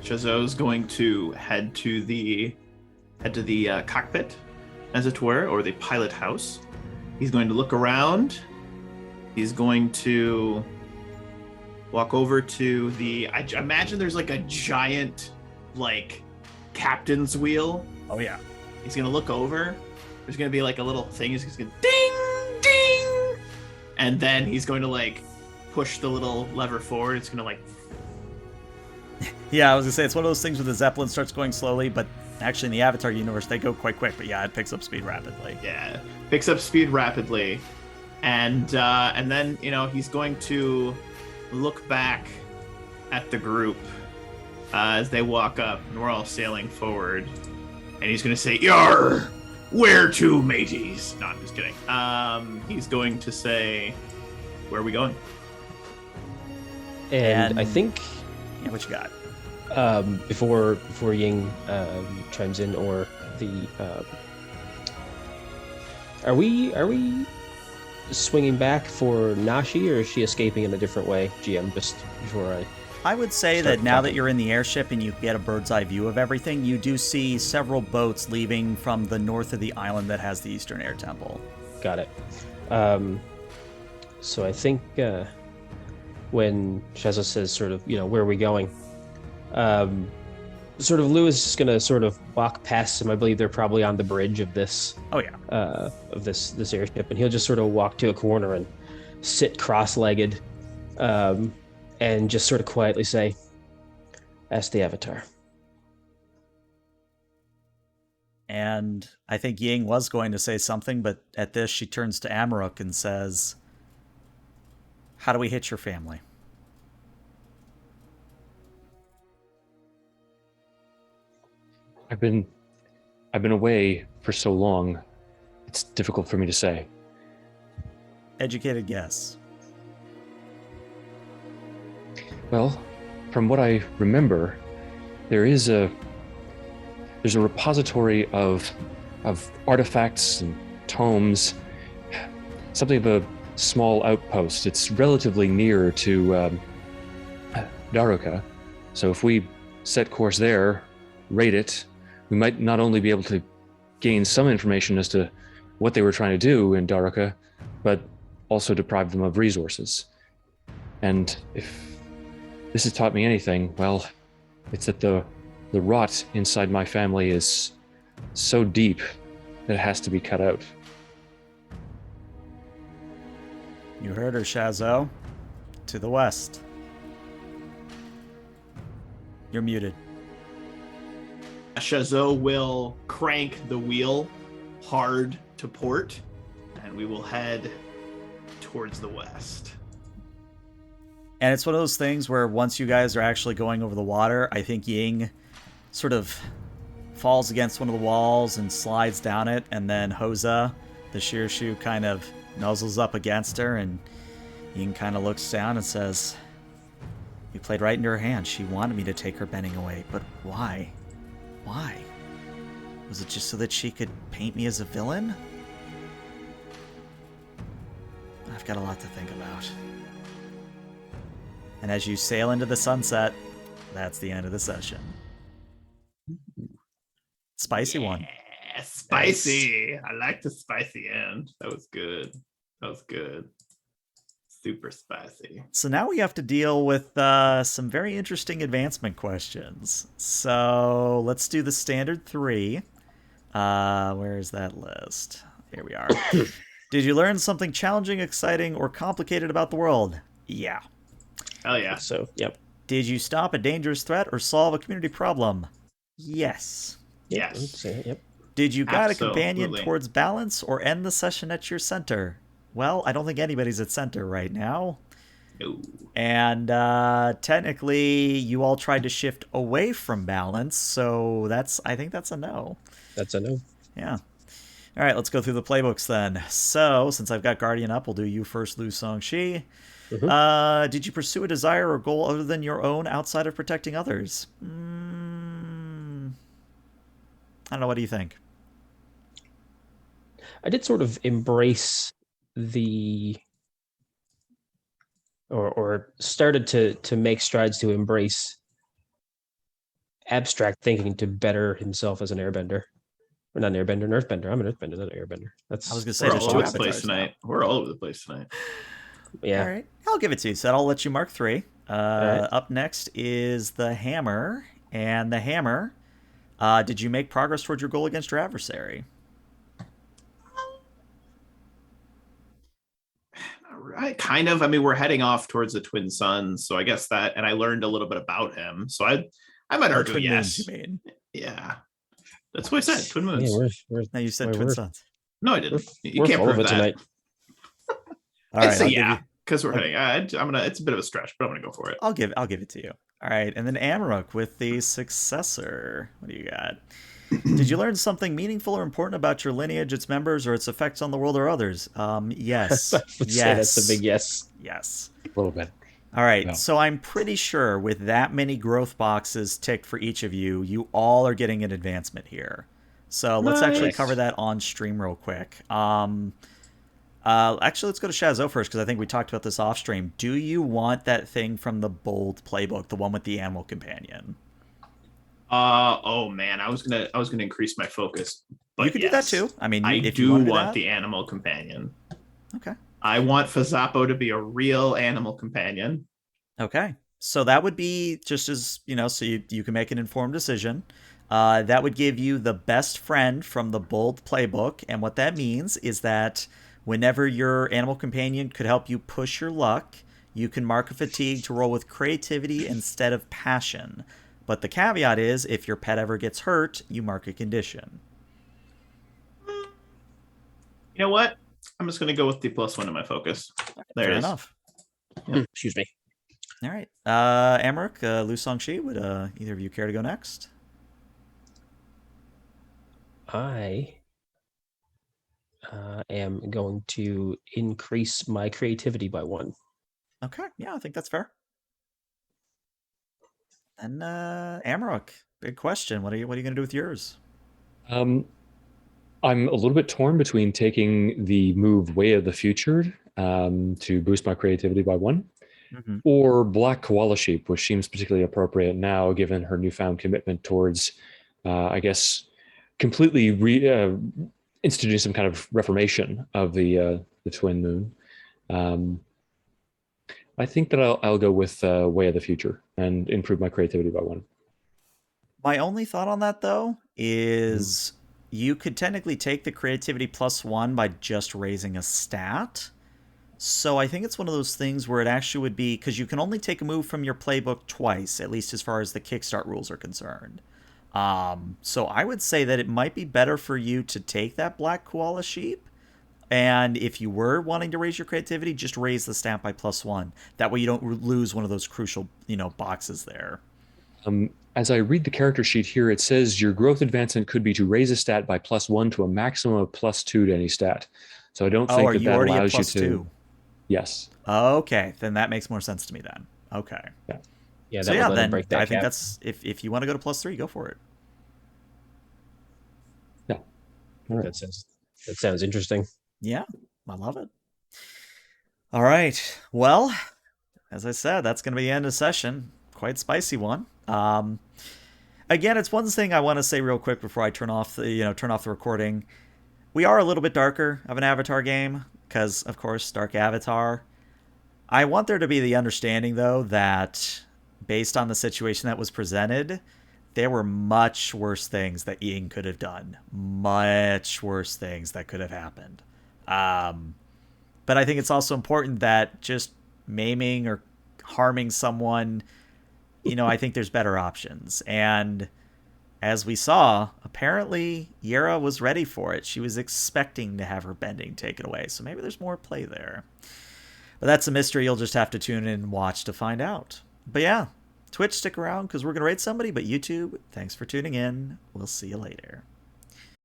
[SPEAKER 3] Shazot's going to head to the cockpit, as it were, or the pilot house. He's going to look around. He's going to walk over to the... I imagine there's like a giant, like, captain's wheel.
[SPEAKER 1] Oh, yeah.
[SPEAKER 3] He's going to look over. There's going to be like a little thing. He's going to ding, ding. And then he's going to like push the little lever forward. It's going to like...
[SPEAKER 1] Yeah, I was going to say, it's one of those things where the Zeppelin starts going slowly, but actually in the Avatar universe, they go quite quick. But yeah, it picks up speed rapidly.
[SPEAKER 3] Yeah, picks up speed rapidly. And then, you know, he's going to look back at the group as they walk up, and we're all sailing forward. And he's going to say, "Yar! Where to, mateys?" No, I'm just kidding. He's going to say, where are we going?
[SPEAKER 2] And I think
[SPEAKER 1] Yeah, what you got?
[SPEAKER 2] before Ying chimes in, or the are we swinging back for Nashi, or is she escaping in a different way? GM, just before
[SPEAKER 1] I would say
[SPEAKER 2] Start
[SPEAKER 1] that now that
[SPEAKER 2] talking.
[SPEAKER 1] you're in the airship and you get a bird's eye view of everything, you do see several boats leaving from the north of the island that has the Eastern Air Temple.
[SPEAKER 2] got it. So I think when Sheza says sort of, where are we going? Sort of Lou is just gonna sort of walk past him. I believe they're probably on the bridge of this
[SPEAKER 1] Oh, yeah.
[SPEAKER 2] of this airship, and he'll just sort of walk to a corner and sit cross-legged, and just sort of quietly say, "Ask the Avatar."
[SPEAKER 1] And I think Ying was going to say something, but at this she turns to Amaruk and says, "How do we hit your family?"
[SPEAKER 4] I've been away for so long. It's difficult for me to say.
[SPEAKER 1] Educated guess.
[SPEAKER 4] Well, from what I remember, there's a repository of artifacts and tomes, something of a small outpost. It's relatively near to Daruka, so if we set course there, raid it, we might not only be able to gain some information as to what they were trying to do in Daruka, but also deprive them of resources. And if this has taught me anything, well, it's that the rot inside my family is so deep that it has to be cut out.
[SPEAKER 1] You heard her, Shazo. To the west. You're muted.
[SPEAKER 3] Shazo will crank the wheel hard to port, and we will head towards the west.
[SPEAKER 1] And it's one of those things where once you guys are actually going over the water, I think Ying sort of falls against one of the walls and slides down it, and then Hoza, the Shirshu, kind of nuzzles up against her, and Ying kind of looks down and says, "You played right into her hand. She wanted me to take her bending away, but why? Why? Was it just so that she could paint me as a villain? I've got a lot to think about." And as you sail into the sunset, that's the end of the session. Spicy one.
[SPEAKER 3] Yeah, spicy. I like the spicy end. That was good. That was good. Super spicy.
[SPEAKER 1] So now we have to deal with some very interesting advancement questions. So let's do the standard 3. Where is that list? Here we are. Did you learn something challenging, exciting, or complicated about the world? Yeah.
[SPEAKER 3] Hell yeah.
[SPEAKER 2] So, yep.
[SPEAKER 1] Did you stop a dangerous threat or solve a community problem? Yes.
[SPEAKER 2] Yep,
[SPEAKER 3] Yes.
[SPEAKER 2] I'd say, yep.
[SPEAKER 1] Did you guide a companion
[SPEAKER 3] Absolutely.
[SPEAKER 1] towards balance or end the session at your center? Well, I don't think anybody's at center right now.
[SPEAKER 3] No.
[SPEAKER 1] And technically, you all tried to shift away from balance, so I think that's a no.
[SPEAKER 2] That's a no.
[SPEAKER 1] Yeah. All right, let's go through the playbooks then. So, since I've got Guardian up, we'll do you first, Lu Song-Shi. Did you pursue a desire or goal other than your own outside of protecting others? I don't know. What do you think?
[SPEAKER 2] I did sort of embrace the or started to make strides to embrace abstract thinking to better himself as an airbender. Or not an airbender, an earthbender. I'm an earthbender, not an airbender. That's
[SPEAKER 1] I was going to say,
[SPEAKER 3] We're
[SPEAKER 1] there's
[SPEAKER 3] all
[SPEAKER 1] two
[SPEAKER 3] over the place
[SPEAKER 1] avatars now.
[SPEAKER 3] tonight. We're all over the place tonight.
[SPEAKER 2] yeah.
[SPEAKER 1] All right, I'll give it to you. So I'll let you mark 3.
[SPEAKER 2] right.
[SPEAKER 1] Up next is the hammer. And the hammer, did you make progress towards your goal against your adversary?
[SPEAKER 3] Right, kind of. I mean, we're heading off towards the Twin Suns, so I guess that, and I learned a little bit about him. So I might
[SPEAKER 1] Or
[SPEAKER 3] argue
[SPEAKER 1] twin
[SPEAKER 3] yes.
[SPEAKER 1] moons, you mean?
[SPEAKER 3] Yeah, that's what I said. Twin moons.
[SPEAKER 2] Yeah, we're
[SPEAKER 1] No, you said
[SPEAKER 2] Wait,
[SPEAKER 1] twin
[SPEAKER 2] we're-
[SPEAKER 1] suns.
[SPEAKER 3] No, I didn't. You
[SPEAKER 2] we're
[SPEAKER 3] can't
[SPEAKER 2] full of
[SPEAKER 3] prove
[SPEAKER 2] it
[SPEAKER 3] that.
[SPEAKER 2] tonight.
[SPEAKER 1] All
[SPEAKER 3] I'd
[SPEAKER 1] right,
[SPEAKER 3] say
[SPEAKER 1] I'll give
[SPEAKER 3] yeah,
[SPEAKER 1] you-
[SPEAKER 3] because we're heading. I'm gonna. It's a bit of a stretch, but I'm gonna go for it.
[SPEAKER 1] I'll give it to you. All right, and then Amaruk with the successor. What do you got? Did you learn something meaningful or important about your lineage, its members, or its effects on the world or others? Yes.
[SPEAKER 2] I would say that's a
[SPEAKER 1] Yes.
[SPEAKER 2] big yes.
[SPEAKER 1] Yes.
[SPEAKER 4] A little bit.
[SPEAKER 1] All right,
[SPEAKER 4] Yeah.
[SPEAKER 1] so I'm pretty sure with that many growth boxes ticked for each of you, you all are getting an advancement here. So let's actually
[SPEAKER 2] Nice.
[SPEAKER 1] cover that on stream real quick. Actually, let's go to Shazo first because I think we talked about this off stream. Do you want that thing from the bold playbook, the one with the animal companion?
[SPEAKER 3] Oh man, I was gonna increase my focus. But
[SPEAKER 1] You could do that too. I mean,
[SPEAKER 3] I
[SPEAKER 1] if you
[SPEAKER 3] do
[SPEAKER 1] want to do
[SPEAKER 3] want
[SPEAKER 1] that.
[SPEAKER 3] the animal companion.
[SPEAKER 1] Okay.
[SPEAKER 3] I want Fazappo to be a real animal companion.
[SPEAKER 1] Okay. So that would be just as, so you can make an informed decision. That would give you the best friend from the bold playbook. And what that means is that whenever your animal companion could help you push your luck, you can mark a fatigue to roll with creativity instead of passion. But the caveat is if your pet ever gets hurt, you mark a condition.
[SPEAKER 3] You know what? I'm just gonna go with the +1 in my focus. There
[SPEAKER 1] Fair
[SPEAKER 3] it is.
[SPEAKER 1] enough.
[SPEAKER 2] Excuse me.
[SPEAKER 1] All right. Amaric, Lu Songshi, would either of you care to go next?
[SPEAKER 2] I am going to increase my creativity by 1.
[SPEAKER 1] Okay. Yeah, I think that's fair. And Amaric, big question. What are you going to do with yours?
[SPEAKER 4] I'm a little bit torn between taking the move Way of the Future to boost my creativity by 1, or Black Koala Sheep, which seems particularly appropriate now given her newfound commitment towards, I guess, completely instituting some kind of reformation of the twin moon. I think that I'll go with Way of the Future and improve my creativity by 1.
[SPEAKER 1] My only thought on that, though, is you could technically take the creativity +1 by just raising a stat. So I think it's one of those things where it actually would be, because you can only take a move from your playbook twice, at least as far as the kickstart rules are concerned. So I would say that it might be better for you to take that Black Koala Sheep. And if you were wanting to raise your creativity, just raise the stat by +1. That way you don't lose one of those crucial, boxes there.
[SPEAKER 4] As I read the character sheet here, it says your growth advancement could be to raise a stat by +1 to a maximum of +2 to any stat. So I don't think
[SPEAKER 1] are you
[SPEAKER 4] that
[SPEAKER 1] already at
[SPEAKER 4] allows you to.
[SPEAKER 1] +2?
[SPEAKER 4] Yes.
[SPEAKER 1] Okay, then that makes more sense to me then. Okay.
[SPEAKER 2] Yeah, that
[SPEAKER 1] So
[SPEAKER 2] would
[SPEAKER 1] yeah,
[SPEAKER 2] let him
[SPEAKER 1] then
[SPEAKER 2] break that
[SPEAKER 1] I think
[SPEAKER 2] cap.
[SPEAKER 1] that's if you want to go to +3, go for it.
[SPEAKER 4] Yeah. All right.
[SPEAKER 2] That sounds interesting.
[SPEAKER 1] Yeah, I love it. All right. Well, as I said, that's going to be the end of the session. Quite spicy one. Again, it's one thing I want to say real quick before I turn off the recording. We are a little bit darker of an Avatar game because, of course, Dark Avatar. I want there to be the understanding, though, that based on the situation that was presented, there were much worse things that Ian could have done. Much worse things that could have happened. But I think it's also important that just maiming or harming someone, I think there's better options. And as we saw, apparently Yera was ready for it. She was expecting to have her bending taken away. So maybe there's more play there. But that's a mystery you'll just have to tune in and watch to find out. But yeah, Twitch, stick around because we're going to rate somebody. But YouTube, thanks for tuning in. We'll see you later.